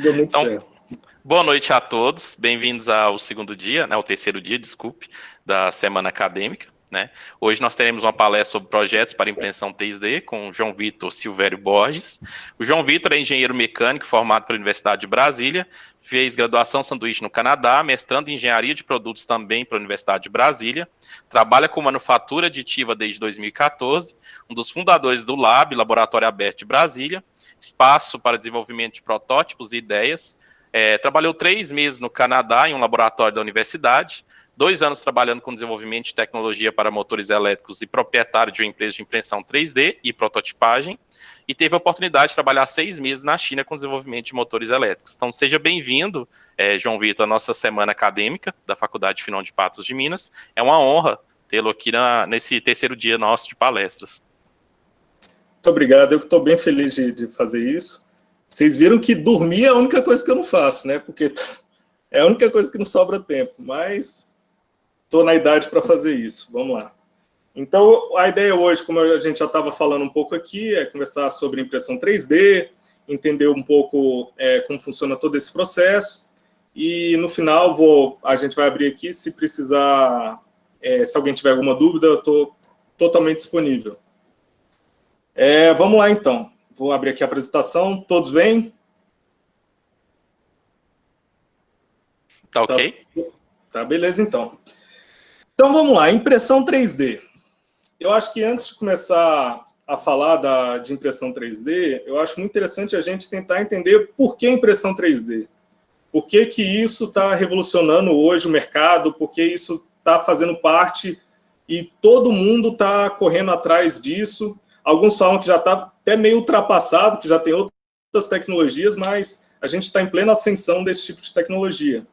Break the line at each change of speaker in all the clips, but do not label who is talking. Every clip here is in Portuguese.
Deu muito
Então,
certo.
boa noite a todos, bem-vindos ao segundo dia, né, o terceiro dia, desculpe, da semana acadêmica, né? Hoje nós teremos uma palestra sobre projetos para impressão 3D com o João Vitor Silvério Borges. O João Vitor é engenheiro mecânico formado pela Universidade de Brasília, fez graduação sanduíche no Canadá, mestrando em engenharia de produtos também pela Universidade de Brasília, trabalha com manufatura aditiva desde 2014, um dos fundadores do LAB, Laboratório Aberto de Brasília, espaço para desenvolvimento de protótipos e ideias. Trabalhou 3 meses no Canadá em um laboratório da universidade, 2 anos trabalhando com desenvolvimento de tecnologia para motores elétricos e proprietário de uma empresa de impressão 3D e prototipagem, e teve a oportunidade de trabalhar 6 meses na China com desenvolvimento de motores elétricos. Então, seja bem-vindo, João Vitor, à nossa semana acadêmica da Faculdade Finão de Patos de Minas. É uma honra tê-lo aqui nesse terceiro dia nosso de palestras.
Muito obrigado, eu que estou bem feliz de fazer isso. Vocês viram que dormir é a única coisa que eu não faço, né? Porque é a única coisa que não sobra tempo, mas estou na idade para fazer isso. Vamos lá. Então, a ideia hoje, como a gente já estava falando um pouco aqui, é conversar sobre impressão 3D, entender um pouco como funciona todo esse processo, e no final a gente vai abrir aqui, se precisar, se alguém tiver alguma dúvida, eu estou totalmente disponível. Vamos lá, então. Vou abrir aqui a apresentação. Todos veem?
Tá ok?
Tá, beleza, então. Então, vamos lá. Impressão 3D. Eu acho que antes de começar a falar de impressão 3D, eu acho muito interessante a gente tentar entender por que impressão 3D. Por que isso está revolucionando hoje o mercado, por que isso está fazendo parte e todo mundo está correndo atrás disso. Alguns falam que já está até meio ultrapassado, que já tem outras tecnologias, mas a gente está em plena ascensão desse tipo de tecnologia.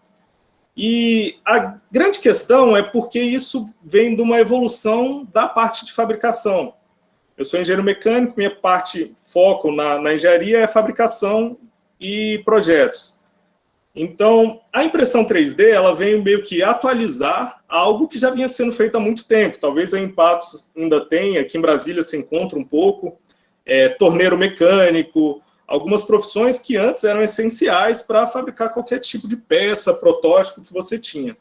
E a grande questão é porque isso vem de uma evolução da parte de fabricação. Eu sou engenheiro mecânico, minha foco na engenharia é fabricação e projetos. Então, a impressão 3D, ela veio meio que atualizar algo que já vinha sendo feito há muito tempo. Talvez a Patos ainda tenha, aqui em Brasília se encontra um pouco, torneiro mecânico, algumas profissões que antes eram essenciais para fabricar qualquer tipo de peça, protótipo que você tinha.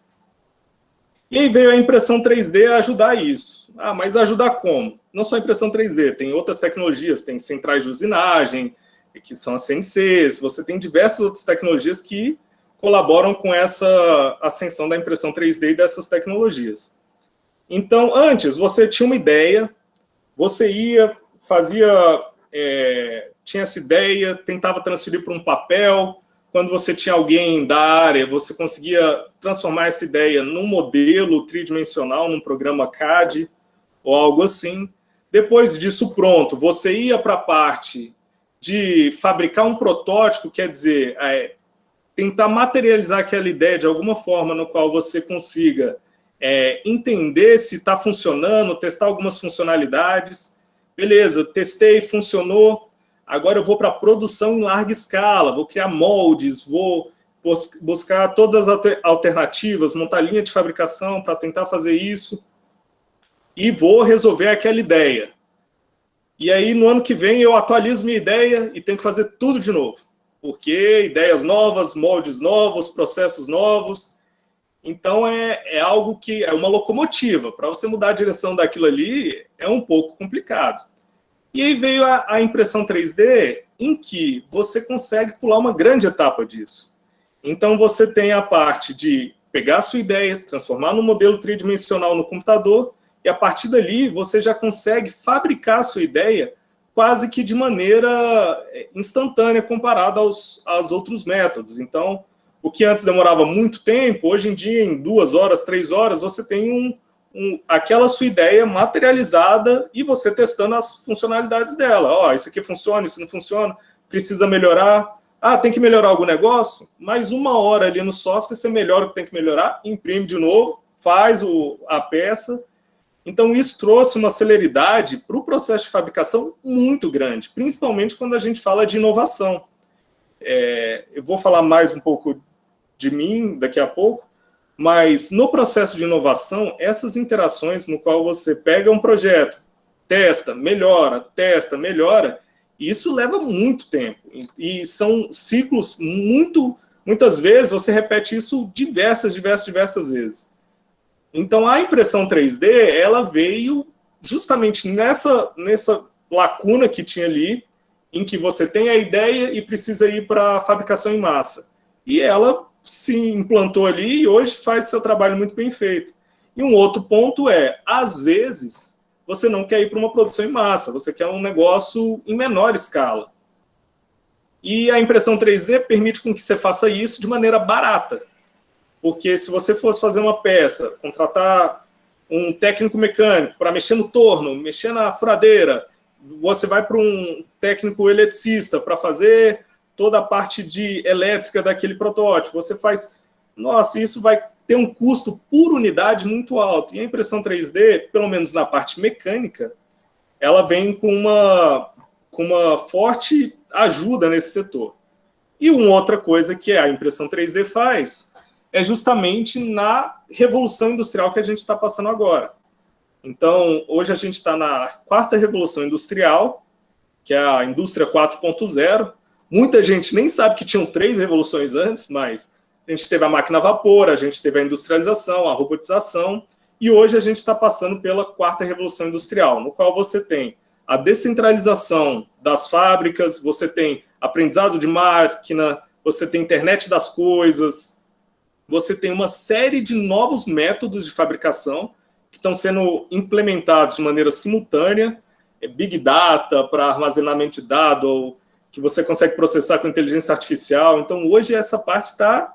E aí veio a impressão 3D ajudar isso. Ah, mas ajudar como? Não só a impressão 3D, tem outras tecnologias, tem centrais de usinagem, que são as CNCs, você tem diversas outras tecnologias que colaboram com essa ascensão da impressão 3D e dessas tecnologias. Então, antes, você tinha uma ideia, você ia, tinha essa ideia, tentava transferir para um papel, quando você tinha alguém da área, você conseguia transformar essa ideia num modelo tridimensional, num programa CAD, ou algo assim. Depois disso pronto, você ia para a parte de fabricar um protótipo, quer dizer, tentar materializar aquela ideia de alguma forma no qual você consiga entender se está funcionando, testar algumas funcionalidades. Beleza, testei, funcionou, agora eu vou para a produção em larga escala, vou criar moldes, vou buscar todas as alternativas, montar linha de fabricação para tentar fazer isso, e vou resolver aquela ideia. E aí, no ano que vem, eu atualizo minha ideia e tenho que fazer tudo de novo. Porque ideias novas, moldes novos, processos novos. Então, é algo que é uma locomotiva. Para você mudar a direção daquilo ali, é um pouco complicado. E aí veio a impressão 3D, em que você consegue pular uma grande etapa disso. Então, você tem a parte de pegar a sua ideia, transformar num modelo tridimensional no computador, e a partir dali você já consegue fabricar a sua ideia quase que de maneira instantânea comparado aos outros métodos. Então, o que antes demorava muito tempo, hoje em dia, em 2 horas, 3 horas, você tem aquela sua ideia materializada e você testando as funcionalidades dela. Ó, isso aqui funciona, isso não funciona, precisa melhorar. Ah, tem que melhorar algum negócio? Mais 1 hora ali no software, você melhora o que tem que melhorar, imprime de novo, faz a peça. Então, isso trouxe uma celeridade para o processo de fabricação muito grande, principalmente quando a gente fala de inovação. Eu vou falar mais um pouco de mim daqui a pouco, mas no processo de inovação, essas interações no qual você pega um projeto, testa, melhora, E isso leva muito tempo. E são ciclos muitas vezes você repete isso diversas vezes. Então, a impressão 3D, ela veio justamente nessa lacuna que tinha ali, em que você tem a ideia e precisa ir para a fabricação em massa. E ela se implantou ali e hoje faz seu trabalho muito bem feito. E um outro ponto é, às vezes, você não quer ir para uma produção em massa, você quer um negócio em menor escala. E a impressão 3D permite com que você faça isso de maneira barata. Porque se você fosse fazer uma peça, contratar um técnico mecânico para mexer no torno, mexer na furadeira, você vai para um técnico eletricista para fazer toda a parte de elétrica daquele protótipo, você faz... Nossa, isso vai ter um custo por unidade muito alto. E a impressão 3D, pelo menos na parte mecânica, ela vem com uma forte ajuda nesse setor. E uma outra coisa que a impressão 3D faz é justamente na revolução industrial que a gente está passando agora. Então, hoje a gente está na 4ª revolução industrial, que é a indústria 4.0. Muita gente nem sabe que tinham 3 revoluções antes, mas a gente teve a máquina a vapor, a gente teve a industrialização, a robotização, e hoje a gente está passando pela 4ª revolução industrial, no qual você tem a descentralização das fábricas, você tem aprendizado de máquina, você tem internet das coisas, você tem uma série de novos métodos de fabricação que estão sendo implementados de maneira simultânea, Big Data para armazenamento de dados, que você consegue processar com inteligência artificial. Então, hoje, essa parte está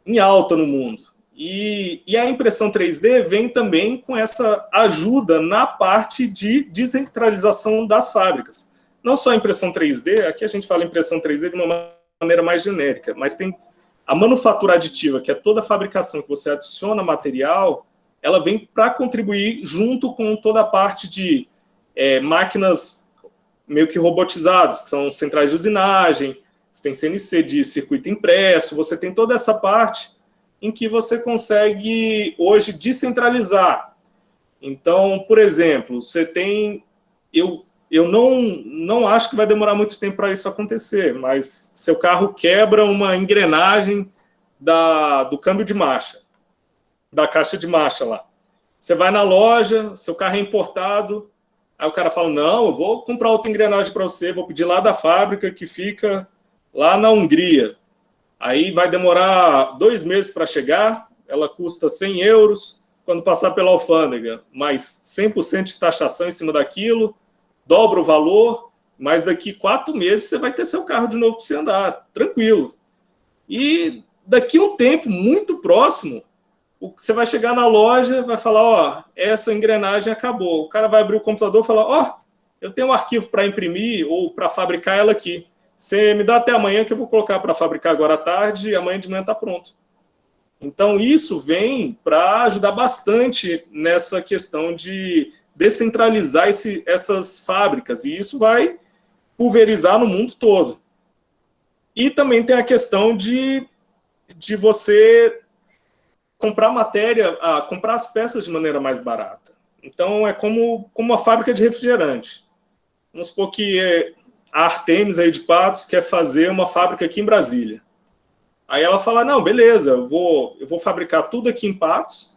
em alta no mundo. E a impressão 3D vem também com essa ajuda na parte de descentralização das fábricas. Não só a impressão 3D, aqui a gente fala impressão 3D de uma maneira mais genérica, mas tem a manufatura aditiva, que é toda a fabricação que você adiciona material, ela vem para contribuir junto com toda a parte de máquinas meio que robotizadas, que são centrais de usinagem, você tem CNC de circuito impresso, você tem toda essa parte em que você consegue hoje descentralizar. Então, por exemplo, você tem... Eu não acho que vai demorar muito tempo para isso acontecer, mas seu carro quebra uma engrenagem do câmbio de marcha, da caixa de marcha lá. Você vai na loja, seu carro é importado, aí o cara fala, não, eu vou comprar outra engrenagem para você, vou pedir lá da fábrica que fica lá na Hungria. Aí vai demorar 2 meses para chegar, ela custa 100 euros, quando passar pela alfândega, mais 100% de taxação em cima daquilo, dobra o valor, mas daqui 4 meses você vai ter seu carro de novo para você andar, tranquilo. E daqui a um tempo muito próximo, você vai chegar na loja, vai falar, ó, essa engrenagem acabou. O cara vai abrir o computador e falar, ó, eu tenho um arquivo para imprimir ou para fabricar ela aqui. Você me dá até amanhã que eu vou colocar para fabricar agora à tarde e amanhã de manhã está pronto. Então, isso vem para ajudar bastante nessa questão de descentralizar essas fábricas, e isso vai pulverizar no mundo todo. E também tem a questão de você comprar comprar as peças de maneira mais barata. Então, é como uma fábrica de refrigerante. Vamos supor que a Artemis aí de Patos quer fazer uma fábrica aqui em Brasília. Aí ela fala, não, beleza, eu vou fabricar tudo aqui em Patos,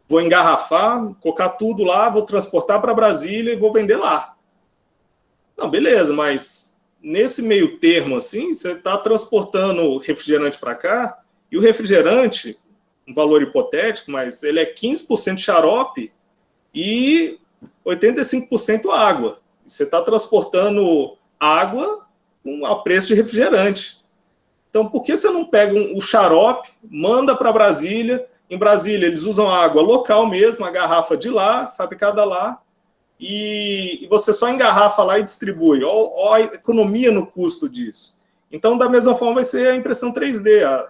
vou engarrafar, colocar tudo lá, vou transportar para Brasília e vou vender lá. Não, beleza, mas nesse meio termo, assim, você está transportando refrigerante para cá, e o refrigerante, um valor hipotético, mas ele é 15% xarope e 85% água. Você está transportando água a preço de refrigerante. Então, por que você não pega o xarope, manda para Brasília? Em Brasília, eles usam água local mesmo, a garrafa de lá, fabricada lá, e você só engarrafa lá e distribui. Olha a economia no custo disso. Então, da mesma forma, vai ser a impressão 3D.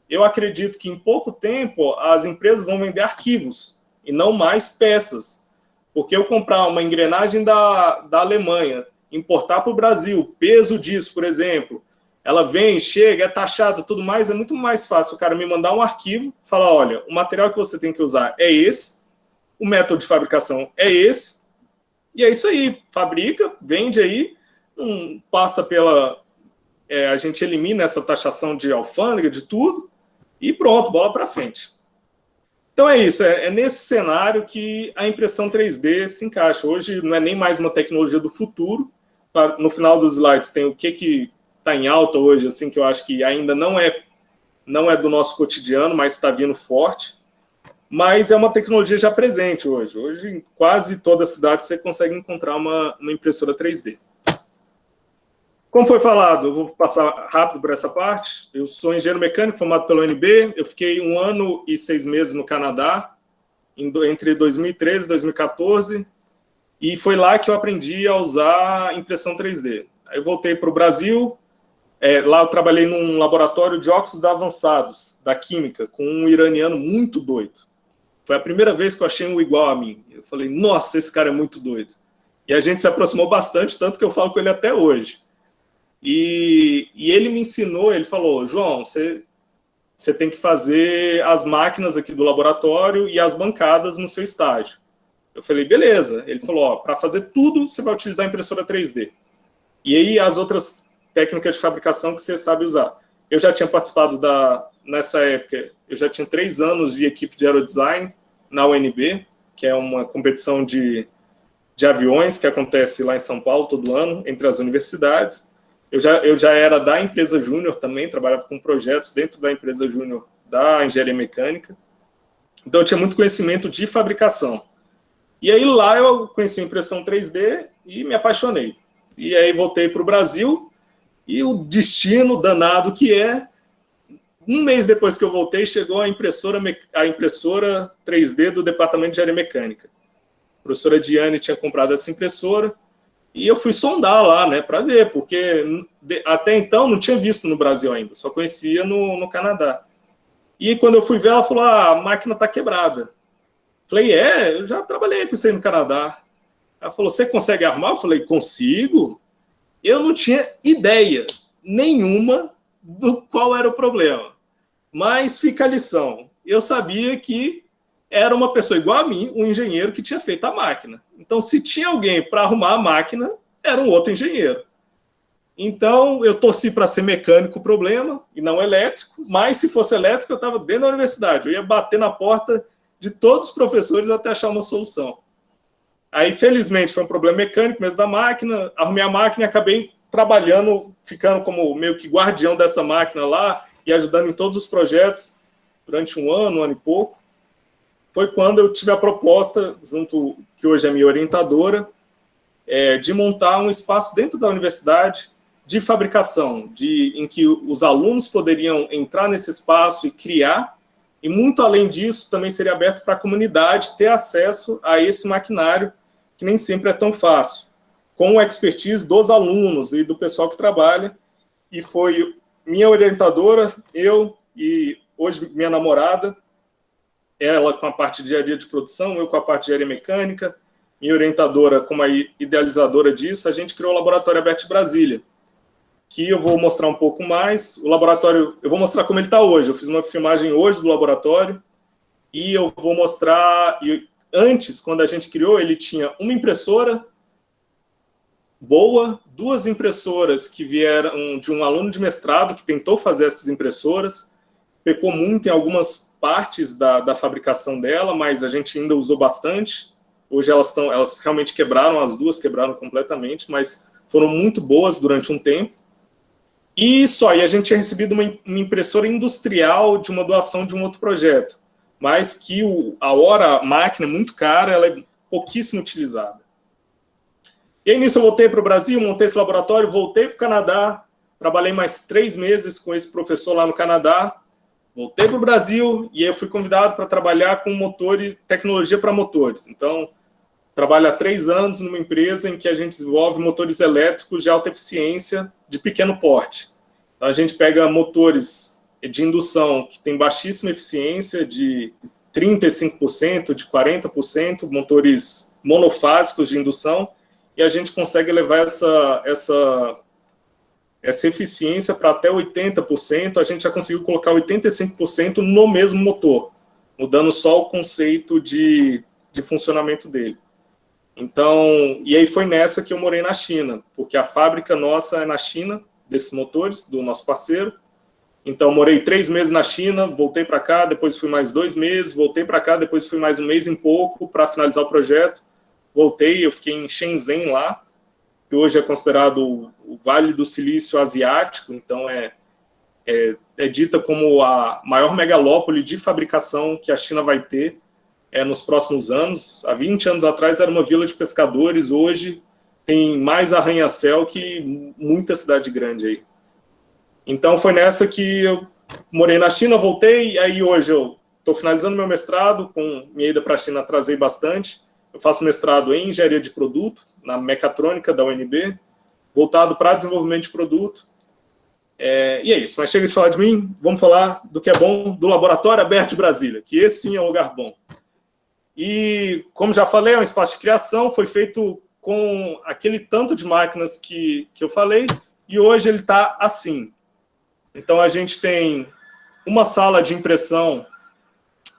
Eu acredito que em pouco tempo as empresas vão vender arquivos e não mais peças. Porque eu comprar uma engrenagem da Alemanha, importar para o Brasil, o peso disso, por exemplo, ela vem, chega, é taxada, tudo mais, é muito mais fácil o cara me mandar um arquivo, falar, olha, o material que você tem que usar é esse, o método de fabricação é esse, e é isso aí, fabrica, vende aí, não passa pela... a gente elimina essa taxação de alfândega, de tudo, e pronto, bola para frente. Então é isso, é nesse cenário que a impressão 3D se encaixa. Hoje não é nem mais uma tecnologia do futuro. No final dos slides tem o que está em alta hoje, assim, que eu acho que ainda não é do nosso cotidiano, mas está vindo forte. Mas é uma tecnologia já presente hoje. Hoje, em quase toda a cidade, você consegue encontrar uma impressora 3D. Como foi falado, eu vou passar rápido por essa parte. Eu sou engenheiro mecânico formado pela UNB. Eu fiquei 1 ano e 6 meses no Canadá, entre 2013 e 2014. E foi lá que eu aprendi a usar impressão 3D. Aí eu voltei para o Brasil. Lá eu trabalhei num laboratório de óxidos avançados, da química, com um iraniano muito doido. Foi a primeira vez que eu achei um igual a mim. Eu falei, nossa, esse cara é muito doido. E a gente se aproximou bastante, tanto que eu falo com ele até hoje. E ele me ensinou, ele falou, João, você tem que fazer as máquinas aqui do laboratório e as bancadas no seu estágio. Eu falei, beleza. Ele falou, para fazer tudo, você vai utilizar a impressora 3D. E aí as outras técnicas de fabricação que você sabe usar. Eu já tinha participado nessa época, eu já tinha 3 anos de equipe de aerodesign na UNB, que é uma competição de aviões que acontece lá em São Paulo todo ano, entre as universidades. Eu já era da empresa júnior também, trabalhava com projetos dentro da empresa júnior da engenharia mecânica. Então, eu tinha muito conhecimento de fabricação. E aí, lá, eu conheci a impressão 3D e me apaixonei. E aí, voltei para o Brasil, e o destino danado que é, 1 mês depois que eu voltei, chegou a impressora 3D do departamento de engenharia mecânica. A professora Diane tinha comprado essa impressora, e eu fui sondar lá, né, para ver, porque até então não tinha visto no Brasil ainda, só conhecia no Canadá. E quando eu fui ver, ela falou, a máquina está quebrada. Falei, eu já trabalhei com isso aí no Canadá. Ela falou, você consegue arrumar? Eu falei, consigo. Eu não tinha ideia nenhuma do qual era o problema. Mas fica a lição. Eu sabia que era uma pessoa igual a mim, um engenheiro que tinha feito a máquina. Então, se tinha alguém para arrumar a máquina, era um outro engenheiro. Então, eu torci para ser mecânico o problema, e não elétrico, mas se fosse elétrico, eu estava dentro da universidade. Eu ia bater na porta de todos os professores até achar uma solução. Aí, felizmente, foi um problema mecânico mesmo da máquina, arrumei a máquina e acabei trabalhando, ficando como meio que guardião dessa máquina lá e ajudando em todos os projetos durante 1 ano e pouco. Foi quando eu tive a proposta, junto, que hoje é minha orientadora, de montar um espaço dentro da universidade de fabricação, em que os alunos poderiam entrar nesse espaço e criar, e muito além disso, também seria aberto para a comunidade ter acesso a esse maquinário, que nem sempre é tão fácil, com a expertise dos alunos e do pessoal que trabalha, e foi minha orientadora, eu e hoje minha namorada, ela com a parte de engenharia de produção, eu com a parte de engenharia mecânica, minha orientadora como a idealizadora disso, a gente criou o Laboratório Aberto Brasília, que eu vou mostrar um pouco mais. O laboratório, eu vou mostrar como ele está hoje. Eu fiz uma filmagem hoje do laboratório e eu vou mostrar... Antes, quando a gente criou, ele tinha uma impressora boa, 2 impressoras que vieram de um aluno de mestrado que tentou fazer essas impressoras, pecou muito em algumas partes da fabricação dela, mas a gente ainda usou bastante. Hoje elas realmente quebraram, as 2 quebraram completamente, mas foram muito boas durante um tempo. E a gente tinha recebido uma impressora industrial de uma doação de um outro projeto, mas que a máquina é muito cara, ela é pouquíssimo utilizada. E aí nisso eu voltei para o Brasil, montei esse laboratório, voltei para o Canadá, trabalhei mais 3 meses com esse professor lá no Canadá, voltei para o Brasil e aí eu fui convidado para trabalhar com motores, tecnologia para motores. Então, trabalho há 3 anos numa empresa em que a gente desenvolve motores elétricos de alta eficiência de pequeno porte. Então, a gente pega motores de indução que tem baixíssima eficiência, de 35%, de 40%, motores monofásicos de indução, e a gente consegue levar essa eficiência para até 80%, a gente já conseguiu colocar 85% no mesmo motor, mudando só o conceito de funcionamento dele. Então, e aí foi nessa que eu morei na China, porque a fábrica nossa é na China, desses motores, do nosso parceiro. Então, morei 3 meses na China, voltei para cá, depois fui mais 2 meses, voltei para cá, depois fui mais 1 mês e pouco para finalizar o projeto. Voltei, eu fiquei em Shenzhen lá, que hoje é considerado o Vale do Silício Asiático, então é dita como a maior megalópole de fabricação que a China vai ter nos próximos anos. Há 20 anos atrás era uma vila de pescadores, hoje tem mais arranha-céu que muita cidade grande aí. Então foi nessa que eu morei na China, voltei, aí hoje eu estou finalizando meu mestrado, com minha ida para a China atrasei bastante. Eu faço mestrado em engenharia de produto, na mecatrônica da UNB, voltado para desenvolvimento de produto. E é isso, mas chega de falar de mim, vamos falar do que é bom do Laboratório Aberto de Brasília, que esse sim é um lugar bom. E, como já falei, é um espaço de criação, foi feito com aquele tanto de máquinas que eu falei, e hoje ele está assim. Então, a gente tem uma sala de impressão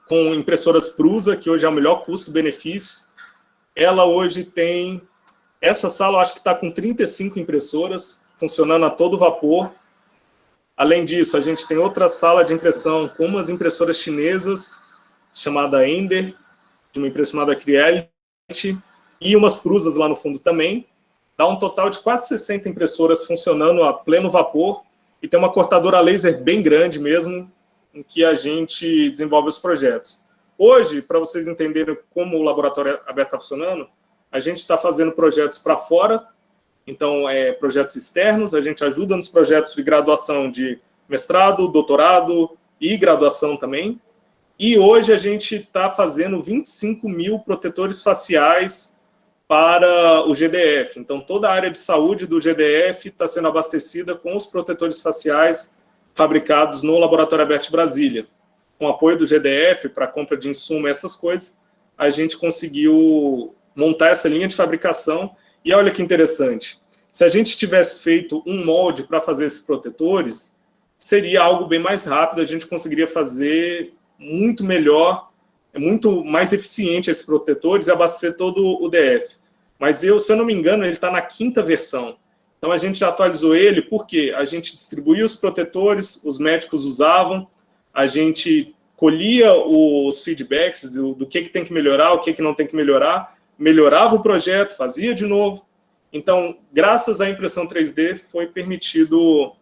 com impressoras Prusa, que hoje é o melhor custo-benefício. Ela hoje tem... Essa sala, eu acho que está com 35 impressoras, funcionando a todo vapor. Além disso, a gente tem outra sala de impressão com umas impressoras chinesas, chamada Ender, de uma empresa chamada Creality, e umas Prusas lá no fundo também. Dá um total de quase 60 impressoras funcionando a pleno vapor, e tem uma cortadora laser bem grande mesmo, em que a gente desenvolve os projetos. Hoje, para vocês entenderem como o Laboratório Aberto está funcionando, a gente está fazendo projetos para fora, então, projetos externos, a gente ajuda nos projetos de graduação de mestrado, doutorado e graduação também. E hoje a gente está fazendo 25 mil protetores faciais para o GDF. Então, toda a área de saúde do GDF está sendo abastecida com os protetores faciais fabricados no Laboratório Aberto de Brasília. Com apoio do GDF para compra de insumo e essas coisas, a gente conseguiu montar essa linha de fabricação. E olha que interessante, se a gente tivesse feito um molde para fazer esses protetores, seria algo bem mais rápido, a gente conseguiria fazer muito melhor, muito mais eficiente esses protetores e abastecer todo o DF. Mas se eu não me engano, ele está na 5ª versão. Então a gente já atualizou ele porque a gente distribuía os protetores, os médicos usavam, a gente colhia os feedbacks do que tem que melhorar, o que não tem que melhorar, melhorava o projeto, fazia de novo. Então, graças à impressão 3D, foi permitido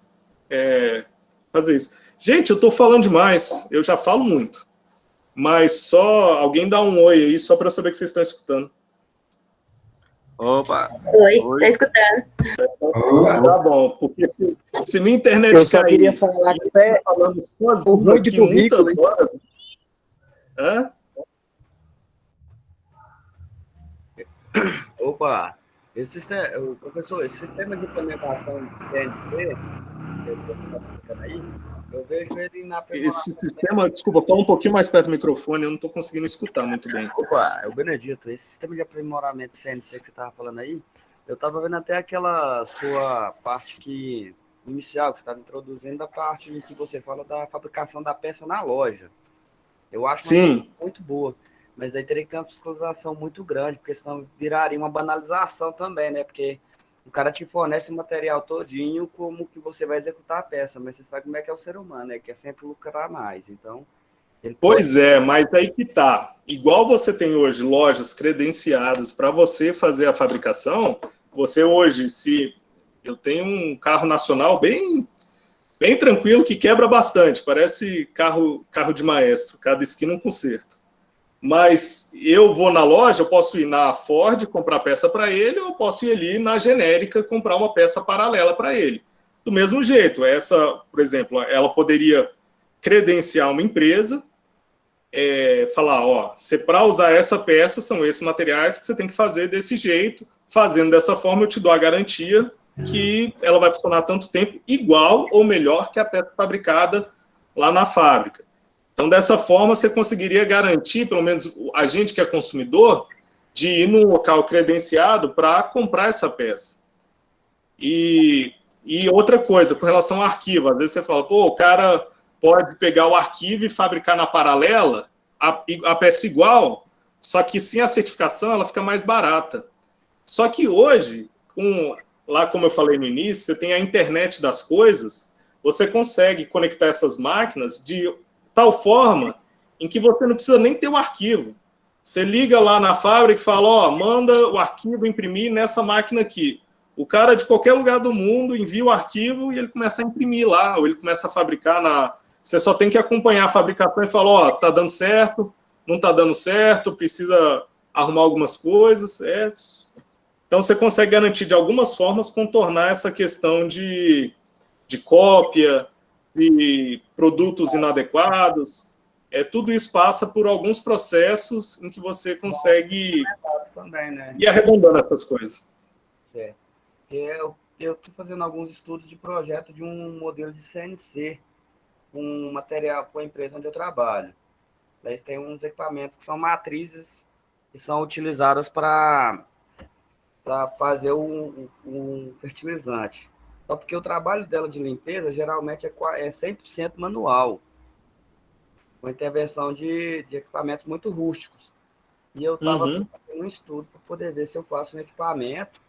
fazer isso. Gente, eu estou falando demais, eu já falo muito. Mas só alguém dá um oi aí, só para saber que vocês estão escutando.
Opa!
Oi, está escutando.
Tá bom, porque se minha internet
eu só
cair...
queria falar que você
falando sozinho
ruim de
aqui
currículo,
muitas horas... Hã?
Opa! Professor, esse sistema de implementação de CNC, eu vejo ele na...
Esse sistema, desculpa, fala um pouquinho mais perto do microfone, eu não estou conseguindo escutar muito bem.
Opa, é o Benedito. Esse sistema de aprimoramento de CNC que você estava falando aí, eu estava vendo até aquela sua parte inicial, que você estava introduzindo, da parte em que você fala da fabricação da peça na loja. Eu acho
Sim.
Muito boa. Mas aí teria que ter uma fiscalização muito grande, porque senão viraria uma banalização também, né? Porque o cara te fornece o material todinho como que você vai executar a peça, mas você sabe como é que é o ser humano, né? Quer sempre lucrar mais, então...
Pois é, mas aí que tá. Igual você tem hoje lojas credenciadas para você fazer a fabricação, você hoje, se... Eu tenho um carro nacional bem tranquilo, que quebra bastante, parece carro de maestro, cada esquina um conserto. Mas eu vou na loja, eu posso ir na Ford comprar peça para ele, ou eu posso ir ali na genérica comprar uma peça paralela para ele. Do mesmo jeito, essa, por exemplo, ela poderia credenciar uma empresa, falar, ó, para usar essa peça, são esses materiais que você tem que fazer desse jeito, fazendo dessa forma eu te dou a garantia que ela vai funcionar tanto tempo igual ou melhor que a peça fabricada lá na fábrica. Então, dessa forma, você conseguiria garantir, pelo menos a gente que é consumidor, de ir num local credenciado para comprar essa peça. E outra coisa, com relação ao arquivo, às vezes você fala, pô, o cara pode pegar o arquivo e fabricar na paralela a peça igual, Só que sem a certificação, ela fica mais barata. Só que hoje, lá como eu falei no início, você tem a internet das coisas, você consegue conectar essas máquinas de tal forma em que você não precisa nem ter o arquivo. Você liga lá na fábrica e fala, ó, manda o arquivo imprimir nessa máquina aqui. O cara de qualquer lugar do mundo envia o arquivo e ele começa a imprimir lá, ou ele começa a fabricar Você só tem que acompanhar a fabricação e falar, ó, tá dando certo, não tá dando certo, precisa arrumar algumas coisas. Então você consegue garantir de algumas formas contornar essa questão de cópia, de produtos inadequados. Tudo isso passa por alguns processos em que você consegue
também, né?
ir arredondando essas coisas.
Eu estou fazendo alguns estudos de projeto de um modelo de CNC, com material com a empresa onde eu trabalho. Daí tem uns equipamentos que são matrizes que são utilizadas para fazer um fertilizante. Só porque o trabalho dela de limpeza geralmente é 100% manual, com intervenção de equipamentos muito rústicos. E eu estava fazendo um estudo para poder ver se eu faço um equipamento.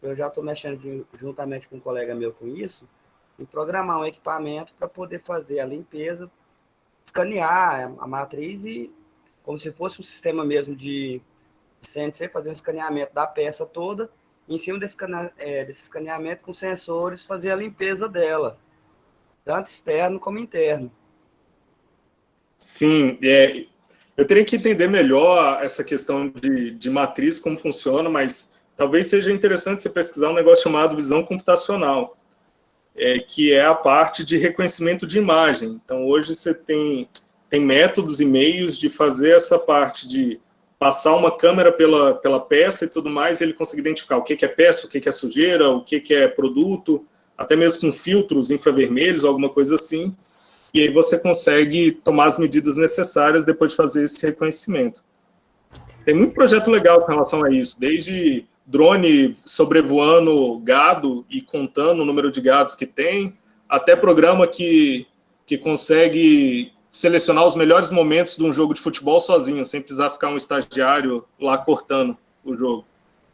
Eu já estou mexendo juntamente com um colega meu com isso, e programar um equipamento para poder fazer a limpeza, escanear a matriz e, como se fosse um sistema mesmo de CNC, fazer um escaneamento da peça toda, e em cima desse escaneamento com sensores, fazer a limpeza dela, tanto externo como interno.
Sim, eu teria que entender melhor essa questão de matriz, como funciona, mas talvez seja interessante você pesquisar um negócio chamado visão computacional, que é a parte de reconhecimento de imagem. Então, hoje você tem métodos e meios de fazer essa parte de passar uma câmera pela peça e tudo mais, e ele consegue identificar o que é peça, o que é sujeira, o que é produto, até mesmo com filtros infravermelhos, alguma coisa assim, e aí você consegue tomar as medidas necessárias depois de fazer esse reconhecimento. Tem muito projeto legal com relação a isso, desde drone sobrevoando gado e contando o número de gados que tem, até programa que consegue selecionar os melhores momentos de um jogo de futebol sozinho, sem precisar ficar um estagiário lá cortando o jogo.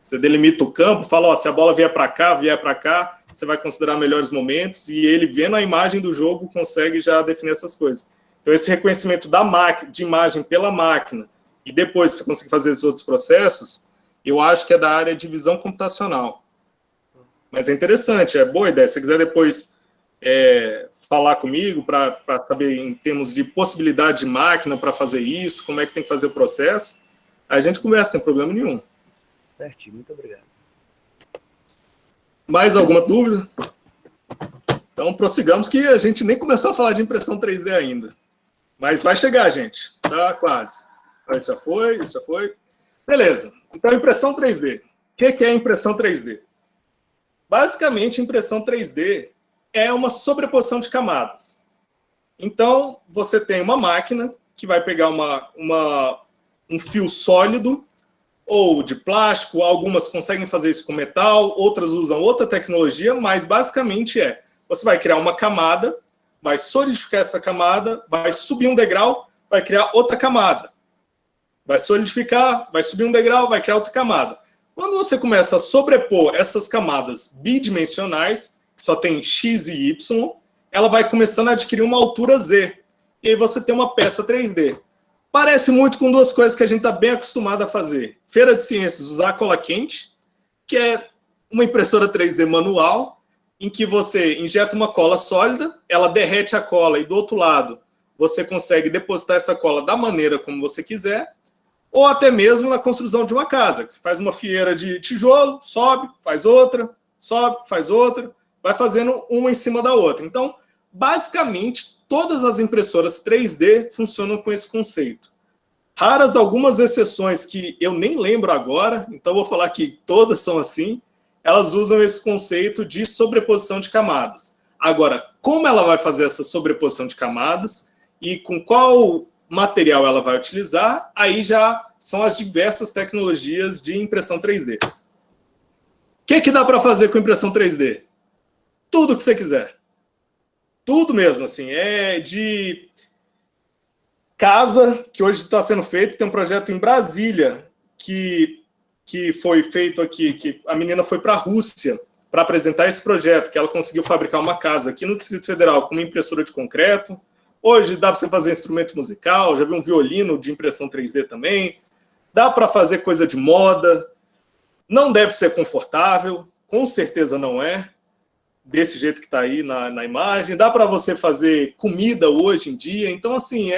Você delimita o campo, fala, ó, se a bola vier para cá, você vai considerar melhores momentos, e ele, vendo a imagem do jogo, consegue já definir essas coisas. Então, esse reconhecimento de imagem pela máquina, e depois você consegue fazer os outros processos, eu acho que é da área de visão computacional. Mas é interessante, é boa ideia. Se você quiser depois falar comigo para saber em termos de possibilidade de máquina para fazer isso, como é que tem que fazer o processo, a gente conversa sem problema nenhum.
Certinho, muito obrigado.
Mais alguma dúvida? Então, prossigamos, que a gente nem começou a falar de impressão 3D ainda. Mas vai chegar, gente. Tá quase. Isso já foi. Beleza. Então, impressão 3D. O que é impressão 3D? Basicamente, impressão 3D é uma sobreposição de camadas. Então, você tem uma máquina que vai pegar um fio sólido, ou de plástico, algumas conseguem fazer isso com metal, outras usam outra tecnologia, mas basicamente você vai criar uma camada, vai solidificar essa camada, vai subir um degrau, vai criar outra camada. Vai solidificar, vai subir um degrau, vai criar outra camada. Quando você começa a sobrepor essas camadas bidimensionais, que só tem X e Y, ela vai começando a adquirir uma altura Z. E aí você tem uma peça 3D. Parece muito com duas coisas que a gente está bem acostumado a fazer. Feira de Ciências, usar cola quente, que é uma impressora 3D manual, em que você injeta uma cola sólida, ela derrete a cola e do outro lado você consegue depositar essa cola da maneira como você quiser, ou até mesmo na construção de uma casa, que você faz uma fileira de tijolo, sobe, faz outra, vai fazendo uma em cima da outra. Então, basicamente, todas as impressoras 3D funcionam com esse conceito. Raras algumas exceções que eu nem lembro agora, então vou falar que todas são assim, elas usam esse conceito de sobreposição de camadas. Agora, como ela vai fazer essa sobreposição de camadas e com qual material ela vai utilizar, aí já são as diversas tecnologias de impressão 3D. O que dá para fazer com impressão 3D? Tudo que você quiser. Tudo mesmo, assim, casa, que hoje está sendo feito, tem um projeto em Brasília, que foi feito aqui, que a menina foi para a Rússia para apresentar esse projeto, que ela conseguiu fabricar uma casa aqui no Distrito Federal com uma impressora de concreto. Hoje dá para você fazer instrumento musical, já vi um violino de impressão 3D também, dá para fazer coisa de moda, não deve ser confortável, com certeza não é, desse jeito que está aí na imagem, dá para você fazer comida hoje em dia, então assim,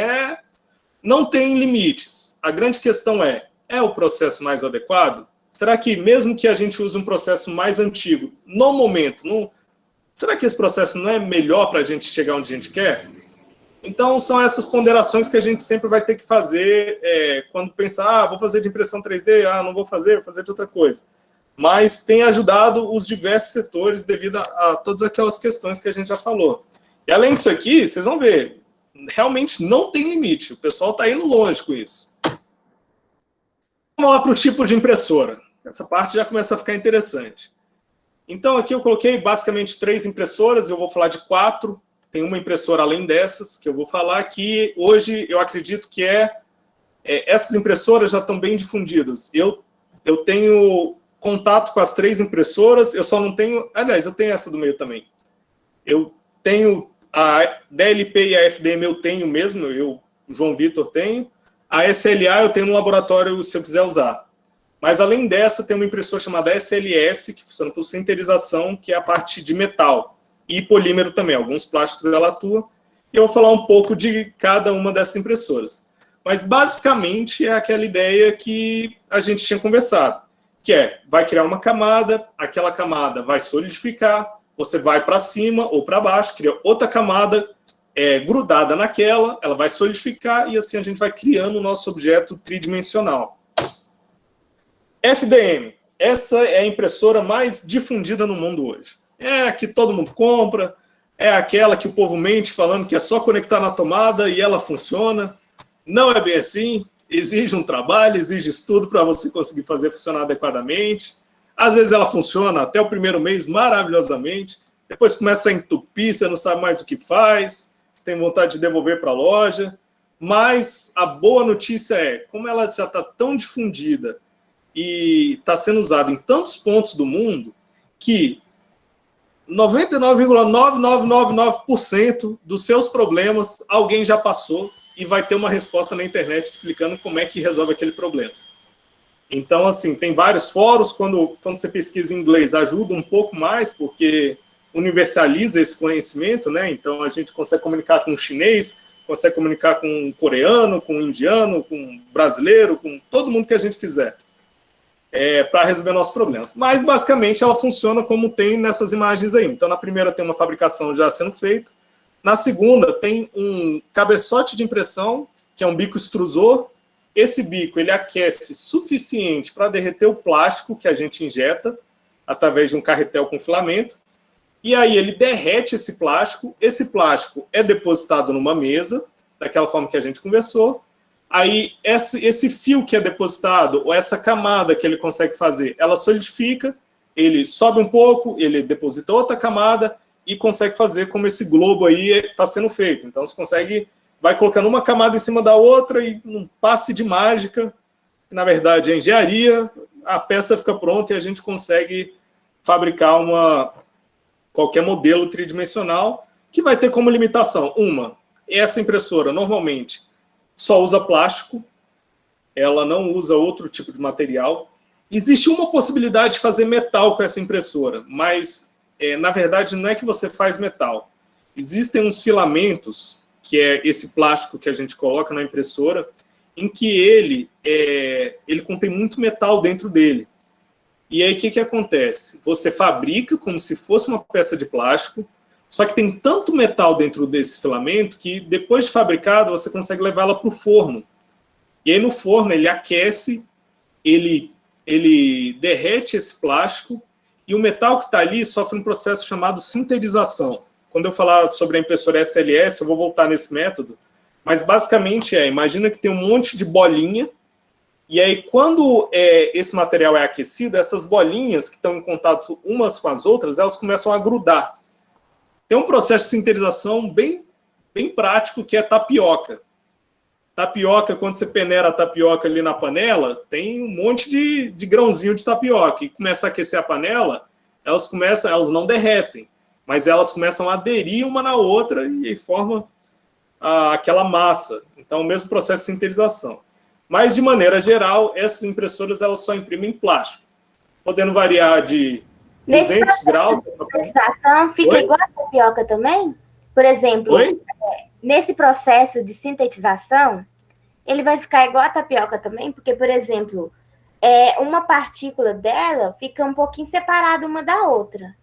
não tem limites. A grande questão é o processo mais adequado? Será que mesmo que a gente use um processo mais antigo, no momento, será que esse processo não é melhor para a gente chegar onde a gente quer? Então, são essas ponderações que a gente sempre vai ter que fazer quando pensar, vou fazer de impressão 3D, não vou fazer de outra coisa. Mas tem ajudado os diversos setores devido a todas aquelas questões que a gente já falou. E além disso aqui, vocês vão ver, realmente não tem limite. O pessoal está indo longe com isso. Vamos lá para o tipo de impressora. Essa parte já começa a ficar interessante. Então, aqui eu coloquei basicamente 3 impressoras, eu vou falar de 4. Tem uma impressora além dessas, que eu vou falar, que hoje eu acredito que essas impressoras já estão bem difundidas. Eu tenho contato com as 3 impressoras, eu só não tenho... Aliás, eu tenho essa do meio também. Eu tenho a DLP e a FDM, eu tenho mesmo, o João Vitor tenho. A SLA eu tenho no laboratório se eu quiser usar. Mas além dessa, tem uma impressora chamada SLS, que funciona por sinterização, que é a parte de metal. E polímero também, alguns plásticos ela atua. E eu vou falar um pouco de cada uma dessas impressoras. Mas basicamente é aquela ideia que a gente tinha conversado, que vai criar uma camada, aquela camada vai solidificar, você vai para cima ou para baixo, cria outra camada grudada naquela, ela vai solidificar e assim a gente vai criando o nosso objeto tridimensional. FDM, essa é a impressora mais difundida no mundo hoje. É a que todo mundo compra, é aquela que o povo mente falando que é só conectar na tomada e ela funciona. Não é bem assim, exige um trabalho, exige estudo para você conseguir fazer funcionar adequadamente. Às vezes ela funciona até o primeiro mês maravilhosamente, depois começa a entupir, você não sabe mais o que faz, você tem vontade de devolver para a loja. Mas a boa notícia como ela já está tão difundida e está sendo usada em tantos pontos do mundo, que 99,9999% dos seus problemas alguém já passou e vai ter uma resposta na internet explicando como é que resolve aquele problema. Então, assim, tem vários fóruns, quando você pesquisa em inglês, ajuda um pouco mais, porque universaliza esse conhecimento, né? Então, a gente consegue comunicar com o chinês, consegue comunicar com um coreano, com um indiano, com um brasileiro, com todo mundo que a gente quiser, para resolver nossos problemas. Mas, basicamente, ela funciona como tem nessas imagens aí. Então, na primeira tem uma fabricação já sendo feita, na segunda tem um cabeçote de impressão, que é um bico extrusor. Esse bico ele aquece suficiente para derreter o plástico que a gente injeta através de um carretel com filamento. E aí ele derrete esse plástico é depositado numa mesa, daquela forma que a gente conversou. Aí esse fio que é depositado, ou essa camada que ele consegue fazer, ela solidifica, ele sobe um pouco, ele deposita outra camada e consegue fazer como esse globo aí está sendo feito. Então você consegue, vai colocando uma camada em cima da outra e num passe de mágica, que na verdade é engenharia, a peça fica pronta e a gente consegue fabricar qualquer modelo tridimensional, que vai ter como limitação, essa impressora normalmente só usa plástico, ela não usa outro tipo de material. Existe uma possibilidade de fazer metal com essa impressora, mas na verdade não é que você faz metal. Existem uns filamentos, que é esse plástico que a gente coloca na impressora, em que ele contém muito metal dentro dele. E aí o que acontece? Você fabrica como se fosse uma peça de plástico, só que tem tanto metal dentro desse filamento que depois de fabricado você consegue levá-la para o forno. E aí no forno ele aquece, ele derrete esse plástico e o metal que está ali sofre um processo chamado sinterização. Quando eu falar sobre a impressora SLS, eu vou voltar nesse método, mas basicamente imagina que tem um monte de bolinha, e aí quando esse material é aquecido, essas bolinhas que estão em contato umas com as outras, elas começam a grudar. Tem um processo de sinterização bem prático, que é tapioca. Tapioca, quando você peneira a tapioca ali na panela, tem um monte de grãozinho de tapioca. E começa a aquecer a panela, elas não derretem, mas elas começam a aderir uma na outra e formam aquela massa. Então, o mesmo processo de sinterização. Mas, de maneira geral, essas impressoras elas só imprimem plástico, podendo variar de 200 graus.
A sintetização fica
Oi?
igual a tapioca também? Por exemplo,
Oi?
nesse processo de sintetização, ele vai ficar igual a tapioca também? Porque, por exemplo, uma partícula dela fica um pouquinho separada uma da outra.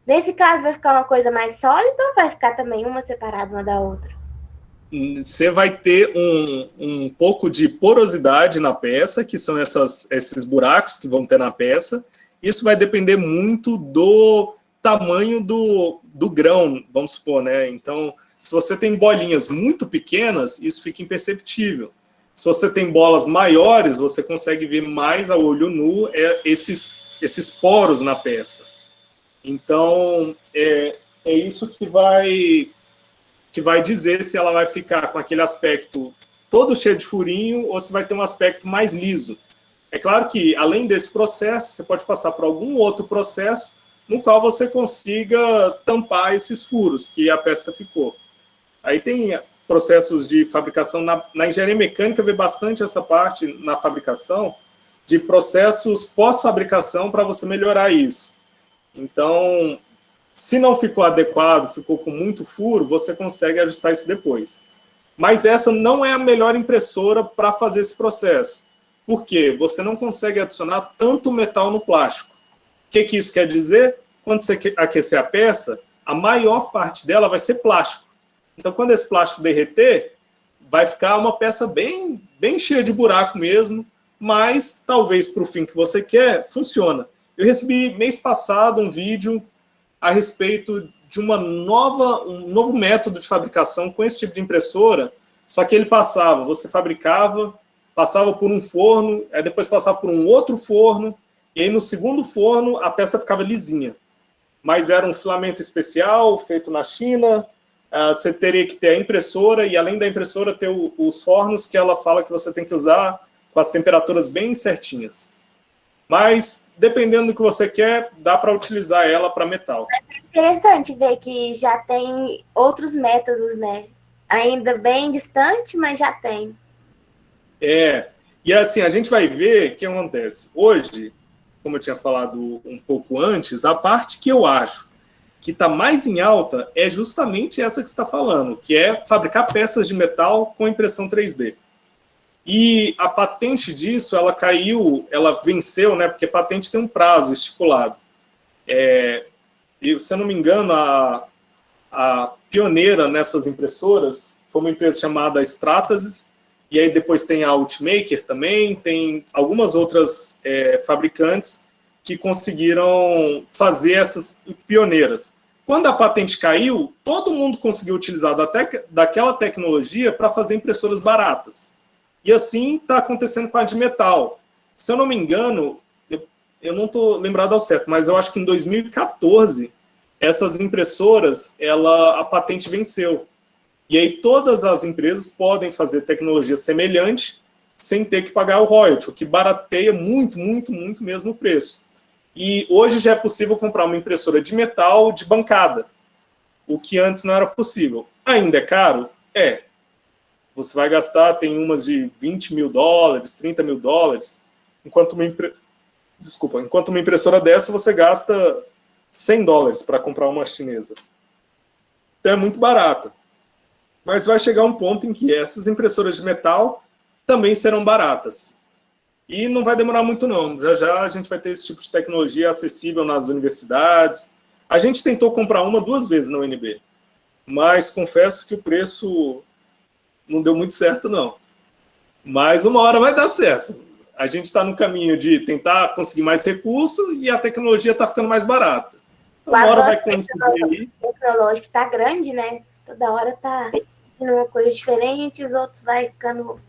Nesse caso, vai ficar uma coisa mais sólida ou vai ficar também uma separada uma da outra?
Você vai ter um pouco de porosidade na peça, que são esses buracos que vão ter na peça. Isso vai depender muito do tamanho do grão, vamos supor, né? Então, se você tem bolinhas muito pequenas, isso fica imperceptível. Se você tem bolas maiores, você consegue ver mais a olho nu esses poros na peça. Então, é isso que vai dizer se ela vai ficar com aquele aspecto todo cheio de furinho ou se vai ter um aspecto mais liso. É claro que, além desse processo, você pode passar por algum outro processo no qual você consiga tampar esses furos que a peça ficou. Aí tem processos de fabricação, na engenharia mecânica vê bastante essa parte na fabricação, de processos pós-fabricação para você melhorar isso. Então, se não ficou adequado, ficou com muito furo, você consegue ajustar isso depois. Mas essa não é a melhor impressora para fazer esse processo. Por quê? Você não consegue adicionar tanto metal no plástico. O que isso quer dizer? Quando você aquecer a peça, a maior parte dela vai ser plástico. Então, quando esse plástico derreter, vai ficar uma peça bem cheia de buraco mesmo, mas talvez para o fim que você quer, funciona. Eu recebi mês passado um vídeo a respeito de um novo método de fabricação com esse tipo de impressora, só que ele você fabricava, passava por um forno, aí depois passava por um outro forno, e aí no segundo forno a peça ficava lisinha. Mas era um filamento especial, feito na China, você teria que ter a impressora, e além da impressora ter os fornos que ela fala que você tem que usar com as temperaturas bem certinhas. Mas, dependendo do que você quer, dá para utilizar ela para metal.
É interessante ver que já tem outros métodos, né? Ainda bem distante, mas já tem.
E assim, a gente vai ver o que acontece. Hoje, como eu tinha falado um pouco antes, a parte que eu acho que está mais em alta é justamente essa que você está falando, que é fabricar peças de metal com impressão 3D. E a patente disso, ela venceu, né? Porque a patente tem um prazo estipulado. Se eu não me engano, a pioneira nessas impressoras foi uma empresa chamada Stratasys, e aí depois tem a Ultimaker também, tem algumas outras fabricantes que conseguiram fazer essas pioneiras. Quando a patente caiu, todo mundo conseguiu utilizar daquela tecnologia para fazer impressoras baratas. E assim está acontecendo com a de metal. Se eu não me engano, eu não estou lembrado ao certo, mas eu acho que em 2014, essas impressoras, a patente venceu. E aí todas as empresas podem fazer tecnologia semelhante sem ter que pagar o royalty, o que barateia muito, muito, muito mesmo o preço. E hoje já é possível comprar uma impressora de metal de bancada, o que antes não era possível. Ainda é caro? Você vai gastar, tem umas de $20 mil, $30 mil, enquanto uma impressora dessa você gasta $100 para comprar uma chinesa. Então é muito barata. Mas vai chegar um ponto em que essas impressoras de metal também serão baratas. E não vai demorar muito não. Já já a gente vai ter esse tipo de tecnologia acessível nas universidades. A gente tentou comprar 2 vezes na UNB, mas confesso que o preço não deu muito certo, não. Mas uma hora vai dar certo. A gente está no caminho de tentar conseguir mais recurso e a tecnologia está ficando mais barata. Então, uma hora vai coincidir aí.
O tecnológico está grande, né? Toda hora está fazendo uma coisa diferente, os outros vai ficando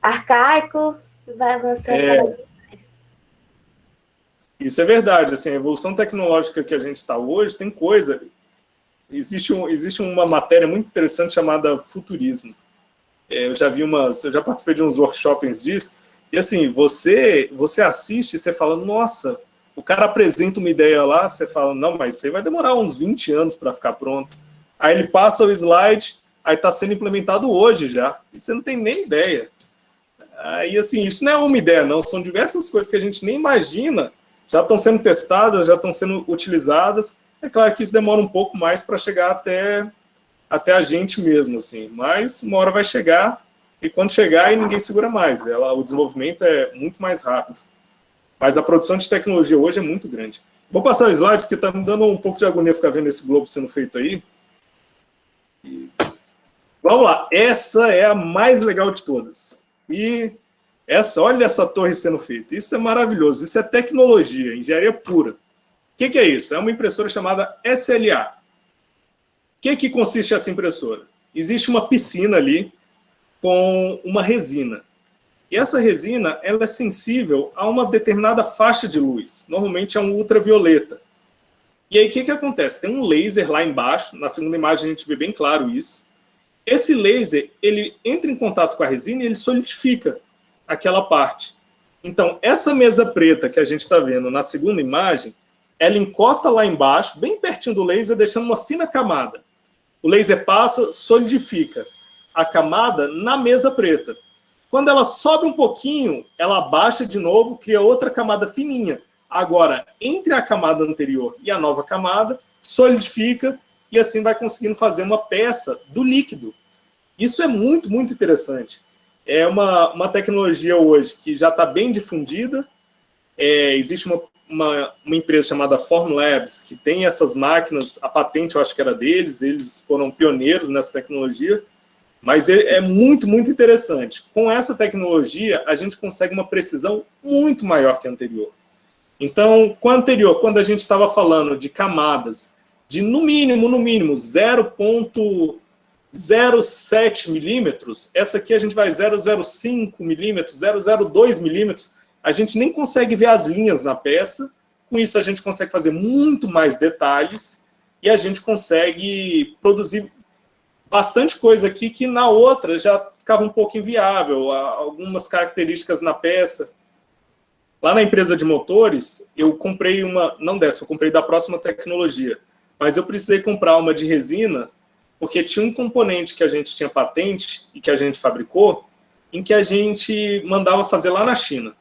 arcaico e vai avançando cada vez mais.
Isso é verdade. Assim, a evolução tecnológica que a gente está hoje tem coisa... Existe uma matéria muito interessante chamada futurismo. eu já participei de uns workshops disso, e assim, você assiste e você fala, nossa, o cara apresenta uma ideia lá, você fala, não, mas isso aí vai demorar uns 20 anos para ficar pronto. Aí ele passa o slide, aí está sendo implementado hoje já, e você não tem nem ideia. Aí, assim, isso não é uma ideia, não, são diversas coisas que a gente nem imagina, já estão sendo testadas, já estão sendo utilizadas. É claro que isso demora um pouco mais para chegar até a gente mesmo, assim, mas uma hora vai chegar, e quando chegar, aí ninguém segura mais. O desenvolvimento é muito mais rápido. Mas a produção de tecnologia hoje é muito grande. Vou passar o slide, porque está me dando um pouco de agonia ficar vendo esse globo sendo feito aí. Vamos lá, essa é a mais legal de todas. E olha essa torre sendo feita. Isso é maravilhoso, isso é tecnologia, engenharia pura. O que é isso? É uma impressora chamada SLA. O que consiste essa impressora? Existe uma piscina ali com uma resina. E essa resina ela é sensível a uma determinada faixa de luz. Normalmente é um ultravioleta. E aí o que acontece? Tem um laser lá embaixo, na segunda imagem a gente vê bem claro isso. Esse laser, ele entra em contato com a resina e ele solidifica aquela parte. Então, essa mesa preta que a gente está vendo na segunda imagem, ela encosta lá embaixo, bem pertinho do laser, deixando uma fina camada. O laser passa, solidifica a camada na mesa preta. Quando ela sobe um pouquinho, ela abaixa de novo, cria outra camada fininha. Agora, entre a camada anterior e a nova camada, solidifica e assim vai conseguindo fazer uma peça do líquido. Isso é muito, muito interessante. É uma tecnologia hoje que já está bem difundida. Existe uma empresa chamada Formlabs, que tem essas máquinas, a patente eu acho que era deles, eles foram pioneiros nessa tecnologia, mas é muito, muito interessante. Com essa tecnologia, a gente consegue uma precisão muito maior que a anterior. Então, com a anterior, quando a gente estava falando de camadas de, no mínimo, 0,07 milímetros, essa aqui a gente vai 0,05 milímetros, 0,02 milímetros, a gente nem consegue ver as linhas na peça, com isso a gente consegue fazer muito mais detalhes e a gente consegue produzir bastante coisa aqui que na outra já ficava um pouco inviável, algumas características na peça. Lá na empresa de motores, eu comprei não dessa, eu comprei da próxima tecnologia, mas eu precisei comprar uma de resina, porque tinha um componente que a gente tinha patente e que a gente fabricou, em que a gente mandava fazer lá na China.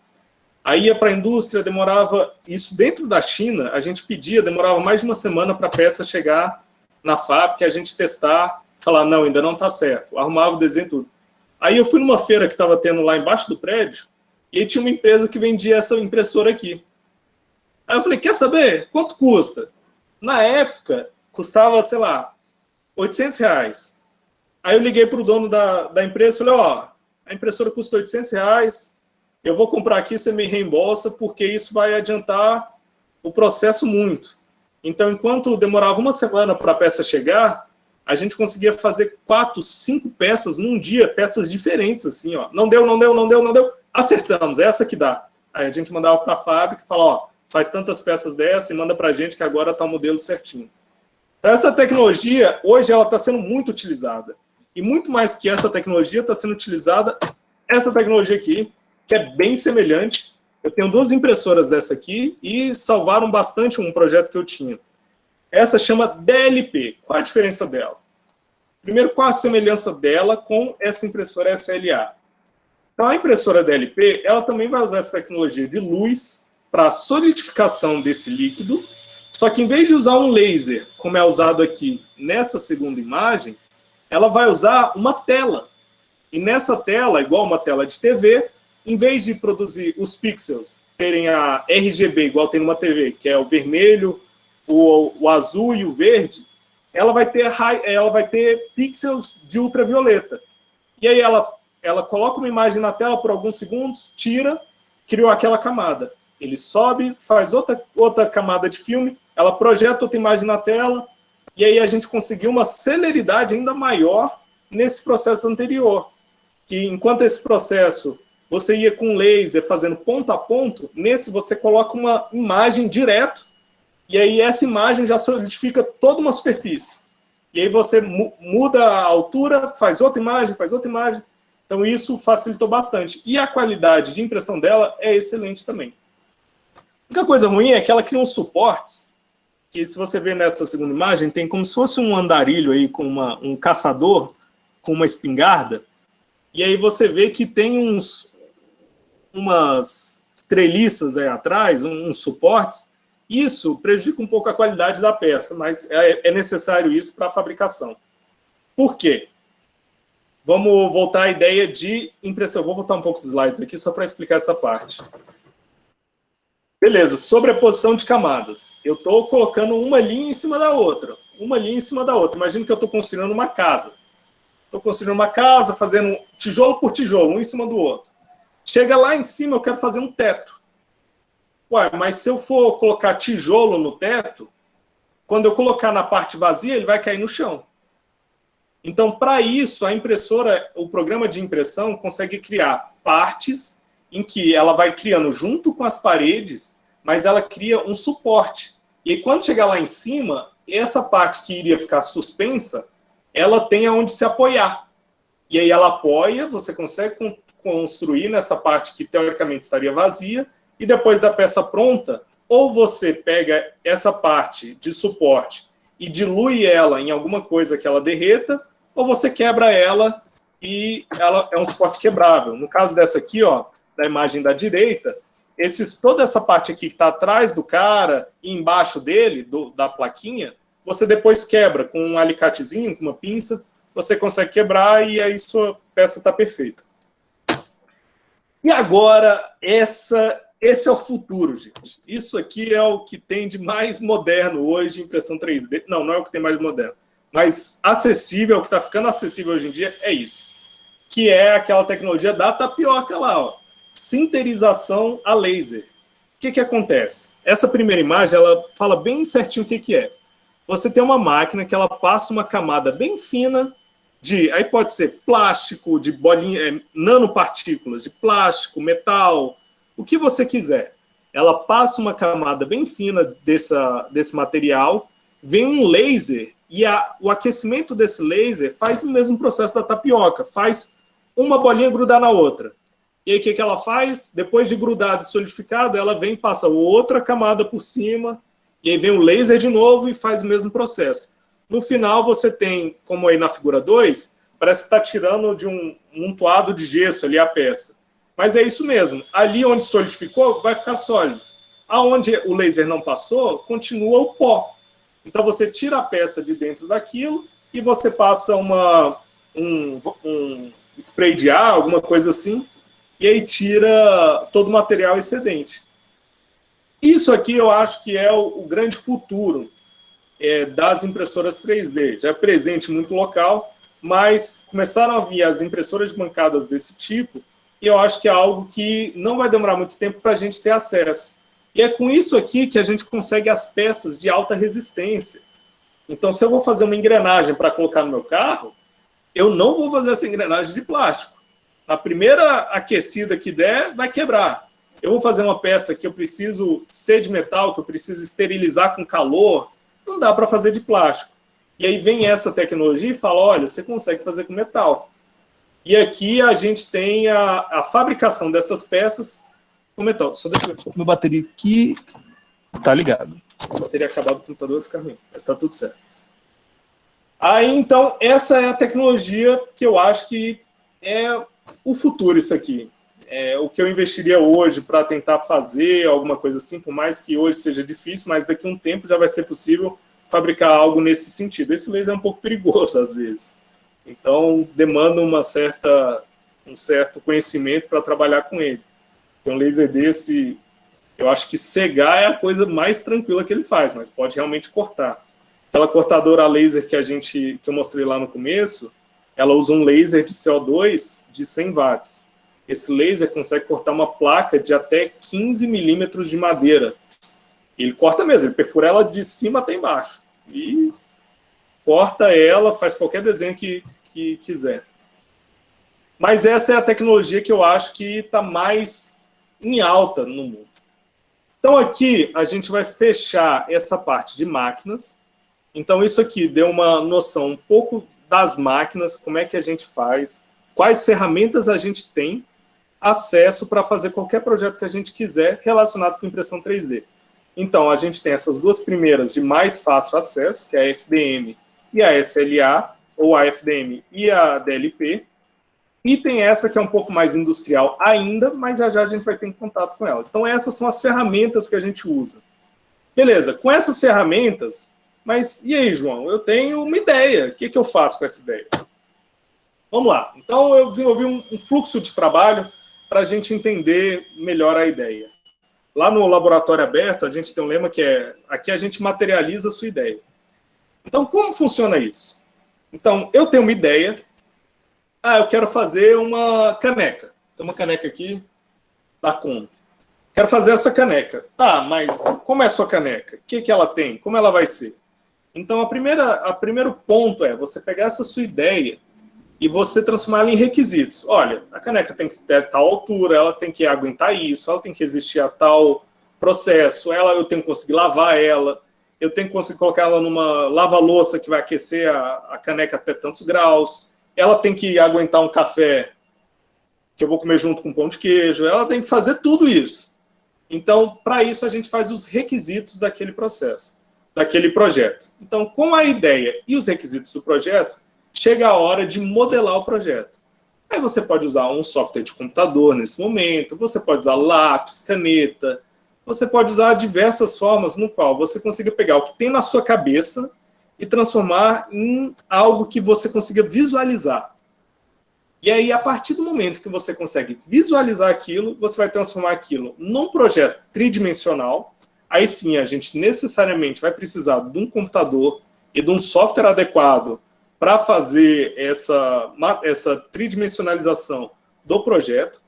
Aí ia para a indústria, demorava, isso dentro da China, a gente pedia, demorava mais de uma semana para a peça chegar na fábrica, a gente testar, falar, não, ainda não está certo, arrumava o desenho tudo. Aí eu fui numa feira que estava tendo lá embaixo do prédio, e aí tinha uma empresa que vendia essa impressora aqui. Aí eu falei, quer saber? Quanto custa? Na época, custava, sei lá, R$800. Aí eu liguei para o dono da empresa e falei, ó, a impressora custa R$800, eu vou comprar aqui, você me reembolsa, porque isso vai adiantar o processo muito. Então, enquanto demorava uma semana para a peça chegar, a gente conseguia fazer 4, 5 peças num dia, peças diferentes, assim, ó. Não deu, acertamos, é essa que dá. Aí a gente mandava para a fábrica e falava, ó, faz tantas peças dessa e manda para a gente que agora está o modelo certinho. Então, essa tecnologia, hoje, ela está sendo muito utilizada. E muito mais que essa tecnologia, está sendo utilizada essa tecnologia aqui, que é bem semelhante. Eu tenho 2 impressoras dessa aqui e salvaram bastante um projeto que eu tinha. Essa chama DLP. Qual a diferença dela? Primeiro, qual a semelhança dela com essa impressora SLA? Então, a impressora DLP, ela também vai usar essa tecnologia de luz para a solidificação desse líquido, só que em vez de usar um laser, como é usado aqui nessa segunda imagem, ela vai usar uma tela. E nessa tela, igual uma tela de TV, em vez de produzir os pixels, terem a RGB, igual tem numa TV, que é o vermelho, o azul e o verde, ela vai ter pixels de ultravioleta. E aí ela coloca uma imagem na tela por alguns segundos, tira, criou aquela camada. Ele sobe, faz outra camada de filme, ela projeta outra imagem na tela, e aí a gente conseguiu uma celeridade ainda maior nesse processo anterior. Que enquanto esse processo você ia com laser fazendo ponto a ponto, nesse você coloca uma imagem direto, e aí essa imagem já solidifica toda uma superfície. E aí você muda a altura, faz outra imagem, Então, isso facilitou bastante. E a qualidade de impressão dela é excelente também. A única coisa ruim é que ela cria uns suportes, que se você ver nessa segunda imagem, tem como se fosse um andarilho aí com um caçador, com uma espingarda, e aí você vê que tem umas treliças aí atrás, uns suportes. Isso prejudica um pouco a qualidade da peça, mas é necessário isso para a fabricação. Por quê? Vamos voltar à ideia de impressão. Vou botar um pouco os slides aqui só para explicar essa parte. Beleza, sobreposição de camadas. Eu estou colocando uma linha em cima da outra. Uma linha em cima da outra. Imagina que eu estou construindo uma casa. Estou construindo uma casa, fazendo tijolo por tijolo, um em cima do outro. Chega lá em cima, eu quero fazer um teto. Ué, mas se eu for colocar tijolo no teto, quando eu colocar na parte vazia, ele vai cair no chão. Então, para isso, a impressora, o programa de impressão consegue criar partes em que ela vai criando junto com as paredes, mas ela cria um suporte. E aí, quando chegar lá em cima, essa parte que iria ficar suspensa, ela tem aonde se apoiar. E aí ela apoia, você consegue construir nessa parte que teoricamente estaria vazia, e depois da peça pronta, ou você pega essa parte de suporte e dilui ela em alguma coisa que ela derreta, ou você quebra ela e ela é um suporte quebrável. No caso dessa aqui, ó, da imagem da direita, toda essa parte aqui que está atrás do cara e embaixo dele, da plaquinha, você depois quebra com um alicatezinho, com uma pinça, você consegue quebrar e aí sua peça está perfeita. E agora, esse é o futuro, gente. Isso aqui é o que tem de mais moderno hoje em impressão 3D. Não, não é o que tem mais moderno. Mas acessível, o que está ficando acessível hoje em dia é isso. Que é aquela tecnologia da tapioca lá, ó. Sinterização a laser. O que acontece? Essa primeira imagem, ela fala bem certinho o que é. Você tem uma máquina que ela passa uma camada bem fina aí pode ser plástico, de bolinha, nanopartículas, de plástico, metal, o que você quiser. Ela passa uma camada bem fina desse material, vem um laser, e o aquecimento desse laser faz o mesmo processo da tapioca, faz uma bolinha grudar na outra. E aí o que ela faz? Depois de grudado e solidificado, ela vem e passa outra camada por cima, e aí vem o laser de novo e faz o mesmo processo. No final, você tem, como aí na figura 2, parece que está tirando de um montoado de gesso ali a peça. Mas é isso mesmo. Ali onde solidificou, vai ficar sólido. Aonde o laser não passou, continua o pó. Então, você tira a peça de dentro daquilo e você passa um spray de ar, alguma coisa assim, e aí tira todo o material excedente. Isso aqui eu acho que é o grande futuro das impressoras 3D. Já é presente muito local, mas começaram a vir as impressoras de bancadas desse tipo, e eu acho que é algo que não vai demorar muito tempo para a gente ter acesso. E é com isso aqui que a gente consegue as peças de alta resistência. Então, se eu vou fazer uma engrenagem para colocar no meu carro, eu não vou fazer essa engrenagem de plástico. A primeira aquecida que der, vai quebrar. Eu vou fazer uma peça que eu preciso ser de metal, que eu preciso esterilizar com calor, não dá para fazer de plástico. E aí vem essa tecnologia e fala, olha, você consegue fazer com metal. E aqui a gente tem a fabricação dessas peças com metal. Só deixa eu ver. Minha bateria aqui tá ligado. Se a bateria acabar do computador vai ficar ruim, mas tá tudo certo. Aí, então, essa é a tecnologia que eu acho que é o futuro, isso aqui. É o que eu investiria hoje para tentar fazer alguma coisa assim, por mais que hoje seja difícil, mas daqui a um tempo já vai ser possível fabricar algo nesse sentido. Esse laser é um pouco perigoso, às vezes. Então, demanda um certo conhecimento para trabalhar com ele. Então, um laser desse, eu acho que cegar é a coisa mais tranquila que ele faz, mas pode realmente cortar. Aquela cortadora a laser que eu mostrei lá no começo, ela usa um laser de CO2 de 100 watts. Esse laser consegue cortar uma placa de até 15 milímetros de madeira. Ele corta mesmo, ele perfura ela de cima até embaixo. E corta ela, faz qualquer desenho que quiser. Mas essa é a tecnologia que eu acho que está mais em alta no mundo. Então aqui a gente vai fechar essa parte de máquinas. Então isso aqui deu uma noção um pouco das máquinas, como é que a gente faz, quais ferramentas a gente tem acesso para fazer qualquer projeto que a gente quiser relacionado com impressão 3D. Então, a gente tem essas duas primeiras de mais fácil acesso, que é a FDM e a SLA, ou a FDM e a DLP, e tem essa que é um pouco mais industrial ainda, mas já já a gente vai ter contato com elas. Então, essas são as ferramentas que a gente usa. Beleza, com essas ferramentas, mas e aí, João? Eu tenho uma ideia, o que eu faço com essa ideia? Vamos lá. Então, eu desenvolvi um fluxo de trabalho para a gente entender melhor a ideia. Lá no laboratório aberto, a gente tem um lema que é: aqui a gente materializa a sua ideia. Então, como funciona isso? Então, eu tenho uma ideia. Eu quero fazer uma caneca. Tem uma caneca aqui da Kombi. Quero fazer essa caneca. Tá, mas como é a sua caneca? O que ela tem? Como ela vai ser? Então, o primeiro ponto é você pegar essa sua ideia e você transformá-la em requisitos. Olha, a caneca tem que ter tal altura, ela tem que aguentar isso, ela tem que resistir a tal processo, eu tenho que conseguir lavar ela, eu tenho que conseguir colocar ela numa lava-louça que vai aquecer a caneca até tantos graus, ela tem que aguentar um café que eu vou comer junto com pão de queijo, ela tem que fazer tudo isso. Então, para isso, a gente faz os requisitos daquele processo, daquele projeto. Então, com a ideia e os requisitos do projeto, chega a hora de modelar o projeto. Aí você pode usar um software de computador nesse momento, você pode usar lápis, caneta, você pode usar diversas formas no qual você consiga pegar o que tem na sua cabeça e transformar em algo que você consiga visualizar. E aí, a partir do momento que você consegue visualizar aquilo, você vai transformar aquilo num projeto tridimensional. Aí sim, a gente necessariamente vai precisar de um computador e de um software adequado para fazer essa tridimensionalização do projeto.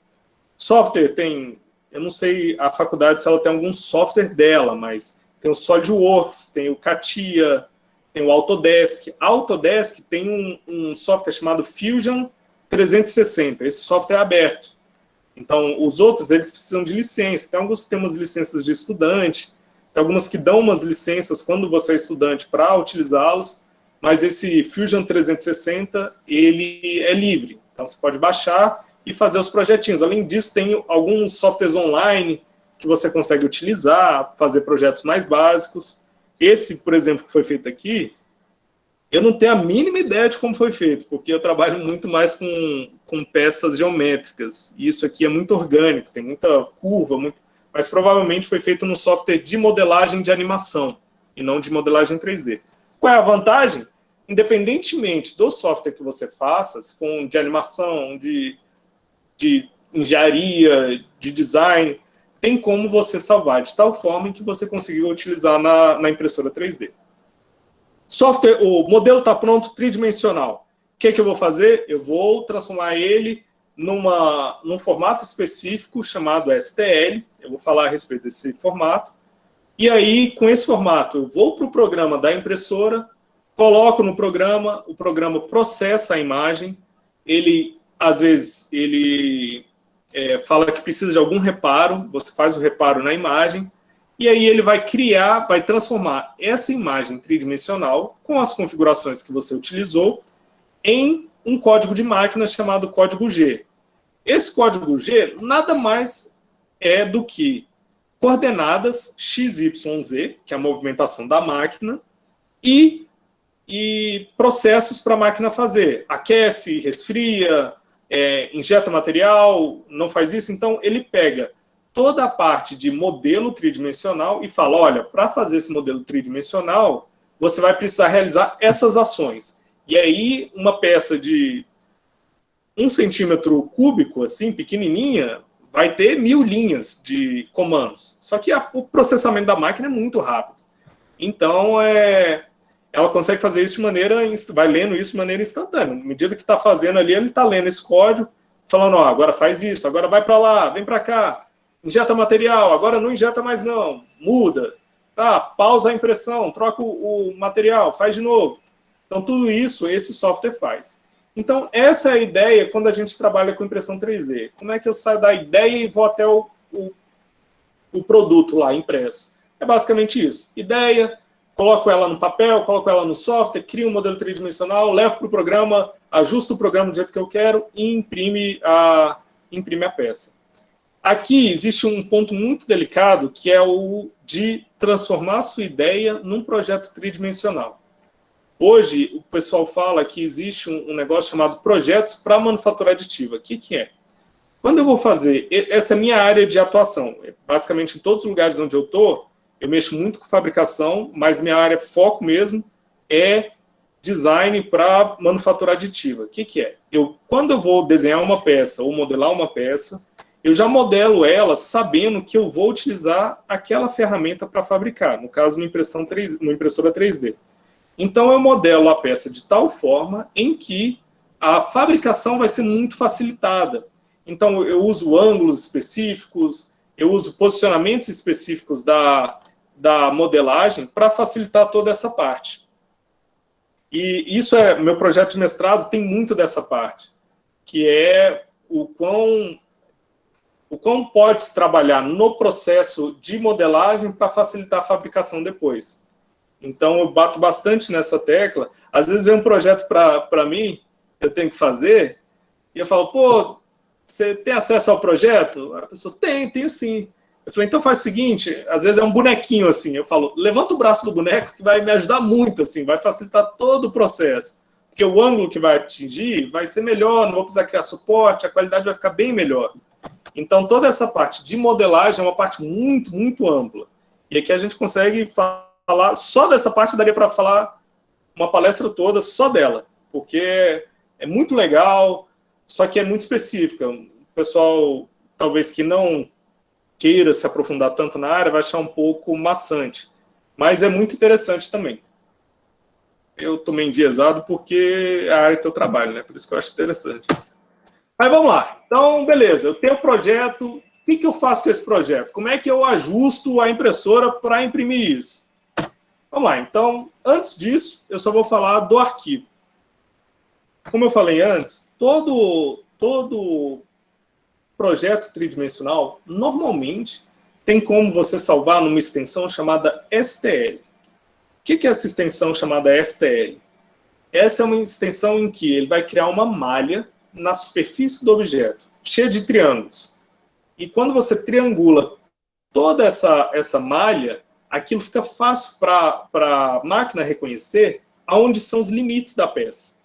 Software tem, eu não sei a faculdade se ela tem algum software dela, mas tem o SolidWorks, tem o CATIA, tem o Autodesk. A Autodesk tem um software chamado Fusion 360, esse software é aberto. Então, os outros, eles precisam de licença. Tem alguns que têm umas licenças de estudante, tem algumas que dão umas licenças quando você é estudante para utilizá-los, mas esse Fusion 360, ele é livre. Então, você pode baixar e fazer os projetinhos. Além disso, tem alguns softwares online que você consegue utilizar, fazer projetos mais básicos. Esse, por exemplo, que foi feito aqui, eu não tenho a mínima ideia de como foi feito, porque eu trabalho muito mais com peças geométricas. E isso aqui é muito orgânico, tem muita curva, mas provavelmente foi feito no software de modelagem de animação, e não de modelagem 3D. Qual é a vantagem? Independentemente do software que você faça, se for um de animação, de engenharia, de design, tem como você salvar de tal forma em que você conseguiu utilizar na impressora 3D. Software, o modelo está pronto, tridimensional. O que eu vou fazer? Eu vou transformar ele num formato específico chamado STL. Eu vou falar a respeito desse formato. E aí, com esse formato, eu vou para o programa da impressora, coloco no programa, o programa processa a imagem, às vezes, fala que precisa de algum reparo, você faz o reparo na imagem, e aí ele vai transformar essa imagem tridimensional, com as configurações que você utilizou, em um código de máquina chamado código G. Esse código G nada mais é do que coordenadas x, y, z, que é a movimentação da máquina, e processos para a máquina fazer. Aquece, resfria, injeta material, não faz isso. Então, ele pega toda a parte de modelo tridimensional e fala, olha, para fazer esse modelo tridimensional, você vai precisar realizar essas ações. E aí, uma peça de 1 centímetro cúbico, assim, pequenininha, vai ter 1000 linhas de comandos. Só que o processamento da máquina é muito rápido. Então, ela consegue fazer isso vai lendo isso de maneira instantânea. Na medida que está fazendo ali, ele está lendo esse código, falando, agora faz isso, agora vai para lá, vem para cá, injeta material, agora não injeta mais não, muda, tá, pausa a impressão, troca o material, faz de novo. Então, tudo isso, esse software faz. Então, essa é a ideia quando a gente trabalha com impressão 3D. Como é que eu saio da ideia e vou até o produto lá impresso? É basicamente isso. Ideia, coloco ela no papel, coloco ela no software, crio um modelo tridimensional, levo para o programa, ajusto o programa do jeito que eu quero e imprime a peça. Aqui existe um ponto muito delicado, que é o de transformar a sua ideia num projeto tridimensional. Hoje, o pessoal fala que existe um negócio chamado projetos para manufatura aditiva. O que é? Quando eu vou fazer, essa é a minha área de atuação. Basicamente, em todos os lugares onde eu estou, eu mexo muito com fabricação, mas minha área foco mesmo é design para manufatura aditiva. O que é? Quando eu vou desenhar uma peça ou modelar uma peça, eu já modelo ela sabendo que eu vou utilizar aquela ferramenta para fabricar, no caso, uma impressora 3D. Então, eu modelo a peça de tal forma em que a fabricação vai ser muito facilitada. Então, eu uso ângulos específicos, eu uso posicionamentos específicos da modelagem para facilitar toda essa parte. E isso meu projeto de mestrado tem muito dessa parte, que é o quão pode-se trabalhar no processo de modelagem para facilitar a fabricação depois. Então, eu bato bastante nessa tecla. Às vezes vem um projeto para mim, eu tenho que fazer, e eu falo, pô, você tem acesso ao projeto? A pessoa, tenho sim. Eu falei, então faz o seguinte, às vezes é um bonequinho assim, eu falo, levanta o braço do boneco que vai me ajudar muito, assim, vai facilitar todo o processo. Porque o ângulo que vai atingir vai ser melhor, não vou precisar criar suporte, a qualidade vai ficar bem melhor. Então, toda essa parte de modelagem é uma parte muito, muito ampla. E aqui a gente consegue falar, só dessa parte daria para falar uma palestra toda só dela, porque é muito legal, só que é muito específica. O pessoal, talvez que não queira se aprofundar tanto na área, vai achar um pouco maçante. Mas é muito interessante também. Eu estou meio enviesado porque é a área que eu trabalho, né? Por isso que eu acho interessante. Mas vamos lá. Então, beleza. Eu tenho um projeto. O que eu faço com esse projeto? Como é que eu ajusto a impressora para imprimir isso? Vamos lá. Então, antes disso, eu só vou falar do arquivo. Como eu falei antes, todo projeto tridimensional, normalmente, tem como você salvar numa extensão chamada STL. O que é essa extensão chamada STL? Essa é uma extensão em que ele vai criar uma malha na superfície do objeto, cheia de triângulos. E quando você triangula toda essa malha, aquilo fica fácil para a máquina reconhecer aonde são os limites da peça.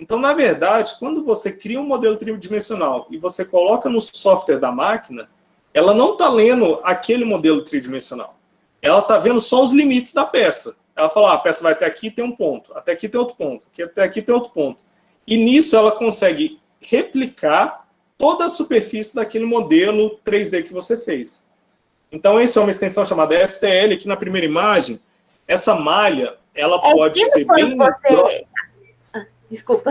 Então, na verdade, quando você cria um modelo tridimensional e você coloca no software da máquina, ela não está lendo aquele modelo tridimensional. Ela está vendo só os limites da peça. Ela fala, a peça vai até aqui, tem um ponto, até aqui tem outro ponto, até aqui tem outro ponto. E nisso ela consegue replicar toda a superfície daquele modelo 3D que você fez. Então, essa é uma extensão chamada STL, que na primeira imagem, essa malha, ela pode ser bem...
Desculpa.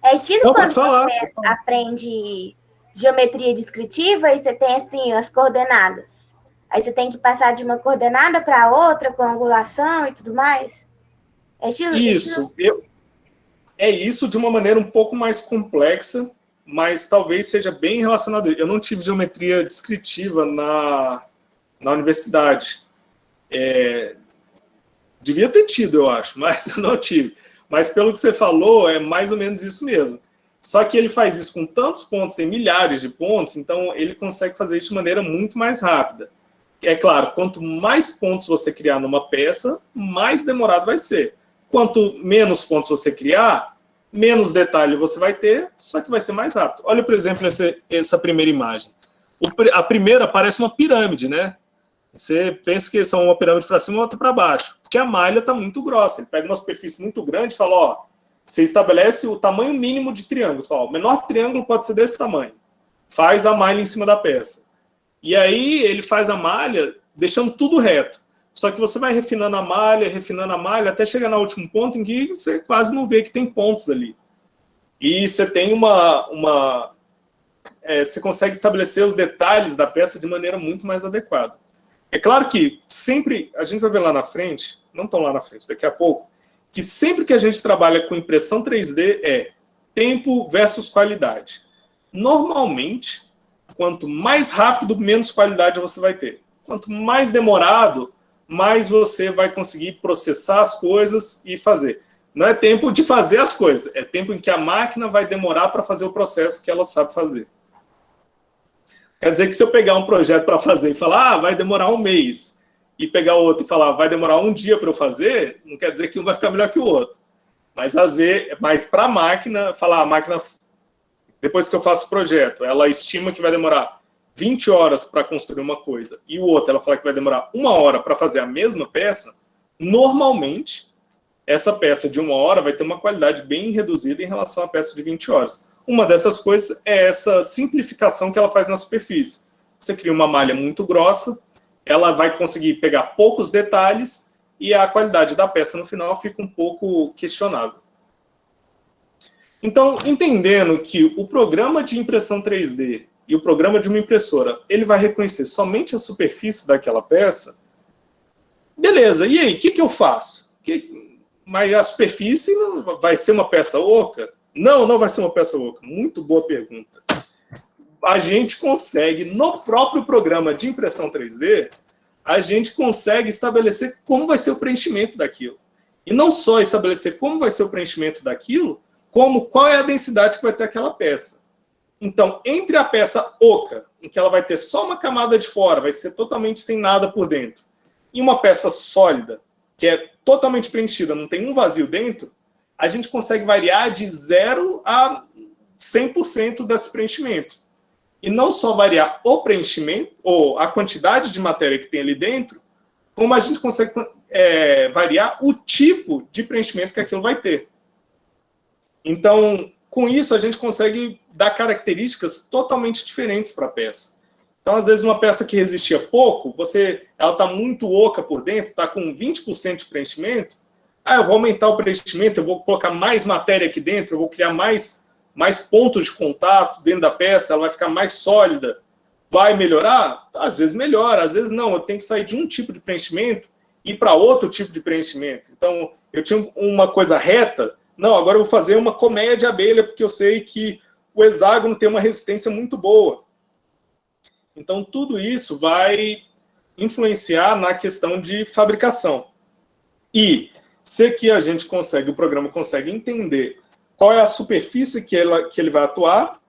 É estilo quando você aprende geometria descritiva e você tem, assim, as coordenadas. Aí você tem que passar de uma coordenada para outra, com angulação e tudo mais. É estilo...
Isso. É isso de uma maneira um pouco mais complexa, mas talvez seja bem relacionado. Eu não tive geometria descritiva na universidade. Devia ter tido, eu acho, mas eu não tive. Mas pelo que você falou, é mais ou menos isso mesmo. Só que ele faz isso com tantos pontos, tem milhares de pontos, então ele consegue fazer isso de maneira muito mais rápida. É claro, quanto mais pontos você criar numa peça, mais demorado vai ser. Quanto menos pontos você criar, menos detalhe você vai ter, só que vai ser mais rápido. Olha, por exemplo, essa primeira imagem. A primeira parece uma pirâmide, né? Você pensa que são uma pirâmide para cima e outra para baixo, porque a malha está muito grossa. Ele pega uma superfície muito grande e fala, ó, você estabelece o tamanho mínimo de triângulo. Ó, o menor triângulo pode ser desse tamanho. Faz a malha em cima da peça. E aí ele faz a malha deixando tudo reto. Só que você vai refinando a malha, até chegar no último ponto em que você quase não vê que tem pontos ali. E você tem você consegue estabelecer os detalhes da peça de maneira muito mais adequada. É claro que sempre, a gente vai ver lá na frente, não tão lá na frente, daqui a pouco, que sempre que a gente trabalha com impressão 3D é tempo versus qualidade. Normalmente, quanto mais rápido, menos qualidade você vai ter. Quanto mais demorado, mais você vai conseguir processar as coisas e fazer. Não é tempo de fazer as coisas, é tempo em que a máquina vai demorar para fazer o processo que ela sabe fazer. Quer dizer que se eu pegar um projeto para fazer e falar, vai demorar um mês, e pegar outro e falar, vai demorar um dia para eu fazer, não quer dizer que um vai ficar melhor que o outro. Mas às vezes, para a máquina, falar, a máquina, depois que eu faço o projeto, ela estima que vai demorar 20 horas para construir uma coisa, e o outro, ela fala que vai demorar 1 hora para fazer a mesma peça, normalmente, essa peça de 1 hora vai ter uma qualidade bem reduzida em relação à peça de 20 horas. Uma dessas coisas é essa simplificação que ela faz na superfície. Você cria uma malha muito grossa, ela vai conseguir pegar poucos detalhes e a qualidade da peça no final fica um pouco questionável. Então, entendendo que o programa de impressão 3D e o programa de uma impressora, ele vai reconhecer somente a superfície daquela peça, beleza, e aí, o que eu faço? Mas a superfície vai ser uma peça oca? Não, não vai ser uma peça oca. Muito boa pergunta. A gente consegue, no próprio programa de impressão 3D, a gente consegue estabelecer como vai ser o preenchimento daquilo. E não só estabelecer como vai ser o preenchimento daquilo, como qual é a densidade que vai ter aquela peça. Então, entre a peça oca, em que ela vai ter só uma camada de fora, vai ser totalmente sem nada por dentro, e uma peça sólida, que é totalmente preenchida, não tem um vazio dentro, a gente consegue variar de 0 a 100% desse preenchimento. E não só variar o preenchimento, ou a quantidade de matéria que tem ali dentro, como a gente consegue variar o tipo de preenchimento que aquilo vai ter. Então, com isso, a gente consegue dar características totalmente diferentes para a peça. Então, às vezes, uma peça que resistia pouco, ela está muito oca por dentro, está com 20% de preenchimento, eu vou aumentar o preenchimento, eu vou colocar mais matéria aqui dentro, eu vou criar mais pontos de contato dentro da peça, ela vai ficar mais sólida. Vai melhorar? Às vezes melhora, às vezes não. Eu tenho que sair de um tipo de preenchimento e ir para outro tipo de preenchimento. Então, eu tinha uma coisa reta, não, agora eu vou fazer uma colmeia de abelha, porque eu sei que o hexágono tem uma resistência muito boa. Então, tudo isso vai influenciar na questão de fabricação. E se que a gente consegue, o programa consegue entender qual é a superfície que ele vai atuar,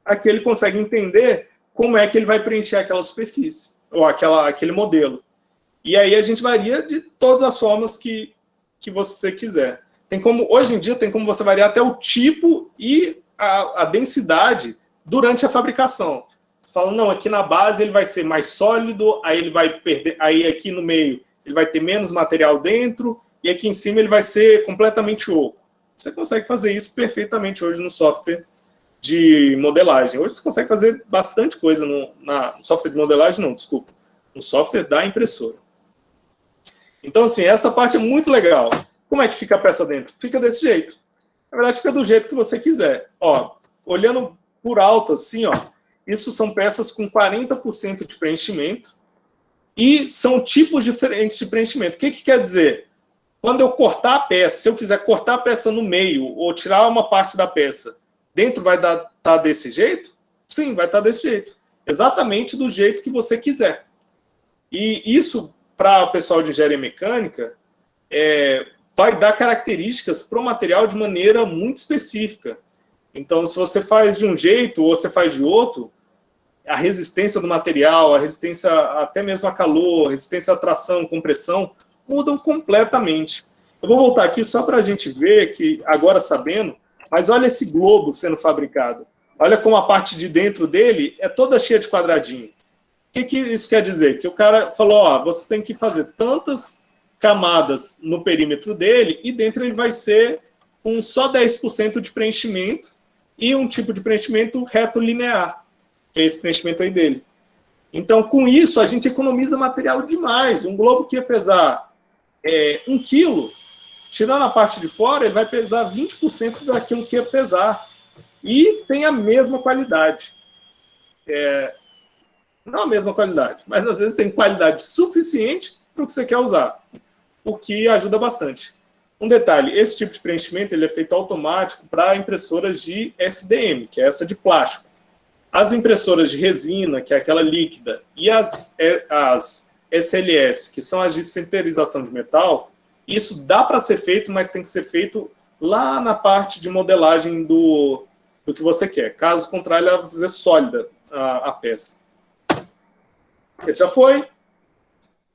aqui ele consegue entender como é que ele vai preencher aquela superfície, ou aquele modelo. E aí a gente varia de todas as formas que você quiser. Hoje em dia tem como você variar até o tipo e a densidade durante a fabricação. Você fala, não, aqui na base ele vai ser mais sólido, aí ele vai perder, aí aqui no meio ele vai ter menos material dentro, e aqui em cima ele vai ser completamente oco. Você consegue fazer isso perfeitamente hoje no software de modelagem. Hoje você consegue fazer bastante coisa no software de modelagem, não, desculpa, no software da impressora. Então, assim, essa parte é muito legal. Como é que fica a peça dentro? Fica desse jeito. Na verdade, fica do jeito que você quiser. Ó, olhando por alto, assim, ó, isso são peças com 40% de preenchimento e são tipos diferentes de preenchimento. O que quer dizer? Quando eu cortar a peça, se eu quiser cortar a peça no meio ou tirar uma parte da peça, dentro vai estar desse jeito? Sim, vai estar desse jeito. Exatamente do jeito que você quiser. E isso, para o pessoal de engenharia mecânica, vai dar características para o material de maneira muito específica. Então, se você faz de um jeito ou você faz de outro, a resistência do material, a resistência até mesmo a calor, a resistência à tração, compressão, mudam completamente. Eu vou voltar aqui só para a gente ver, que agora sabendo, mas olha esse globo sendo fabricado. Olha como a parte de dentro dele é toda cheia de quadradinho. O que isso quer dizer? Que o cara falou, ó, você tem que fazer tantas camadas no perímetro dele e dentro ele vai ser com só 10% de preenchimento e um tipo de preenchimento reto linear, que é esse preenchimento aí dele. Então, com isso, a gente economiza material demais. Um globo que ia pesar 1 quilo, tirando a parte de fora, ele vai pesar 20% daquilo que ia pesar. E tem a mesma qualidade. Não a mesma qualidade, mas às vezes tem qualidade suficiente para o que você quer usar, o que ajuda bastante. Um detalhe, esse tipo de preenchimento ele é feito automático para impressoras de FDM, que é essa de plástico. As impressoras de resina, que é aquela líquida, e as SLS, que são as de sinterização de metal, isso dá para ser feito, mas tem que ser feito lá na parte de modelagem do que você quer. Caso contrário, ela vai fazer sólida a peça. Esse já foi.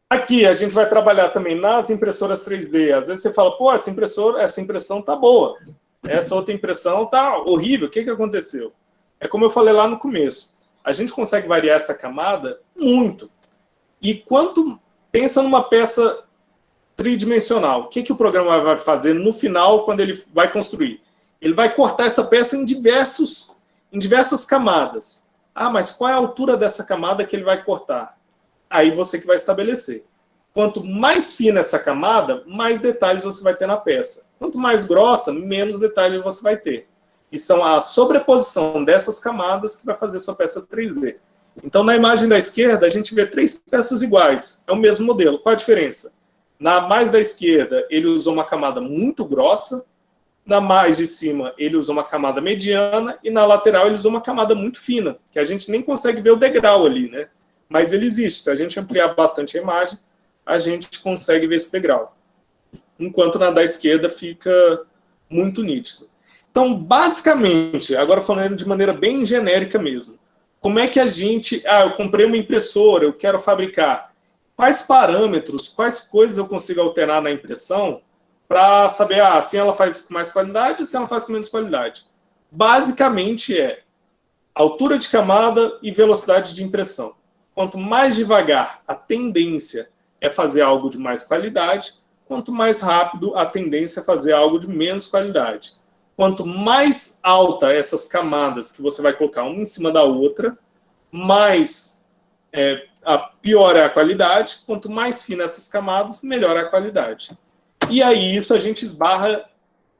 Aqui a gente vai trabalhar também nas impressoras 3D. Às vezes você fala, pô, essa impressão tá boa. Essa outra impressão tá horrível. O que aconteceu? É como eu falei lá no começo. A gente consegue variar essa camada muito. E quanto pensa numa peça tridimensional, o que o programa vai fazer no final quando ele vai construir? Ele vai cortar essa peça em diversas camadas. Ah, mas qual é a altura dessa camada que ele vai cortar? Aí você que vai estabelecer. Quanto mais fina essa camada, mais detalhes você vai ter na peça. Quanto mais grossa, menos detalhes você vai ter. E são a sobreposição dessas camadas que vai fazer sua peça 3D. Então, na imagem da esquerda, a gente vê 3 peças iguais. É o mesmo modelo. Qual a diferença? Na mais da esquerda, ele usou uma camada muito grossa. Na mais de cima, ele usou uma camada mediana. E na lateral, ele usou uma camada muito fina, que a gente nem consegue ver o degrau ali, né? Mas ele existe. Se a gente ampliar bastante a imagem, a gente consegue ver esse degrau. Enquanto na da esquerda fica muito nítido. Então, basicamente, agora falando de maneira bem genérica mesmo, como é que a gente... eu comprei uma impressora, eu quero fabricar. Quais parâmetros, quais coisas eu consigo alterar na impressão para saber se ela faz com mais qualidade ou se ela faz com menos qualidade? Basicamente é altura de camada e velocidade de impressão. Quanto mais devagar, a tendência é fazer algo de mais qualidade. Quanto mais rápido, a tendência é fazer algo de menos qualidade. Quanto mais alta essas camadas que você vai colocar uma em cima da outra, mais pior é a qualidade. Quanto mais fina essas camadas, melhor é a qualidade. E aí isso a gente esbarra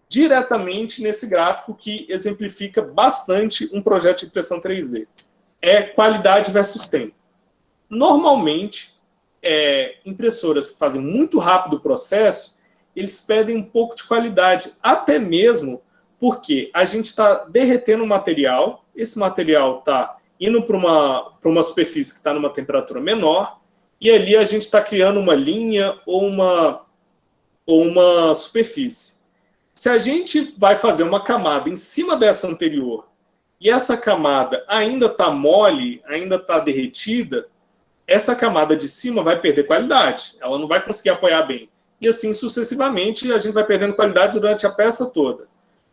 diretamente nesse gráfico que exemplifica bastante um projeto de impressão 3D. É qualidade versus tempo. Normalmente, impressoras que fazem muito rápido o processo, eles pedem um pouco de qualidade, até mesmo porque a gente está derretendo o material, esse material está indo para uma superfície que está numa temperatura menor, e ali a gente está criando uma linha ou uma superfície. Se a gente vai fazer uma camada em cima dessa anterior, e essa camada ainda está mole, ainda está derretida, essa camada de cima vai perder qualidade, ela não vai conseguir apoiar bem. E assim sucessivamente, a gente vai perdendo qualidade durante a peça toda.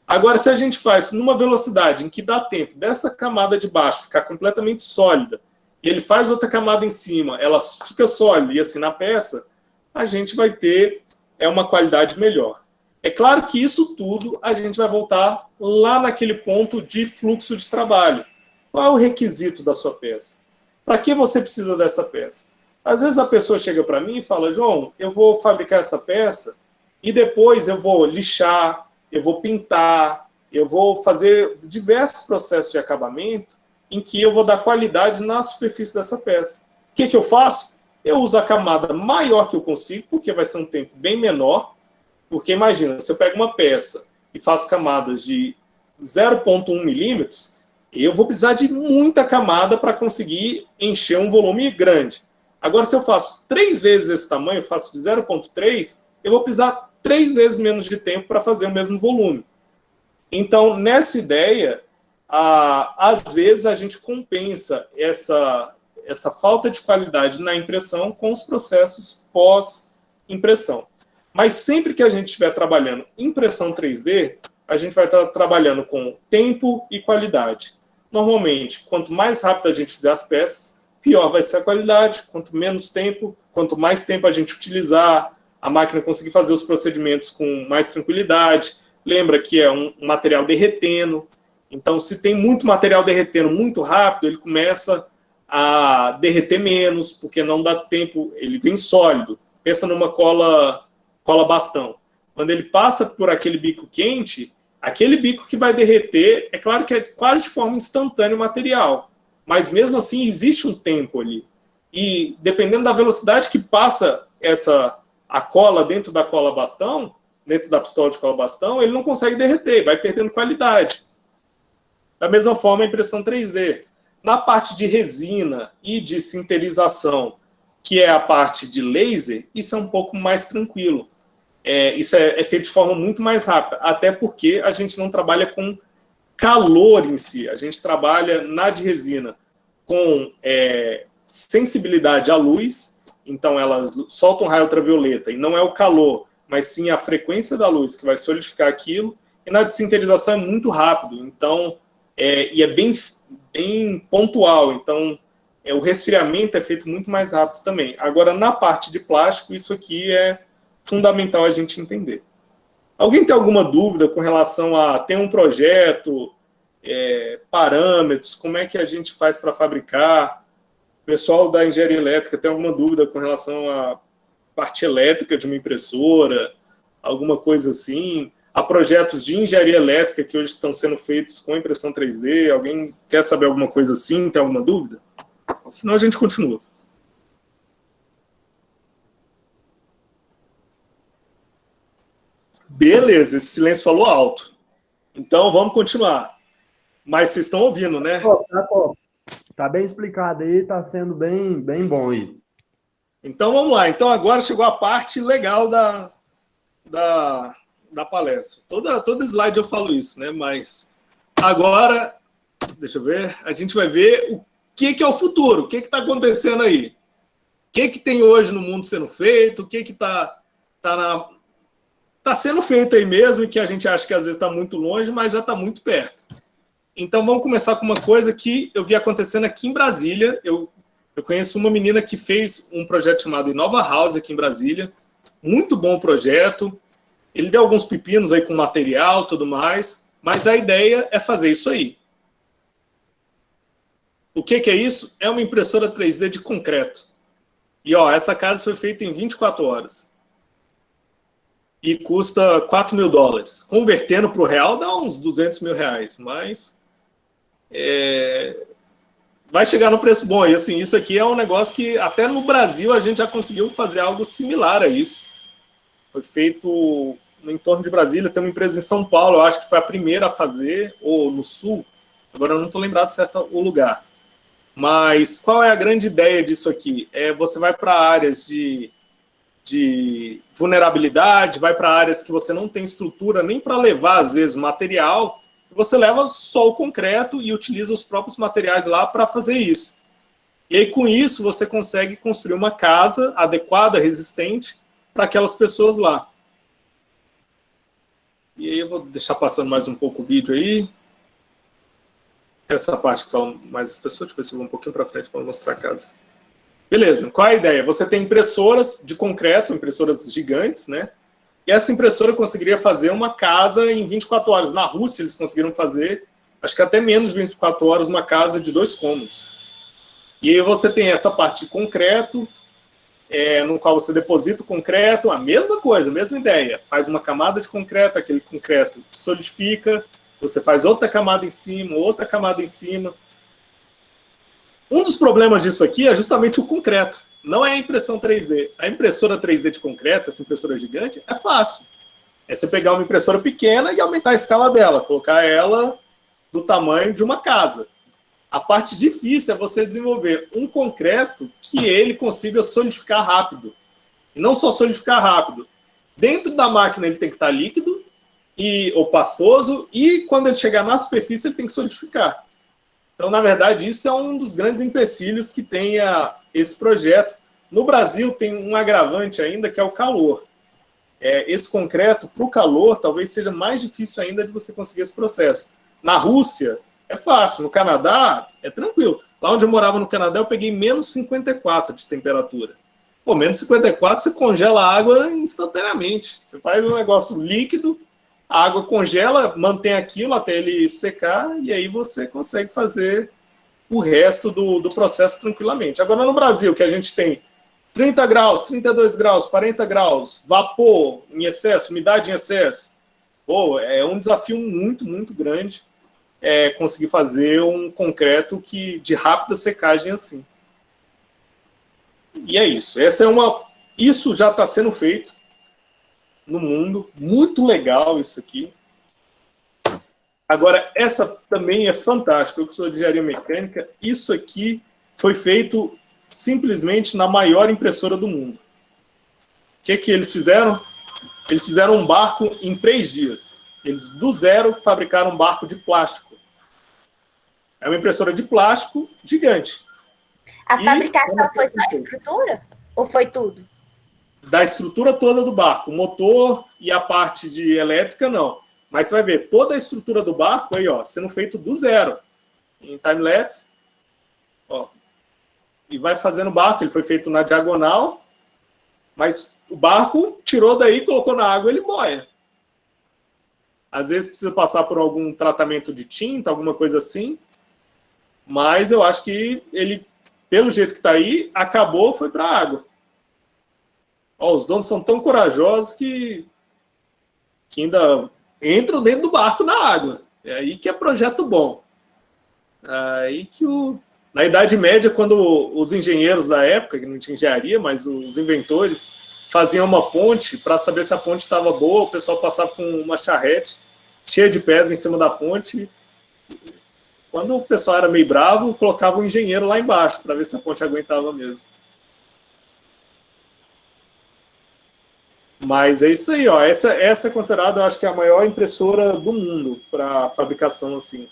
Agora, se a gente faz numa velocidade em que dá tempo dessa camada de baixo ficar completamente sólida, e ele faz outra camada em cima, ela fica sólida, e assim na peça, a gente vai ter uma qualidade melhor. É claro que isso tudo a gente vai voltar lá naquele ponto de fluxo de trabalho. Qual é o requisito da sua peça? Para que você precisa dessa peça? Às vezes a pessoa chega para mim e fala, João, eu vou fabricar essa peça e depois eu vou lixar, eu vou pintar, eu vou fazer diversos processos de acabamento em que eu vou dar qualidade na superfície dessa peça. O que eu faço? Eu uso a camada maior que eu consigo, porque vai ser um tempo bem menor, porque imagina, se eu pego uma peça e faço camadas de 0,1 milímetros, eu vou precisar de muita camada para conseguir encher um volume grande. Agora, se eu faço 3 vezes esse tamanho, eu faço de 0,3, eu vou precisar 3 vezes menos de tempo para fazer o mesmo volume. Então, nessa ideia, às vezes a gente compensa essa falta de qualidade na impressão com os processos pós-impressão. Mas sempre que a gente estiver trabalhando impressão 3D, a gente vai estar trabalhando com tempo e qualidade. Normalmente, quanto mais rápido a gente fizer as peças, pior vai ser a qualidade. Quanto menos tempo, quanto mais tempo a gente utilizar, a máquina conseguir fazer os procedimentos com mais tranquilidade. Lembra que é um material derretendo. Então, se tem muito material derretendo muito rápido, ele começa a derreter menos, porque não dá tempo, ele vem sólido. Pensa numa cola bastão. Quando ele passa por aquele bico quente, aquele bico que vai derreter, é claro que é quase de forma instantânea o material, mas mesmo assim existe um tempo ali. E dependendo da velocidade que passa a cola dentro da cola bastão, dentro da pistola de cola bastão, ele não consegue derreter, vai perdendo qualidade. Da mesma forma, a impressão 3D. Na parte de resina e de sinterização, que é a parte de laser, isso é um pouco mais tranquilo. Isso é feito de forma muito mais rápida, até porque a gente não trabalha com calor em si, a gente trabalha na de resina com sensibilidade à luz, então ela solta um raio ultravioleta, e não é o calor, mas sim a frequência da luz que vai solidificar aquilo, e na de sintetização é muito rápido, então, e é bem pontual, então o resfriamento é feito muito mais rápido também. Agora, na parte de plástico, isso aqui é fundamental a gente entender. Alguém tem alguma dúvida com relação a ter um projeto, parâmetros, como é que a gente faz para fabricar? O pessoal da engenharia elétrica tem alguma dúvida com relação à parte elétrica de uma impressora, alguma coisa assim? Há projetos de engenharia elétrica que hoje estão sendo feitos com impressão 3D. Alguém quer saber alguma coisa assim? Tem alguma dúvida? Senão a gente continua. Beleza, esse silêncio falou alto. Então vamos continuar. Mas vocês estão ouvindo, né?
Tá bem explicado aí, tá sendo bem bom aí.
Então vamos lá. Então agora chegou a parte legal da palestra. Toda slide eu falo isso, né? Mas agora, deixa eu ver, a gente vai ver o que é o futuro, o que está acontecendo aí. O que tem hoje no mundo sendo feito, o que está sendo feito aí mesmo, e que a gente acha que às vezes está muito longe, mas já está muito perto. Então vamos começar com uma coisa que eu vi acontecendo aqui em Brasília. Eu conheço uma menina que fez um projeto chamado Inova House aqui em Brasília. Muito bom projeto. Ele deu alguns pepinos aí com material e tudo mais, mas a ideia é fazer isso aí. O que é isso? É uma impressora 3D de concreto. E ó, essa casa foi feita em 24 horas. E custa $4.000. Convertendo para o real dá uns R$200 mil, mas vai chegar no preço bom. E assim, isso aqui é um negócio que até no Brasil a gente já conseguiu fazer algo similar a isso. Foi feito no entorno de Brasília, tem uma empresa em São Paulo, eu acho que foi a primeira a fazer, ou no Sul, agora eu não estou lembrado certo o lugar. Mas qual é a grande ideia disso aqui? Você vai para áreas de vulnerabilidade, vai para áreas que você não tem estrutura nem para levar, às vezes, material, você leva só o concreto e utiliza os próprios materiais lá para fazer isso. E aí, com isso, você consegue construir uma casa adequada, resistente, para aquelas pessoas lá. E aí eu vou deixar passando mais um pouco o vídeo aí. Essa parte que fala mais as pessoas, depois eu vou um pouquinho para frente para mostrar a casa. Beleza, qual é a ideia? Você tem impressoras de concreto, impressoras gigantes, né? E essa impressora conseguiria fazer uma casa em 24 horas. Na Rússia eles conseguiram fazer, acho que até menos de 24 horas, uma casa de 2 cômodos. E aí você tem essa parte de concreto, no qual você deposita o concreto, a mesma coisa, a mesma ideia. Faz uma camada de concreto, aquele concreto solidifica, você faz outra camada em cima, outra camada em cima. Um dos problemas disso aqui é justamente o concreto. Não é a impressão 3D. A impressora 3D de concreto, essa impressora gigante, é fácil. É você pegar uma impressora pequena e aumentar a escala dela, colocar ela do tamanho de uma casa. A parte difícil é você desenvolver um concreto que ele consiga solidificar rápido. E não só solidificar rápido. Dentro da máquina ele tem que estar líquido ou pastoso, e quando ele chegar na superfície ele tem que solidificar. Então, na verdade, isso é um dos grandes empecilhos que tem esse projeto. No Brasil tem um agravante ainda, que é o calor. Esse concreto, para o calor, talvez seja mais difícil ainda de você conseguir esse processo. Na Rússia, é fácil. No Canadá, é tranquilo. Lá onde eu morava no Canadá, eu peguei menos 54 de temperatura. Pô, menos 54, você congela a água instantaneamente. Você faz um negócio líquido, a água congela, mantém aquilo até ele secar, e aí você consegue fazer o resto do processo tranquilamente. Agora, no Brasil, que a gente tem 30 graus, 32 graus, 40 graus, vapor em excesso, umidade em excesso, pô, é um desafio muito, muito grande conseguir fazer um concreto de rápida secagem assim. E é isso. Isso já está sendo feito no mundo. Muito legal isso aqui. Agora, essa também é fantástica. Eu que sou de engenharia mecânica, isso aqui foi feito simplesmente na maior impressora do mundo. O que eles fizeram? Eles fizeram um barco em 3 dias. Eles, do zero, fabricaram um barco de plástico. É uma impressora de plástico gigante.
A fabricação foi só a estrutura? Ou foi tudo?
Da estrutura toda do barco. O motor e a parte de elétrica, não. Mas você vai ver toda a estrutura do barco aí, ó, sendo feito do zero. Em time-lapse. Ó. E vai fazendo o barco. Ele foi feito na diagonal. Mas o barco tirou daí, colocou na água, ele boia. Às vezes precisa passar por algum tratamento de tinta, alguma coisa assim. Mas eu acho que ele, pelo jeito que está aí, acabou, foi para a água. Ó, os donos são tão corajosos que ainda entram dentro do barco na água. É aí que é projeto bom. É aí que na Idade Média, quando os engenheiros da época, que não tinha engenharia, mas os inventores, faziam uma ponte, para saber se a ponte estava boa, o pessoal passava com uma charrete cheia de pedra em cima da ponte. Quando o pessoal era meio bravo, colocava um engenheiro lá embaixo, para ver se a ponte aguentava mesmo. Mas é isso aí, ó. Essa é considerada, eu acho que a maior impressora do mundo para fabricação assim,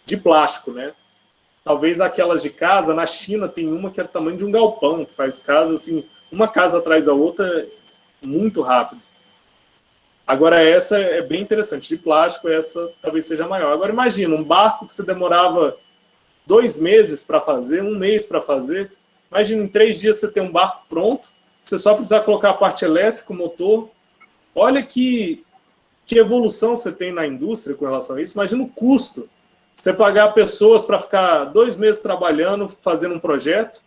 de plástico, né? Talvez aquelas de casa, na China tem uma que é do tamanho de um galpão, que faz casa assim, uma casa atrás da outra, muito rápido. Agora essa é bem interessante, de plástico, essa talvez seja a maior. Agora imagina, um barco que você demorava 2 meses para fazer, 1 mês para fazer, imagina em 3 dias você tem um barco pronto, você só precisa colocar a parte elétrica, o motor. Olha que evolução você tem na indústria com relação a isso. Imagina o custo. Você pagar pessoas para ficar 2 meses trabalhando, fazendo um projeto,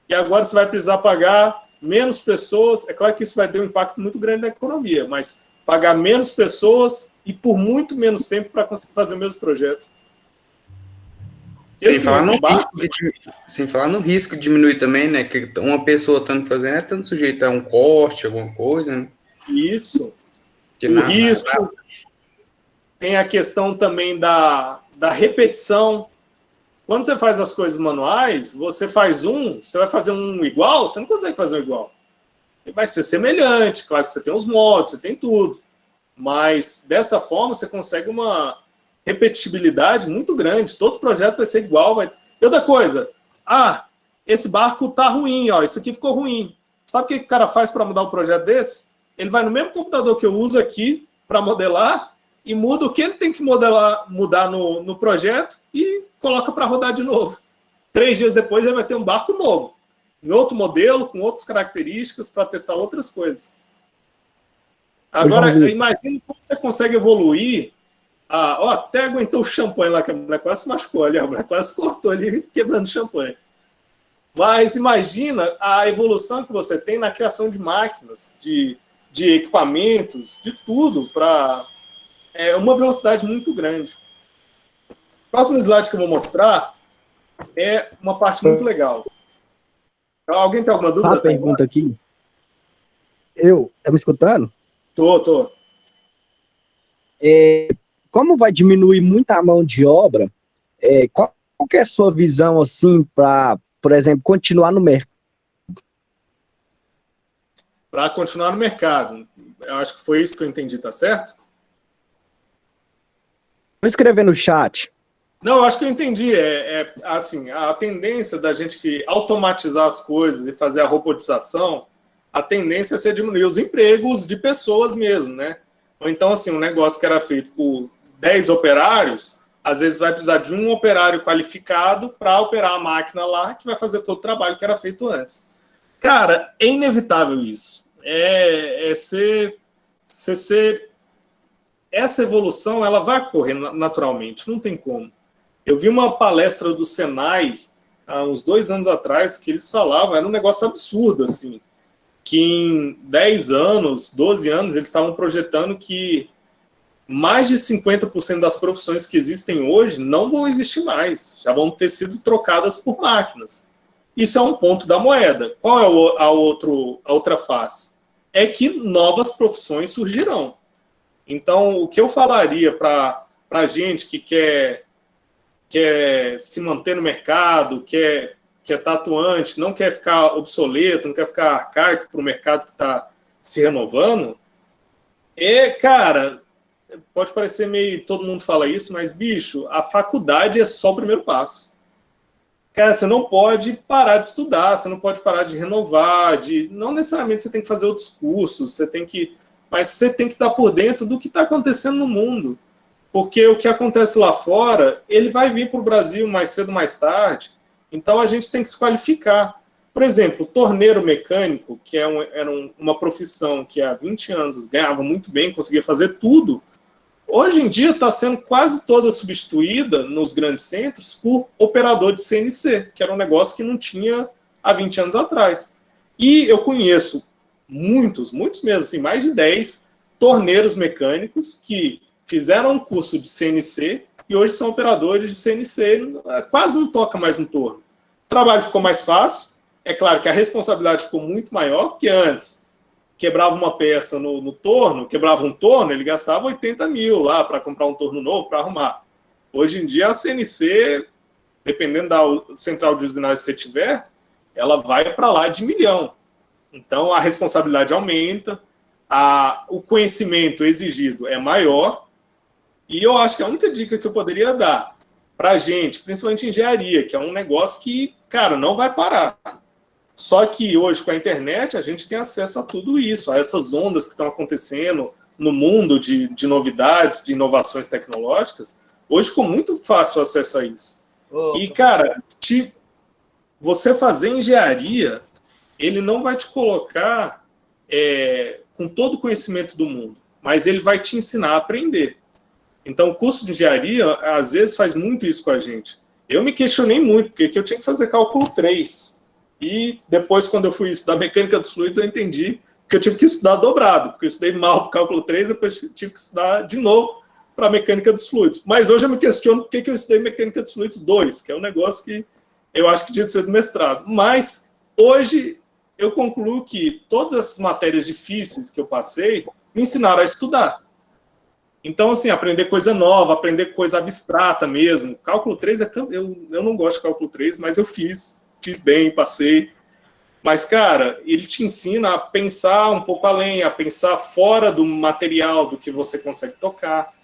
e agora você vai precisar pagar menos pessoas. É claro que isso vai ter um impacto muito grande na economia, mas pagar menos pessoas e por muito menos tempo para conseguir fazer o mesmo projeto.
Sem falar no risco de diminuir também, né? Que uma pessoa estando fazendo é tanto sujeito a um corte, alguma coisa, né?
Isso. O risco. Tem a questão também da repetição. Quando você faz as coisas manuais, você faz você vai fazer um igual, você não consegue fazer um igual. Ele vai ser semelhante, claro que você tem os modos, você tem tudo. Mas dessa forma você consegue uma repetibilidade muito grande. Todo projeto vai ser igual. E outra coisa, esse barco tá ruim, ó, isso aqui ficou ruim. Sabe o que o cara faz para mudar um projeto desse? Ele vai no mesmo computador que eu uso aqui para modelar e muda o que ele tem que mudar no projeto e coloca para rodar de novo. 3 dias depois ele vai ter um barco novo, em outro modelo, com outras características, para testar outras coisas. Agora, imagine como você consegue evoluir. Até aguentou o champanhe lá, que a mulher quase se machucou ali, a mulher quase cortou ali, quebrando o champanhe. Mas imagina a evolução que você tem na criação de máquinas, de equipamentos, de tudo, para uma velocidade muito grande. O próximo slide que eu vou mostrar é uma parte muito legal. Alguém tem alguma dúvida?
Uma pergunta aqui. Tá me escutando?
Tô.
Como vai diminuir muito a mão de obra, qual que é a sua visão, assim, para, por exemplo, continuar no mercado?
Para continuar no mercado. Eu acho que foi isso que eu entendi, tá certo?
Vou escrever no chat.
Não, eu acho que eu entendi. Assim, a tendência da gente que automatizar as coisas e fazer a robotização, a tendência é ser diminuir os empregos de pessoas mesmo, né? Ou então, assim, um negócio que era feito por 10 operários, às vezes vai precisar de um operário qualificado para operar a máquina lá, que vai fazer todo o trabalho que era feito antes. Cara, é inevitável isso. Essa evolução, ela vai ocorrer naturalmente, não tem como. Eu vi uma palestra do Senai, há uns 2 anos atrás, que eles falavam, era um negócio absurdo, assim, que em 10 anos, 12 anos, eles estavam projetando que mais de 50% das profissões que existem hoje não vão existir mais, já vão ter sido trocadas por máquinas. Isso é um ponto da moeda. Qual é a outra face? É que novas profissões surgirão. Então, o que eu falaria para a gente que quer se manter no mercado, quer que é tatuante, não quer ficar obsoleto, não quer ficar arcaico para o mercado que está se renovando, cara, pode parecer meio, todo mundo fala isso, mas, bicho, a faculdade é só o primeiro passo. Cara, você não pode parar de estudar, você não pode parar de renovar, não necessariamente você tem que fazer outros cursos, mas você tem que estar por dentro do que está acontecendo no mundo. Porque o que acontece lá fora, ele vai vir para o Brasil mais cedo ou mais tarde, então a gente tem que se qualificar. Por exemplo, torneiro mecânico, que era uma profissão que há 20 anos ganhava muito bem, conseguia fazer tudo, hoje em dia está sendo quase toda substituída nos grandes centros por operador de CNC, que era um negócio que não tinha há 20 anos atrás. E eu conheço muitos mesmo, assim, mais de 10 torneiros mecânicos que fizeram um curso de CNC e hoje são operadores de CNC, quase não toca mais no torno. O trabalho ficou mais fácil, é claro que a responsabilidade ficou muito maior, porque antes quebrava uma peça no torno, quebrava um torno, ele gastava 80 mil lá para comprar um torno novo, para arrumar. Hoje em dia a CNC, dependendo da central de usinagem que você tiver, ela vai para lá de 1 milhão. Então a responsabilidade aumenta, o conhecimento exigido é maior, e eu acho que a única dica que eu poderia dar para a gente, principalmente engenharia, que é um negócio que, cara, não vai parar. Só que hoje, com a internet, a gente tem acesso a tudo isso, a essas ondas que estão acontecendo no mundo de novidades, de inovações tecnológicas. Hoje ficou muito fácil o acesso a isso. E, cara, você fazer engenharia, ele não vai te colocar com todo o conhecimento do mundo, mas ele vai te ensinar a aprender. Então, o curso de engenharia, às vezes, faz muito isso com a gente. Eu me questionei muito, porque eu tinha que fazer cálculo 3. E depois, quando eu fui estudar mecânica dos fluidos, eu entendi que eu tive que estudar dobrado, porque eu estudei mal para o cálculo 3, depois tive que estudar de novo para a mecânica dos fluidos. Mas hoje eu me questiono por que eu estudei mecânica dos fluidos 2, que é um negócio que eu acho que tinha de ser do mestrado. Mas hoje eu concluo que todas essas matérias difíceis que eu passei me ensinaram a estudar. Então, assim, aprender coisa nova, aprender coisa abstrata mesmo. Cálculo 3, eu não gosto de cálculo 3, mas eu fiz bem, passei. Mas, cara, ele te ensina a pensar um pouco além, a pensar fora do material, do que você consegue tocar.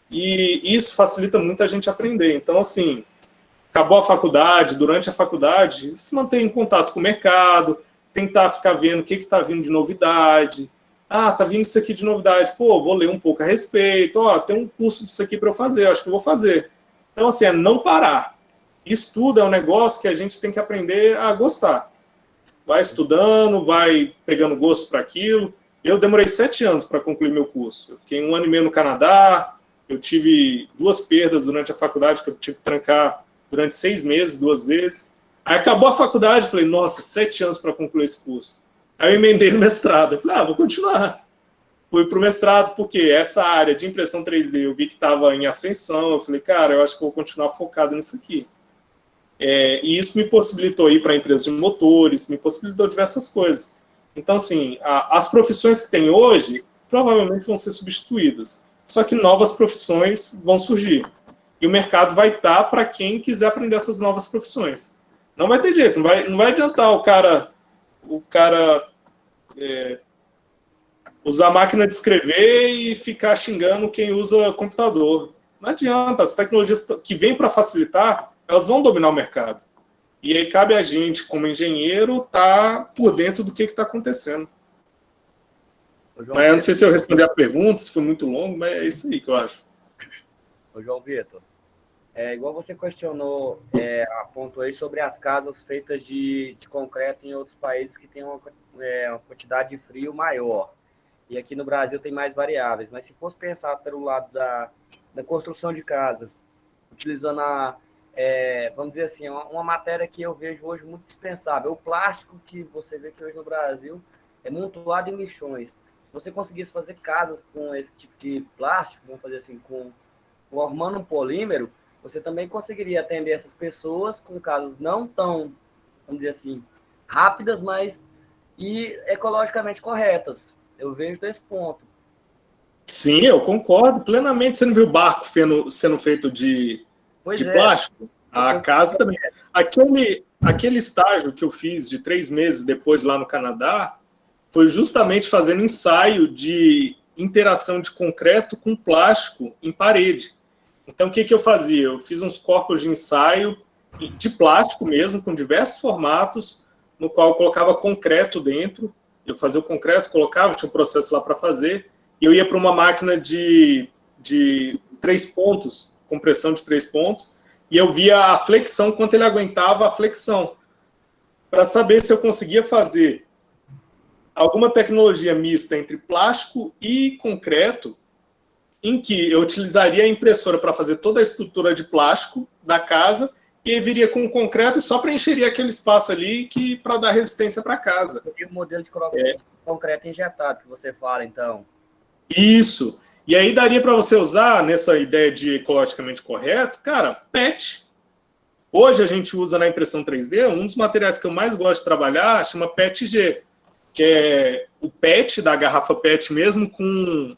E isso facilita muito a gente aprender. Então, assim, acabou a faculdade, durante a faculdade, se manter em contato com o mercado, tentar ficar vendo o que está vindo de novidade. Ah, tá vindo isso aqui de novidade. Pô, vou ler um pouco a respeito. Ó, tem um curso disso aqui para eu fazer, acho que eu vou fazer. Então, assim, é não parar. Estudo é um negócio que a gente tem que aprender a gostar. Vai estudando, vai pegando gosto para aquilo. Eu demorei 7 anos para concluir meu curso. Eu fiquei 1 ano e meio no Canadá, eu tive 2 perdas durante a faculdade, que eu tive que trancar durante 6 meses, 2 vezes. Aí acabou a faculdade, falei, nossa, 7 anos para concluir esse curso. Aí eu emendei no mestrado. Eu falei, vou continuar. Fui para o mestrado, porque essa área de impressão 3D eu vi que estava em ascensão. Eu falei, cara, eu acho que vou continuar focado nisso aqui. E isso me possibilitou ir para a empresa de motores, me possibilitou diversas coisas. Então, assim, as profissões que tem hoje provavelmente vão ser substituídas. Só que novas profissões vão surgir. E o mercado vai estar para quem quiser aprender essas novas profissões. Não vai ter jeito, não vai adiantar o cara usar a máquina de escrever e ficar xingando quem usa computador. Não adianta, as tecnologias que vêm para facilitar, elas vão dominar o mercado. E aí cabe a gente, como engenheiro, estar por dentro do que está acontecendo. Mas eu não sei se eu respondi a pergunta, se foi muito longo, mas é isso aí que eu acho.
Ô, João Vitor, igual você questionou, apontou aí sobre as casas feitas de concreto em outros países que têm uma quantidade de frio maior. E aqui no Brasil tem mais variáveis. Mas se fosse pensar pelo lado da construção de casas, utilizando vamos dizer assim, uma matéria que eu vejo hoje muito dispensável, o plástico que você vê que hoje no Brasil é montado em lixões. Se você conseguisse fazer casas com esse tipo de plástico, vamos fazer assim, formando um polímero, você também conseguiria atender essas pessoas com casas não tão, vamos dizer assim, rápidas, mas ecologicamente corretas. Eu vejo desse ponto.
Sim, eu concordo plenamente. Você não viu o barco sendo feito de plástico? A casa também. aquele estágio que eu fiz de 3 meses depois lá no Canadá foi justamente fazendo ensaio de interação de concreto com plástico em parede. Então, o que eu fazia? Eu fiz uns corpos de ensaio de plástico mesmo, com diversos formatos, no qual eu colocava concreto dentro. Eu fazia o concreto, colocava, tinha um processo lá para fazer, e eu ia para uma máquina de 3 pontos, compressão de 3 pontos, e eu via a flexão, quanto ele aguentava a flexão, para saber se eu conseguia fazer alguma tecnologia mista entre plástico e concreto, em que eu utilizaria a impressora para fazer toda a estrutura de plástico da casa, e aí viria com o concreto e só preencheria aquele espaço ali para dar resistência para a casa.
E o modelo de concreto injetado que você fala, então.
Isso. E aí daria para você usar, nessa ideia de ecologicamente correto, cara, PET. Hoje a gente usa na impressão 3D, um dos materiais que eu mais gosto de trabalhar chama PETG, que é o PET da garrafa PET mesmo com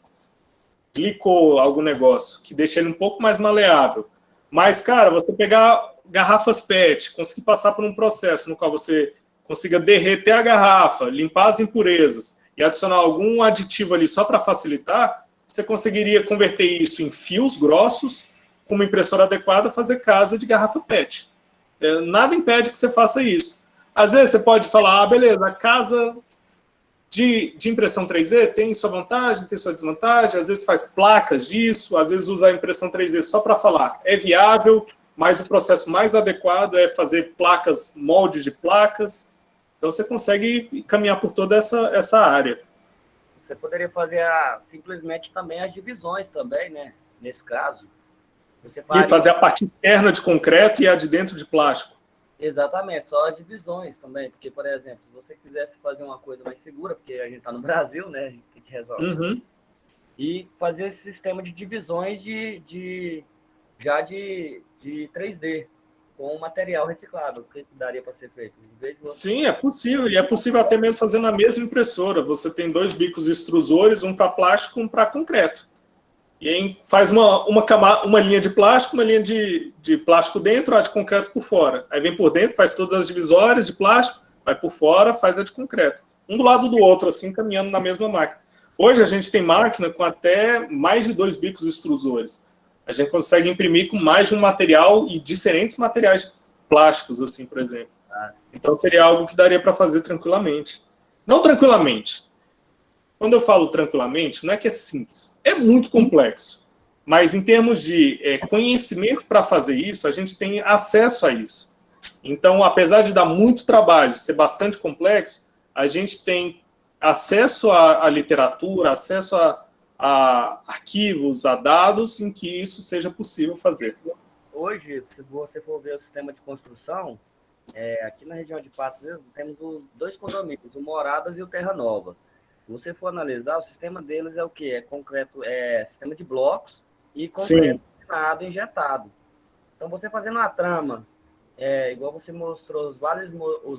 algum negócio, que deixa ele um pouco mais maleável. Mas, cara, você pegar garrafas PET, conseguir passar por um processo no qual você consiga derreter a garrafa, limpar as impurezas e adicionar algum aditivo ali só para facilitar, você conseguiria converter isso em fios grossos, com uma impressora adequada, fazer casa de garrafa PET. Nada impede que você faça isso. Às vezes você pode falar, beleza, a casa de impressão 3D tem sua vantagem, tem sua desvantagem, às vezes faz placas disso, às vezes usa a impressão 3D só para falar, é viável, mas o processo mais adequado é fazer placas, moldes de placas. Então você consegue caminhar por toda essa área.
Você poderia fazer simplesmente também as divisões também, né? Nesse caso. Você
E fazer a parte externa de concreto e a de dentro de plástico.
Exatamente, só as divisões também. Porque, por exemplo, se você quisesse fazer uma coisa mais segura, porque a gente está no Brasil, né? A gente tem que resolver.
Uhum.
E fazer esse sistema de divisões de 3D, com material reciclado. O que daria para ser feito?
Sim, é possível. E é possível até mesmo fazer na mesma impressora. Você tem 2 bicos extrusores, um para plástico e um para concreto. E aí faz uma linha de plástico, uma linha de plástico dentro, a de concreto por fora. Aí vem por dentro, faz todas as divisórias de plástico, vai por fora, faz a de concreto. Um do lado do outro, assim, caminhando na mesma máquina. Hoje a gente tem máquina com até mais de 2 bicos extrusores. A gente consegue imprimir com mais de um material e diferentes materiais plásticos, assim, por exemplo. Então seria algo que daria para fazer tranquilamente. Não tranquilamente. Quando eu falo tranquilamente, não é que é simples. É muito complexo. Mas em termos de conhecimento para fazer isso, a gente tem acesso a isso. Então, apesar de dar muito trabalho, ser bastante complexo, a gente tem acesso à literatura, acesso a arquivos, a dados em que isso seja possível fazer.
Hoje, se você for ver o sistema de construção, aqui na região de Patos mesmo, temos os 2 condomínios, o Moradas e o Terra Nova. Se você for analisar, o sistema deles é o quê? É concreto, sistema de blocos e concreto injetado. Então, você fazendo uma trama, igual você mostrou os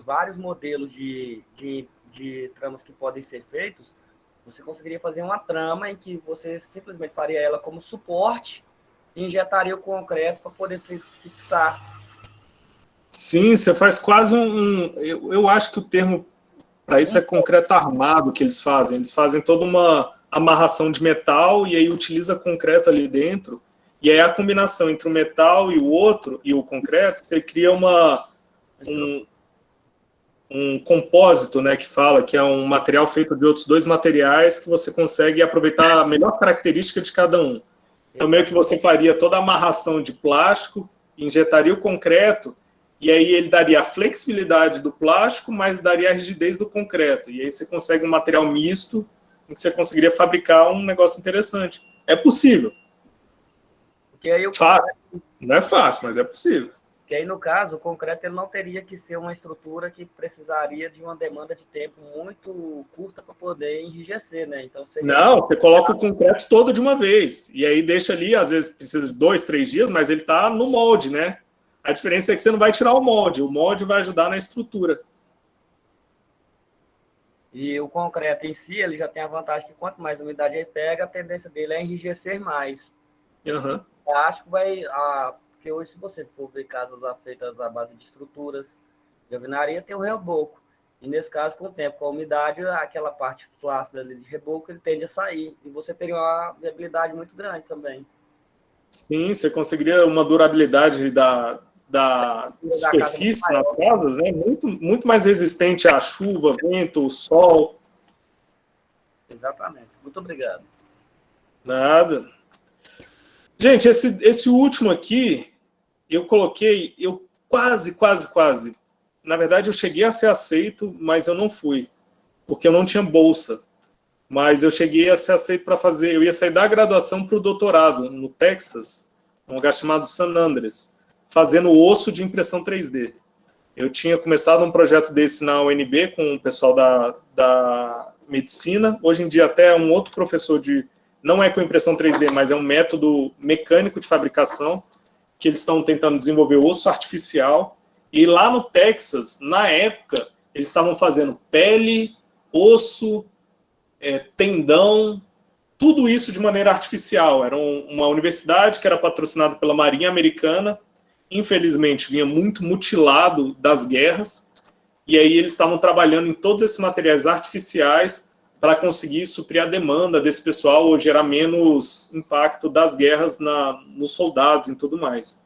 vários modelos de tramas que podem ser feitos, você conseguiria fazer uma trama em que você simplesmente faria ela como suporte e injetaria o concreto para poder fixar.
Sim, você faz quase eu acho que o termo para isso é concreto armado que eles fazem. Eles fazem toda uma amarração de metal e aí utiliza concreto ali dentro. E aí a combinação entre o metal e o outro, e o concreto, você cria um compósito, né, que fala que é um material feito de outros 2 materiais que você consegue aproveitar a melhor característica de cada um. Então, meio que você faria toda a amarração de plástico, injetaria o concreto, e aí ele daria a flexibilidade do plástico, mas daria a rigidez do concreto. E aí você consegue um material misto, em que você conseguiria fabricar um negócio interessante. É possível.
Porque aí
não é fácil, mas é possível.
Porque aí, no caso, o concreto ele não teria que ser uma estrutura que precisaria de uma demanda de tempo muito curta para poder enrijecer, né? Então,
Não, você coloca o concreto todo de uma vez. E aí deixa ali, às vezes precisa de 2, 3 dias, mas ele está no molde, né? A diferença é que você não vai tirar o molde vai ajudar na estrutura.
E o concreto em si, ele já tem a vantagem que quanto mais umidade ele pega, a tendência dele é enrijecer mais.
Uhum.
Eu acho que porque hoje, se você for ver casas feitas à base de estruturas, De alvenaria tem o reboco. E nesse caso, com o tempo, com a umidade, aquela parte flácida ali de reboco, ele tende a sair. E você teria uma viabilidade muito grande também.
Sim, você conseguiria uma durabilidade da superfície nas casas, né? Muito mais resistente à chuva, vento, sol.
Exatamente. Muito obrigado.
Nada. Gente, esse último aqui, eu coloquei, eu quase. Na verdade, eu cheguei a ser aceito, mas eu não fui, porque eu não tinha bolsa. Mas eu cheguei a ser aceito para fazer, eu ia sair da graduação para o doutorado, no Texas, um lugar chamado San Andres, fazendo osso de impressão 3D. Eu tinha começado um projeto desse na UNB com o pessoal da medicina, hoje em dia até um outro professor não é com impressão 3D, mas é um método mecânico de fabricação, que eles estão tentando desenvolver osso artificial. E lá no Texas, na época, eles estavam fazendo pele, osso, tendão, tudo isso de maneira artificial. Era uma universidade que era patrocinada pela Marinha Americana, infelizmente vinha muito mutilado das guerras, e aí eles estavam trabalhando em todos esses materiais artificiais para conseguir suprir a demanda desse pessoal ou gerar menos impacto das guerras nos soldados e tudo mais.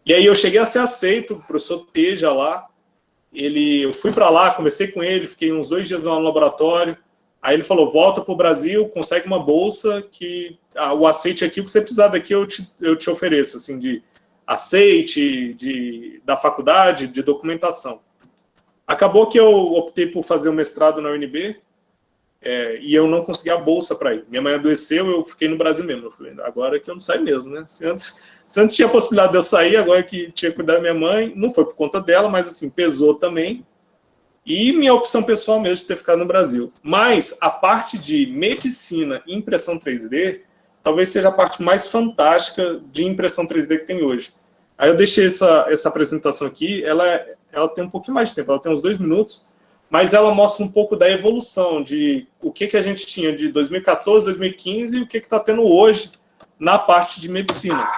E aí eu cheguei a ser aceito, o professor Teja lá, eu fui para lá, conversei com ele, fiquei uns 2 dias lá no laboratório, aí ele falou, volta para o Brasil, consegue uma bolsa, que o aceite aqui, o que você precisar daqui eu te ofereço, assim, de aceite, da faculdade, de documentação. Acabou que eu optei por fazer o mestrado na UNB, e eu não consegui a bolsa para ir. Minha mãe adoeceu, eu fiquei no Brasil mesmo. Eu falei, agora que eu não saio mesmo, né? Se antes tinha a possibilidade de eu sair, agora que tinha que cuidar da minha mãe, não foi por conta dela, mas assim, pesou também. E minha opção pessoal mesmo de ter ficado no Brasil. Mas a parte de medicina e impressão 3D, talvez seja a parte mais fantástica de impressão 3D que tem hoje. Aí eu deixei essa apresentação aqui, ela tem um pouquinho mais de tempo, ela tem uns 2 minutos, mas ela mostra um pouco da evolução de o que a gente tinha de 2014, 2015 e o que está tendo hoje na parte de medicina.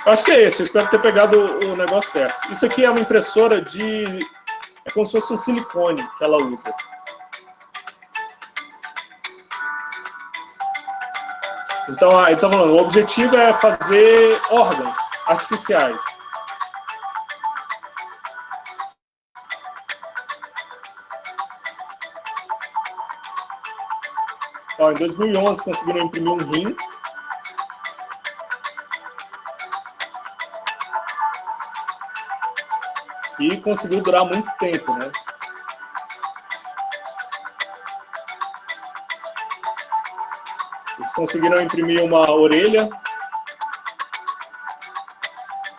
Eu acho que é esse, eu espero ter pegado o negócio certo. Isso aqui é uma impressora é como se fosse um silicone que ela usa. Então, ele está falando, o objetivo é fazer órgãos artificiais. Ó, em 2011 conseguiram imprimir um rim. Que conseguiu durar muito tempo, né? Eles conseguiram imprimir uma orelha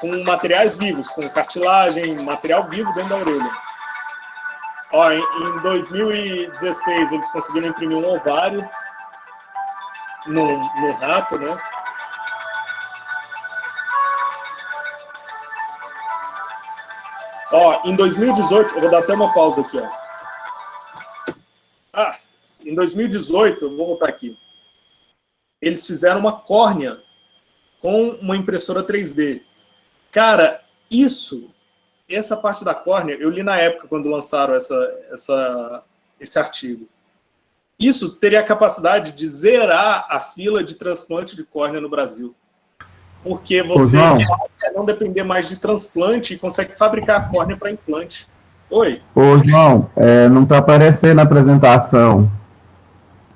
com materiais vivos, com cartilagem, material vivo dentro da orelha. Ó, em 2016, eles conseguiram imprimir um ovário no rato, né? Ó, em 2018, eu vou dar até uma pausa aqui, ó. Em 2018, eu vou voltar aqui. Eles fizeram uma córnea com uma impressora 3D. Cara, essa parte da córnea, eu li na época quando lançaram esse artigo. Isso teria a capacidade de zerar a fila de transplante de córnea no Brasil. Porque você não depender mais de transplante e consegue fabricar a córnea para implante. Oi?
Ô, João, não está aparecendo na apresentação.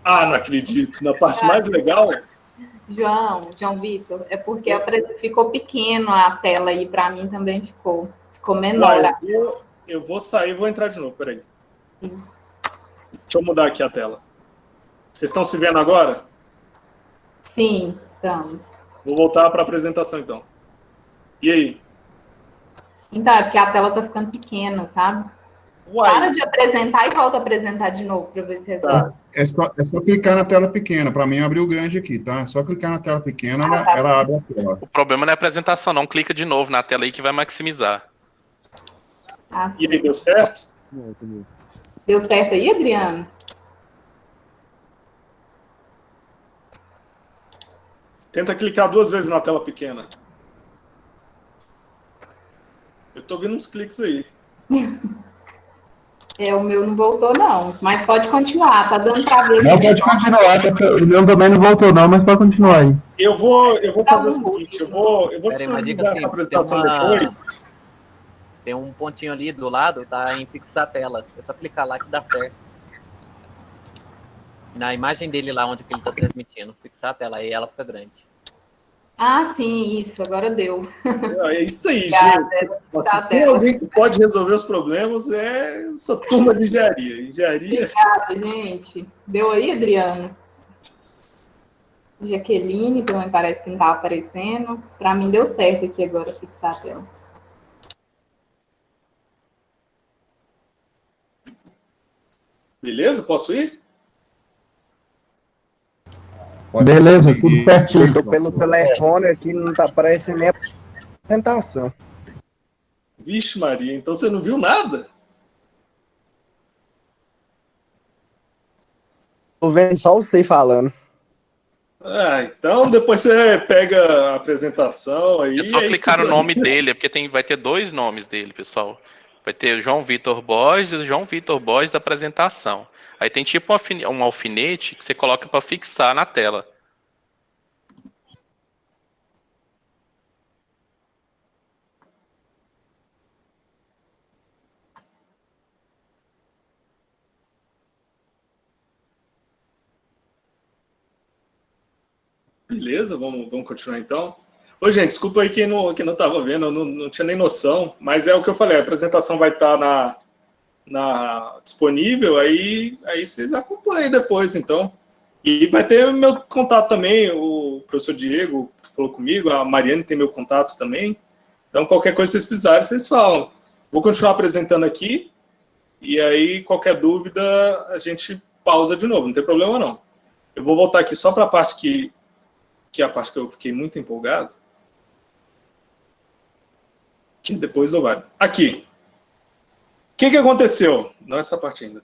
Não acredito. Na parte mais legal...
João Vitor, é porque ficou pequeno a tela aí, para mim também ficou menor.
Eu vou sair e vou entrar de novo, peraí. Deixa eu mudar aqui a tela. Vocês estão se vendo agora?
Sim, estamos.
Vou voltar para a apresentação, então. E aí?
Então, é porque a tela está ficando pequena, sabe? Para de apresentar e volta a apresentar de novo para ver se resolve.
Tá. É só clicar na tela pequena. Para mim, abriu grande aqui, tá? É só clicar na tela pequena, ela abre a tela.
O problema não é a apresentação, não. Clica de novo na tela aí que vai maximizar.
E aí, deu certo?
Deu certo aí, Adriano?
Tenta clicar 2 vezes na tela pequena. Eu tô vendo uns cliques aí.
O meu não voltou, não. Mas pode continuar, tá dando pra ver.
Não, pode continuar. O meu também não voltou, não, mas pode continuar aí.
Eu vou fazer o seguinte, eu vou disponibilizar essa apresentação depois.
Tem um pontinho ali do lado, tá em fixar a tela. É só clicar lá que dá certo. Na imagem dele lá, onde ele tá transmitindo. Fixar a tela, aí ela fica grande.
Ah, sim, isso, agora deu.
É isso aí, gente. Se tem alguém que pode resolver os problemas, é essa turma de engenharia.
Obrigada, gente. Deu aí, Adriano? Jaqueline, também parece que não estava aparecendo. Para mim deu certo aqui agora, fixar a tela.
Beleza? Posso ir?
Beleza, tudo certinho.
Eu tô pelo telefone aqui, não tá aparecendo nem a apresentação.
Vixe, Maria, então você não viu nada?
Tô vendo só você falando.
Ah, então depois você pega a apresentação aí.
É só clicar no nome dele, porque vai ter 2 nomes dele, pessoal. Vai ter João Vitor Borges e João Vitor Borges da apresentação. Aí tem tipo um alfinete que você coloca para fixar na tela.
Beleza, vamos continuar então. Ô, gente, desculpa aí quem não estava vendo, eu não tinha nem noção, mas é o que eu falei, a apresentação vai estar disponível, aí vocês acompanhem depois, então. E vai ter meu contato também, o professor Diego, que falou comigo, a Mariane tem meu contato também. Então, qualquer coisa que vocês precisarem, vocês falam. Vou continuar apresentando aqui, e aí, qualquer dúvida, a gente pausa de novo, não tem problema não. Eu vou voltar aqui só para a parte que é a parte que eu fiquei muito empolgado, que depois eu vai. Aqui. O que aconteceu? Não essa parte ainda.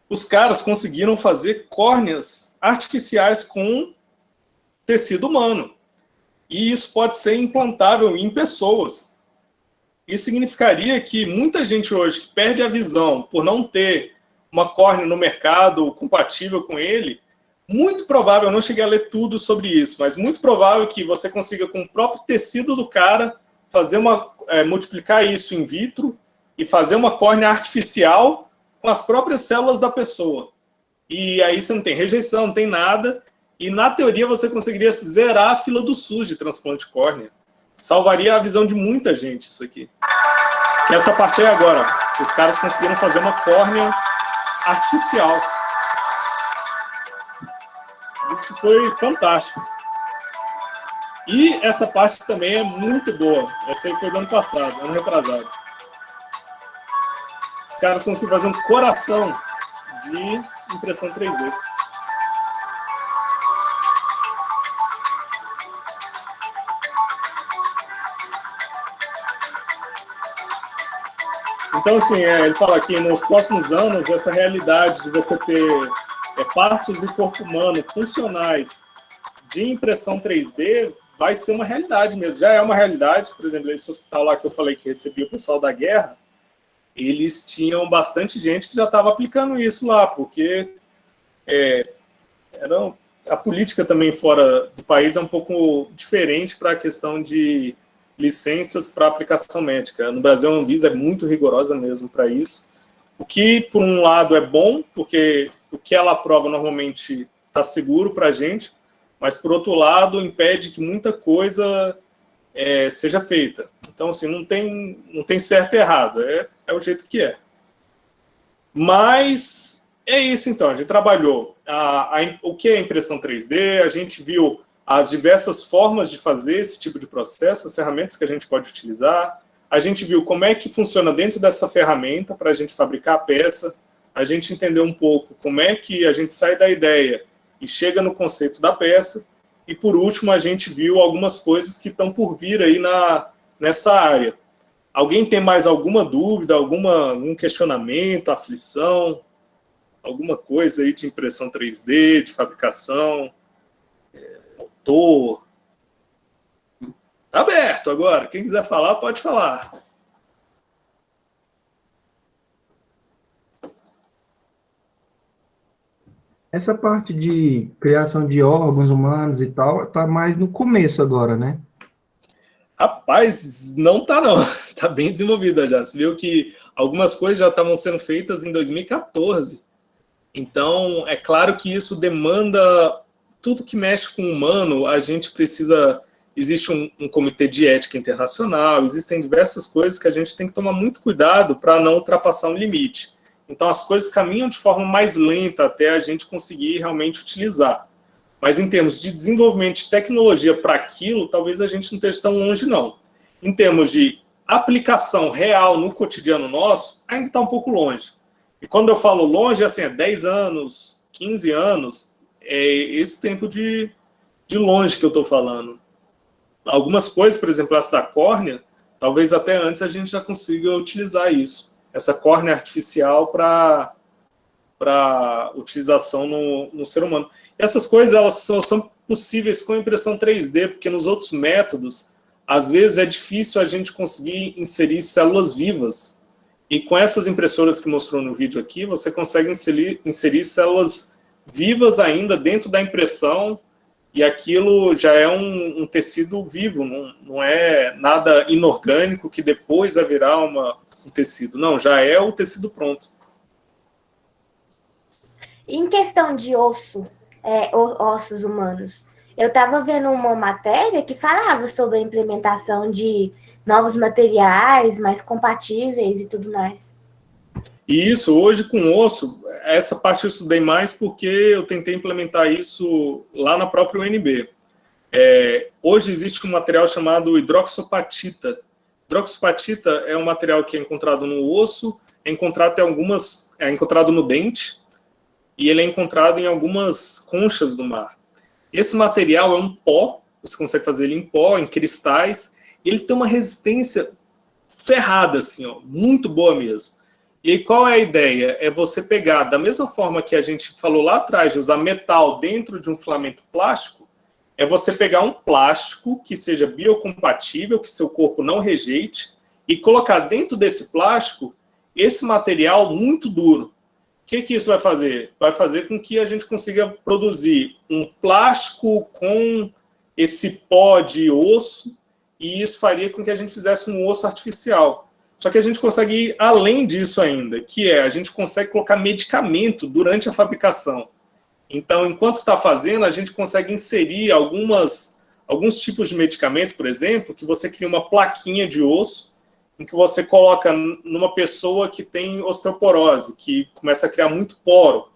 Os caras conseguiram fazer córneas artificiais com tecido humano. E isso pode ser implantável em pessoas. Isso significaria que muita gente hoje que perde a visão por não ter uma córnea no mercado compatível com ele, muito provável, eu não cheguei a ler tudo sobre isso, mas muito provável que você consiga, com o próprio tecido do cara, fazer multiplicar isso in vitro e fazer uma córnea artificial com as próprias células da pessoa. E aí você não tem rejeição, não tem nada, e na teoria você conseguiria zerar a fila do SUS de transplante de córnea. Salvaria a visão de muita gente isso aqui. Que essa parte aí agora, que os caras conseguiram fazer uma córnea artificial. Isso foi fantástico. E essa parte também é muito boa. Essa aí foi do ano passado, ano retrasado. Os caras conseguiram fazer um coração de impressão 3D. Então, assim, ele fala que nos próximos anos, essa realidade de você ter partes do corpo humano funcionais de impressão 3D vai ser uma realidade mesmo. Já é uma realidade. Por exemplo, esse hospital lá que eu falei que recebia o pessoal da guerra, eles tinham bastante gente que já estava aplicando isso lá, porque a política também fora do país é um pouco diferente para a questão de licenças para aplicação médica. No Brasil, a Anvisa é muito rigorosa mesmo para isso. O que, por um lado, é bom, porque o que ela aprova normalmente está seguro para a gente, mas, por outro lado, impede que muita coisa seja feita. Então, assim, não tem certo e errado, é o jeito que é. Mas é isso, então, a gente trabalhou o que é impressão 3D, a gente viu as diversas formas de fazer esse tipo de processo, as ferramentas que a gente pode utilizar, a gente viu como é que funciona dentro dessa ferramenta para a gente fabricar a peça, a gente entendeu um pouco como é que a gente sai da ideia e chega no conceito da peça, e por último a gente viu algumas coisas que estão por vir aí nessa área. Alguém tem mais alguma dúvida, algum questionamento, aflição, alguma coisa aí de impressão 3D, de fabricação, motor? Tá aberto agora. Quem quiser falar, pode falar.
Essa parte de criação de órgãos humanos e tal, tá mais no começo agora, né?
Rapaz, não tá não. Tá bem desenvolvida já. Você viu que algumas coisas já estavam sendo feitas em 2014. Então, é claro que isso demanda... Tudo que mexe com o humano, a gente precisa... Existe um comitê de ética internacional, existem diversas coisas que a gente tem que tomar muito cuidado para não ultrapassar um limite. Então, as coisas caminham de forma mais lenta até a gente conseguir realmente utilizar. Mas, em termos de desenvolvimento de tecnologia para aquilo, talvez a gente não esteja tão longe, não. Em termos de aplicação real no cotidiano nosso, ainda está um pouco longe. E quando eu falo longe, assim, é 10 anos, 15 anos, é esse tempo de longe que eu estou falando. Algumas coisas, por exemplo, essa da córnea, talvez até antes a gente já consiga utilizar isso. Essa córnea artificial para utilização no ser humano. E essas coisas elas são possíveis com impressão 3D, porque nos outros métodos, às vezes é difícil a gente conseguir inserir células vivas. E com essas impressoras que mostrou no vídeo aqui, você consegue inserir células vivas ainda dentro da impressão, e aquilo já é um tecido vivo, não é nada inorgânico que depois vai virar um tecido. Não, já é o tecido pronto.
Em questão de ossos humanos, eu estava vendo uma matéria que falava sobre a implementação de novos materiais mais compatíveis e tudo mais.
E isso, hoje com osso, essa parte eu estudei mais porque eu tentei implementar isso lá na própria UNB. Hoje existe um material chamado hidroxopatita. Hidroxopatita é um material que é encontrado no osso, é encontrado no dente, e ele é encontrado em algumas conchas do mar. Esse material é um pó, você consegue fazer ele em pó, em cristais, e ele tem uma resistência ferrada, assim, ó, muito boa mesmo. E aí, qual é a ideia? É você pegar, da mesma forma que a gente falou lá atrás, de usar metal dentro de um filamento plástico, é você pegar um plástico que seja biocompatível, que seu corpo não rejeite, e colocar dentro desse plástico esse material muito duro. O que isso vai fazer? Vai fazer com que a gente consiga produzir um plástico com esse pó de osso, e isso faria com que a gente fizesse um osso artificial. Só que a gente consegue ir além disso ainda, que a gente consegue colocar medicamento durante a fabricação. Então, enquanto está fazendo, a gente consegue inserir alguns tipos de medicamento, por exemplo, que você cria uma plaquinha de osso, em que você coloca numa pessoa que tem osteoporose, que começa a criar muito poro.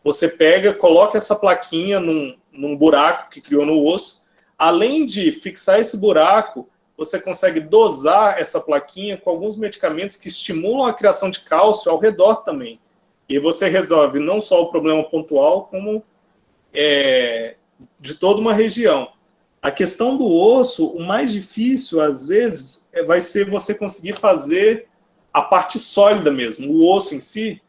Você pega, coloca essa plaquinha num buraco que criou no osso. Além de fixar esse buraco, você consegue dosar essa plaquinha com alguns medicamentos que estimulam a criação de cálcio ao redor também. E você resolve não só o problema pontual, como de toda uma região. A questão do osso, o mais difícil, às vezes, vai ser você conseguir fazer a parte sólida mesmo, o osso em si,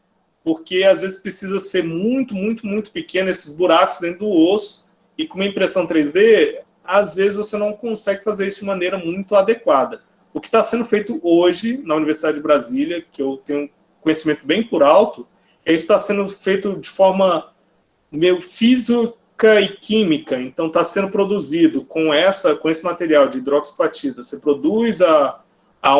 porque às vezes precisa ser muito, muito, muito pequeno esses buracos dentro do osso, e com uma impressão 3D, às vezes você não consegue fazer isso de maneira muito adequada. O que está sendo feito hoje na Universidade de Brasília, que eu tenho um conhecimento bem por alto, isso está sendo feito de forma meio física e química. Então está sendo produzido com esse material de hidroxopatita. Você produz a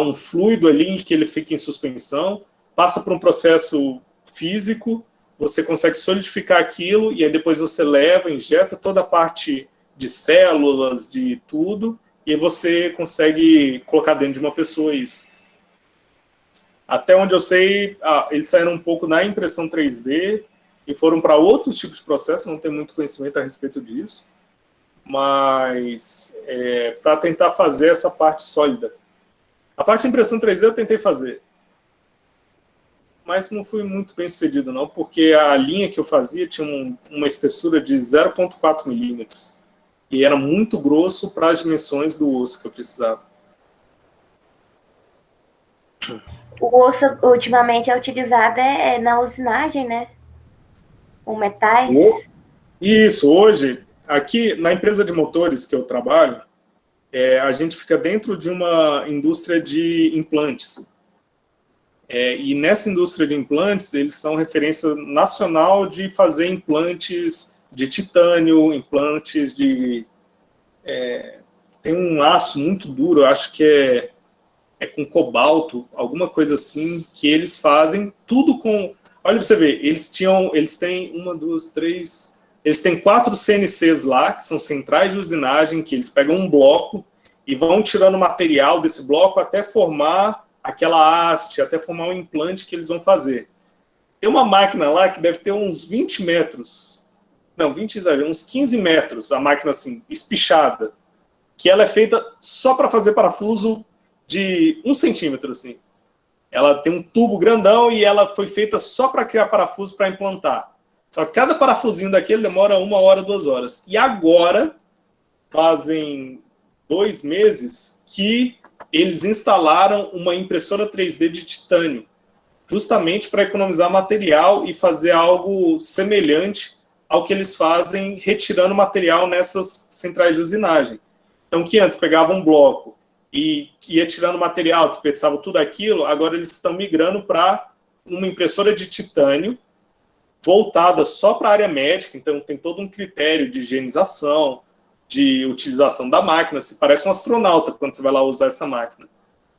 um fluido ali que ele fica em suspensão, passa por um processo físico, você consegue solidificar aquilo e aí depois você leva, injeta toda a parte de células, de tudo, e você consegue colocar dentro de uma pessoa isso. Até onde eu sei, eles saíram um pouco na impressão 3D e foram para outros tipos de processos, não tenho muito conhecimento a respeito disso, mas para tentar fazer essa parte sólida. A parte de impressão 3D eu tentei fazer, mas não fui muito bem sucedido não, porque a linha que eu fazia tinha uma espessura de 0,4 milímetros. E era muito grosso para as dimensões do osso que eu precisava.
O osso, ultimamente, é utilizado na usinagem, né? Com metais.
Isso, hoje, aqui na empresa de motores que eu trabalho, a gente fica dentro de uma indústria de implantes. E nessa indústria de implantes, eles são referência nacional de fazer implantes de titânio, implantes de... tem um aço muito duro, eu acho que é com cobalto, alguma coisa assim, que eles fazem tudo com... Olha pra você ver, eles têm 1, 2, 3... Eles têm 4 CNCs lá, que são centrais de usinagem, que eles pegam um bloco e vão tirando material desse bloco até formar aquela haste, até formar um implante que eles vão fazer. Tem uma máquina lá que deve ter uns 20 metros, não, 20 exagero, uns 15 metros, a máquina assim, espichada, que ela é feita só para fazer parafuso de 1 centímetro, assim. Ela tem um tubo grandão e ela foi feita só para criar parafuso para implantar. Só que cada parafusinho daquele demora 1 hora, 2 horas. E agora, fazem 2 meses, que eles instalaram uma impressora 3D de titânio, justamente para economizar material e fazer algo semelhante ao que eles fazem retirando material nessas centrais de usinagem. Então, que antes pegava um bloco e ia tirando material, desperdiçava tudo aquilo, agora eles estão migrando para uma impressora de titânio, voltada só para a área médica, então tem todo um critério de higienização, de utilização da máquina, se parece um astronauta quando você vai lá usar essa máquina.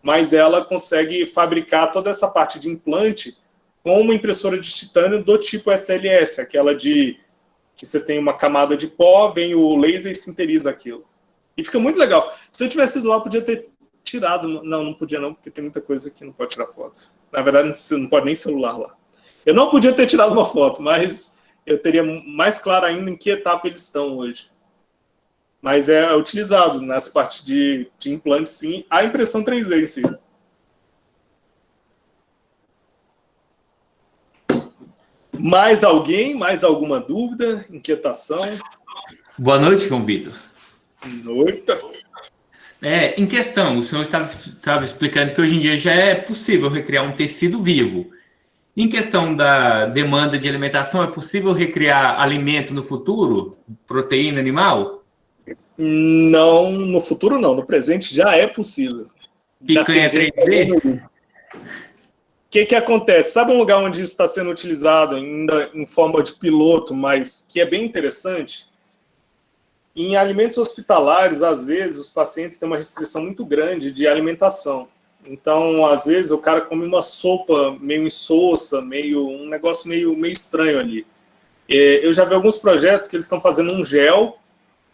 Mas ela consegue fabricar toda essa parte de implante com uma impressora de titânio do tipo SLS, aquela de que você tem uma camada de pó, vem o laser e sinteriza aquilo. E fica muito legal. Se eu tivesse ido lá, eu podia ter tirado... Não, não podia não, porque tem muita coisa que não pode tirar foto. Na verdade, você não pode nem celular lá. Eu não podia ter tirado uma foto, mas eu teria mais claro ainda em que etapa eles estão hoje. Mas é utilizado nessa parte de implante, sim, a impressão 3D em si. Mais alguém? Mais alguma dúvida? Inquietação?
Boa noite, João Vitor.
Noite.
Em questão, o senhor estava explicando que hoje em dia já é possível recriar um tecido vivo. Em questão da demanda de alimentação, é possível recriar alimento no futuro? Proteína animal?
Não, no futuro não. No presente já é possível.
Picanha 3D?
O que acontece? Sabe um lugar onde isso está sendo utilizado ainda em forma de piloto, mas que é bem interessante? Em alimentos hospitalares, às vezes, os pacientes têm uma restrição muito grande de alimentação. Então, às vezes, o cara come uma sopa meio insossa, um negócio meio estranho ali. Eu já vi alguns projetos que eles estão fazendo um gel.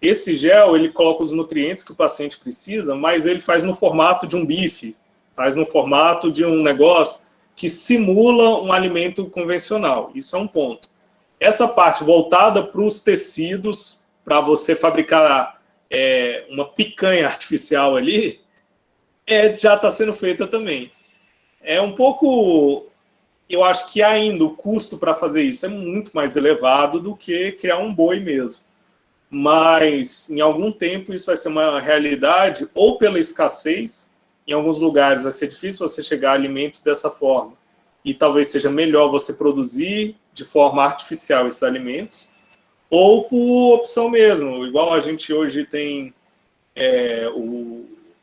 Esse gel, ele coloca os nutrientes que o paciente precisa, mas ele faz no formato de um bife, faz no formato de um negócio que simula um alimento convencional. Isso é um ponto. Essa parte voltada para os tecidos, para você fabricar uma picanha artificial ali, já está sendo feita também. É um pouco... Eu acho que ainda o custo para fazer isso é muito mais elevado do que criar um boi mesmo. Mas, em algum tempo, isso vai ser uma realidade, ou pela escassez, em alguns lugares vai ser difícil você chegar a alimento dessa forma. E talvez seja melhor você produzir de forma artificial esses alimentos, ou por opção mesmo. Igual a gente hoje tem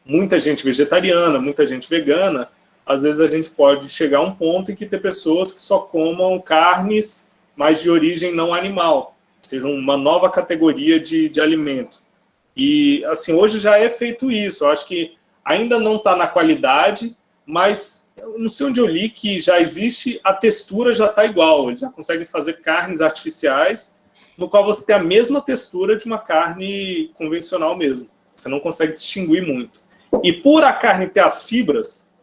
muita gente vegetariana, muita gente vegana, às vezes a gente pode chegar a um ponto em que ter pessoas que só comam carnes, mas de origem não animal, seja uma nova categoria de alimento. E, assim, hoje já é feito isso. Eu acho que ainda não está na qualidade, mas não sei onde eu li que já existe, a textura já está igual. Eles já conseguem fazer carnes artificiais, no qual você tem a mesma textura de uma carne convencional mesmo. Você não consegue distinguir muito. E por a carne ter as fibras,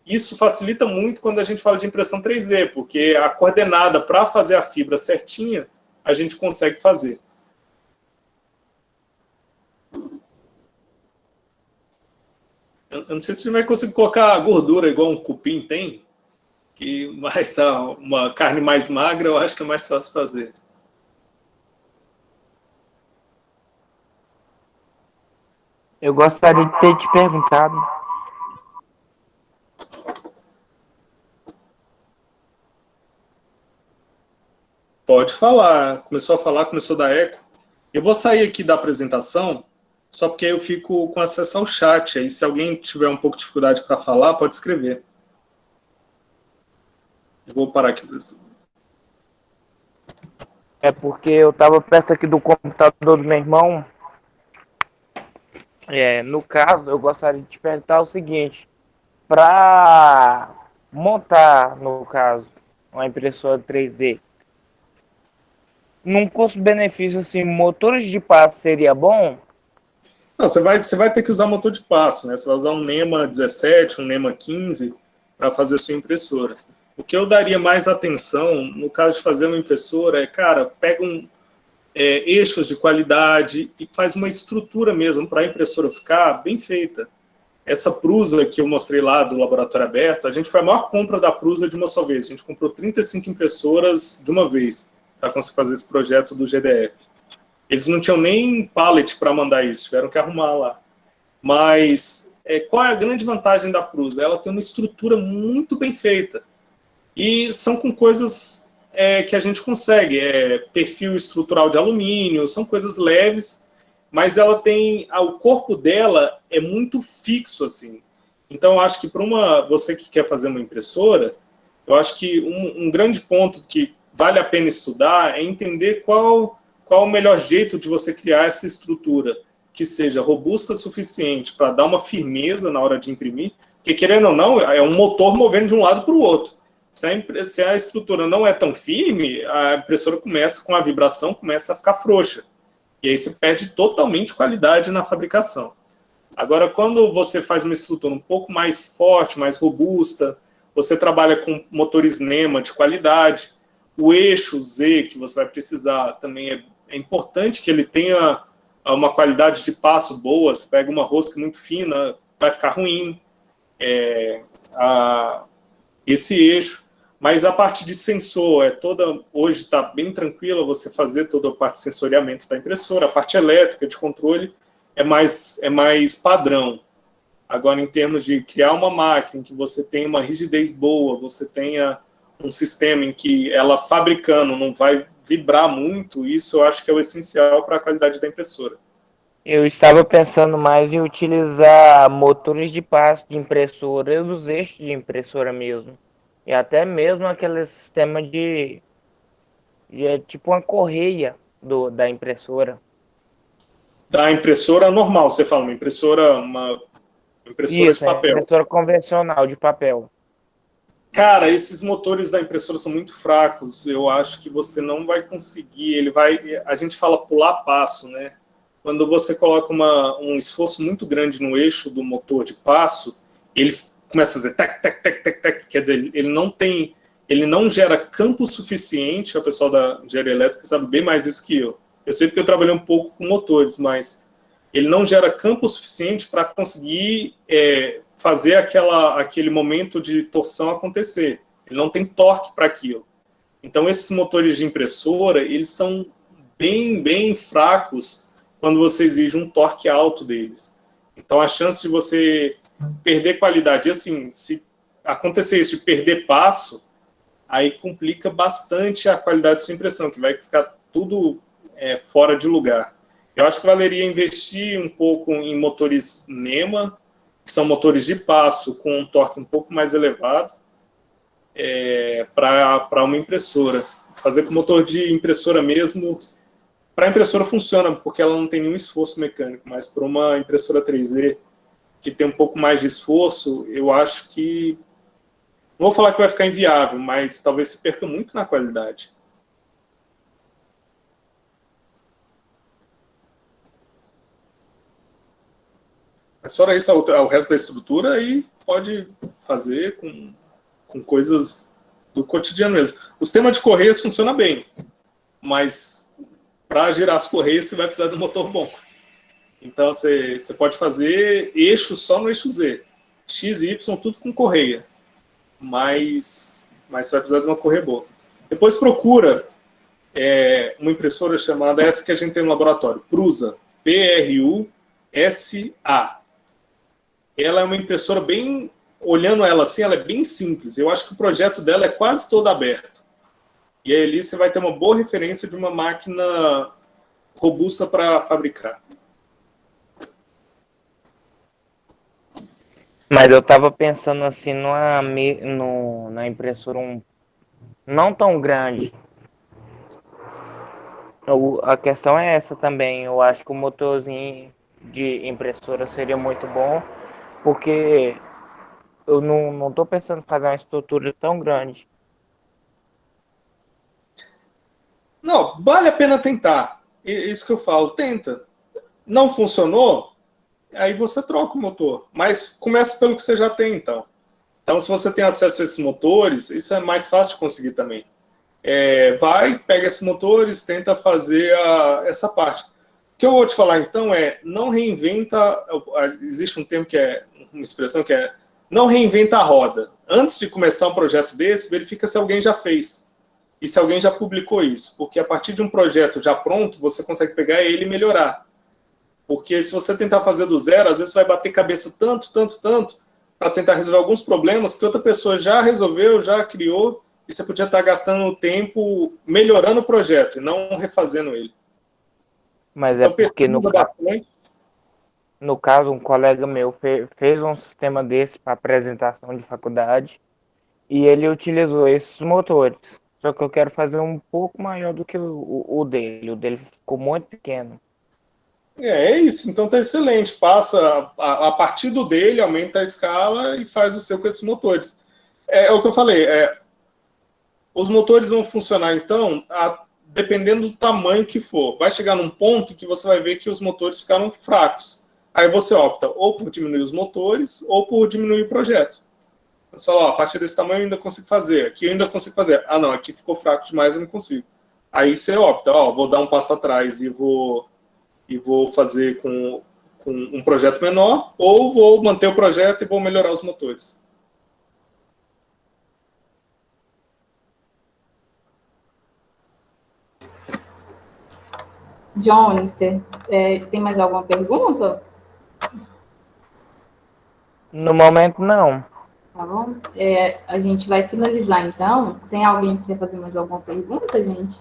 isso facilita muito quando a gente fala de impressão 3D, porque a coordenada para fazer a fibra certinha, a gente consegue fazer. Eu não sei se a gente vai conseguir colocar gordura igual um cupim tem, mas uma carne mais magra eu acho que é mais fácil fazer.
Eu gostaria de ter te perguntado.
Pode falar. Começou a falar, começou a dar eco. Eu vou sair aqui da apresentação, só porque eu fico com acesso ao chat. Aí, se alguém tiver um pouco de dificuldade para falar, pode escrever. Eu vou parar aqui.
É porque eu estava perto aqui do computador do meu irmão. No caso, eu gostaria de te perguntar o seguinte: para montar, no caso, uma impressora 3D, num custo-benefício assim, motores de passo seria bom?
Não, você vai ter que usar motor de passo, né? Você vai usar um NEMA 17, um NEMA 15 para fazer sua impressora. O que eu daria mais atenção, no caso de fazer uma impressora, é, cara, pega eixos de qualidade e faz uma estrutura mesmo para a impressora ficar bem feita. Essa Prusa que eu mostrei lá do laboratório aberto, a gente foi a maior compra da Prusa de uma só vez. A gente comprou 35 impressoras de uma vez para conseguir fazer esse projeto do GDF. Eles não tinham nem pallet para mandar isso, tiveram que arrumar lá. Mas qual é a grande vantagem da Prusa? Ela tem uma estrutura muito bem feita. E são com coisas que a gente consegue. Perfil estrutural de alumínio, são coisas leves, mas ela tem... o corpo dela é muito fixo, assim. Então, eu acho que para você que quer fazer uma impressora, eu acho que um grande ponto que vale a pena estudar é entender qual o melhor jeito de você criar essa estrutura que seja robusta o suficiente para dar uma firmeza na hora de imprimir, porque, querendo ou não, é um motor movendo de um lado para o outro. Se a estrutura não é tão firme, a impressora começa, com a vibração, começa a ficar frouxa. E aí você perde totalmente qualidade na fabricação. Agora, quando você faz uma estrutura um pouco mais forte, mais robusta, você trabalha com motores NEMA de qualidade, o eixo Z que você vai precisar também é importante que ele tenha uma qualidade de passo boa. Você pega uma rosca muito fina, vai ficar ruim esse eixo. Mas a parte de sensor hoje está bem tranquila, você fazer toda a parte de sensoriamento da impressora, a parte elétrica de controle é mais padrão. Agora, em termos de criar uma máquina em que você tenha uma rigidez boa, você tenha um sistema em que ela fabricando não vai vibrar muito, isso eu acho que é o essencial para a qualidade da impressora.
Eu estava pensando mais em utilizar motores de passo de impressora e os eixos de impressora mesmo. E até mesmo aquele sistema de tipo uma correia da impressora. Da
impressora normal, você fala, uma impressora
Isso,
de papel.
Impressora convencional de papel.
Cara, esses motores da impressora são muito fracos. Eu acho que você não vai conseguir. A gente fala pular passo, né? Quando você coloca um esforço muito grande no eixo do motor de passo, ele começa a fazer tac, tac, tac, tac, tac. Quer dizer, ele não gera campo suficiente. O pessoal da engenharia elétrica sabe bem mais isso que eu. Eu sei porque eu trabalhei um pouco com motores, mas ele não gera campo suficiente para conseguir fazer aquele momento de torção acontecer. Ele não tem torque para aquilo. Então, esses motores de impressora, eles são bem, bem fracos quando você exige um torque alto deles. Então, a chance de você perder qualidade, assim, se acontecer isso de perder passo, aí complica bastante a qualidade de sua impressão, que vai ficar tudo fora de lugar. Eu acho que valeria investir um pouco em motores NEMA, que são motores de passo com um torque um pouco mais elevado, para uma impressora. Fazer com motor de impressora mesmo, para a impressora funciona, porque ela não tem nenhum esforço mecânico, mas para uma impressora 3D, que tem um pouco mais de esforço, eu acho que... Não vou falar que vai ficar inviável, mas talvez se perca muito na qualidade. Mas fora isso, o resto da estrutura aí pode fazer com coisas do cotidiano mesmo. O sistema de correias funciona bem, mas para girar as correias você vai precisar de um motor bom. Então você pode fazer eixo só no eixo Z. X e Y, tudo com correia. Mas você vai precisar de uma correia boa. Depois procura uma impressora chamada, essa que a gente tem no laboratório, Prusa, P-R-U-S-A. Ela é uma impressora bem... Olhando ela assim, ela é bem simples. Eu acho que o projeto dela é quase todo aberto. E aí ali você vai ter uma boa referência de uma máquina robusta para fabricar.
Mas eu tava pensando assim na impressora não tão grande. A questão é essa também. Eu acho que o motorzinho de impressora seria muito bom, porque eu não tô pensando em fazer uma estrutura tão grande.
Não, vale a pena tentar. Isso que eu falo, tenta. Não funcionou, aí você troca o motor. Mas começa pelo que você já tem, então. Então, se você tem acesso a esses motores, isso é mais fácil de conseguir também. Vai, pega esses motores, tenta fazer essa parte. O que eu vou te falar, então, não reinventa... Existe um termo uma expressão que é não reinventa a roda. Antes de começar um projeto desse, verifica se alguém já fez. E se alguém já publicou isso. Porque a partir de um projeto já pronto, você consegue pegar ele e melhorar. Porque se você tentar fazer do zero, às vezes você vai bater cabeça tanto, para tentar resolver alguns problemas que outra pessoa já resolveu, já criou, e você podia estar gastando tempo melhorando o projeto, e não refazendo ele.
Mas
então,
porque no caso, um colega meu fez um sistema desse para apresentação de faculdade, e ele utilizou esses motores. Só que eu quero fazer um pouco maior do que o dele. O dele ficou muito pequeno.
É isso, então tá excelente. Passa a partir do dele, aumenta a escala e faz o seu com esses motores. É o que eu falei, os motores vão funcionar, então, dependendo do tamanho que for. Vai chegar num ponto que você vai ver que os motores ficaram fracos. Aí você opta ou por diminuir os motores ou por diminuir o projeto. Você fala, a partir desse tamanho eu ainda consigo fazer, aqui eu ainda consigo fazer. Ah, não, aqui ficou fraco demais, eu não consigo. Aí você opta, vou dar um passo atrás e vou fazer com um projeto menor, ou vou manter o projeto e vou melhorar os motores.
John, tem mais alguma pergunta?
No momento, não.
Tá bom? A gente vai finalizar, então. Tem alguém que quer fazer mais alguma pergunta, gente?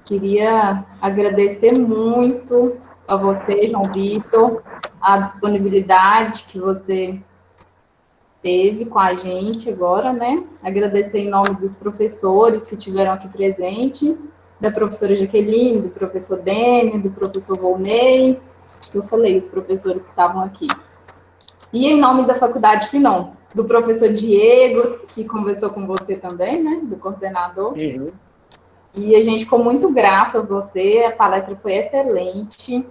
Queria agradecer muito a você, João Vitor, a disponibilidade que você teve com a gente agora, né? Agradecer em nome dos professores que estiveram aqui presentes, da professora Jaqueline, do professor Dênio, do professor Volney, acho que eu falei, os professores que estavam aqui. E em nome da Faculdade Finon, do professor Diego, que conversou com você também, né? Do coordenador.
Uhum.
E a gente ficou muito grato a você, a palestra foi excelente.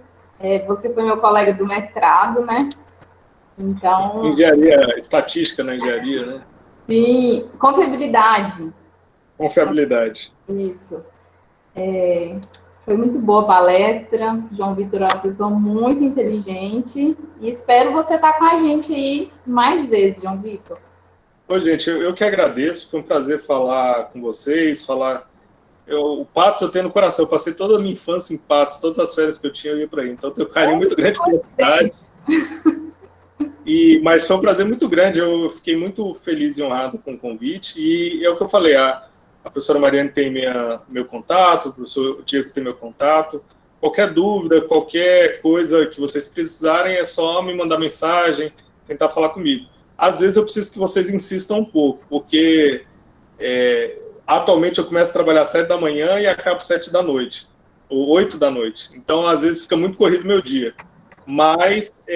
Você foi meu colega do mestrado, né? Então...
Engenharia, estatística na engenharia, né?
Sim, confiabilidade.
Confiabilidade.
Isso. Foi muito boa a palestra. João Vitor é uma pessoa muito inteligente. E espero você estar com a gente aí mais vezes, João Vitor.
Ô, gente, eu que agradeço. Foi um prazer falar com vocês, o Patos eu tenho no coração. Eu passei toda a minha infância em Patos, todas as férias que eu tinha, eu ia para aí. Então, eu tenho um carinho muito grande pela cidade. Mas foi um prazer muito grande. Eu fiquei muito feliz e honrado com o convite. E é o que eu falei, a professora Mariane tem meu contato, o professor Diego tem meu contato. Qualquer dúvida, qualquer coisa que vocês precisarem, é só me mandar mensagem, tentar falar comigo. Às vezes eu preciso que vocês insistam um pouco, porque atualmente eu começo a trabalhar às 7 da manhã e acabo às 7 da noite, ou 8 da noite. Então, às vezes, fica muito corrido meu dia. Mas,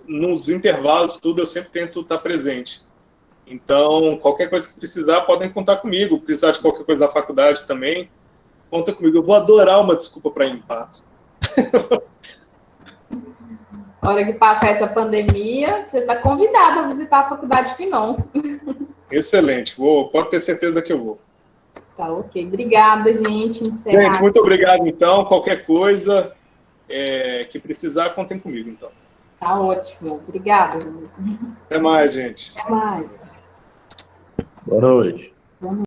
nos intervalos, tudo, eu sempre tento estar presente. Então, qualquer coisa que precisar, podem contar comigo. Precisar de qualquer coisa da faculdade também, conta comigo. Eu vou adorar uma desculpa para ir em Patos.
A hora que passar essa pandemia, você está convidado a visitar a Faculdade Finon.
Excelente, pode ter certeza que eu vou.
Tá, ok. Obrigada, gente.
Gente, muito obrigado, então. Qualquer coisa que precisar, contem comigo, então.
Tá ótimo. Obrigada.
Até mais, gente.
Até mais.
Boa noite.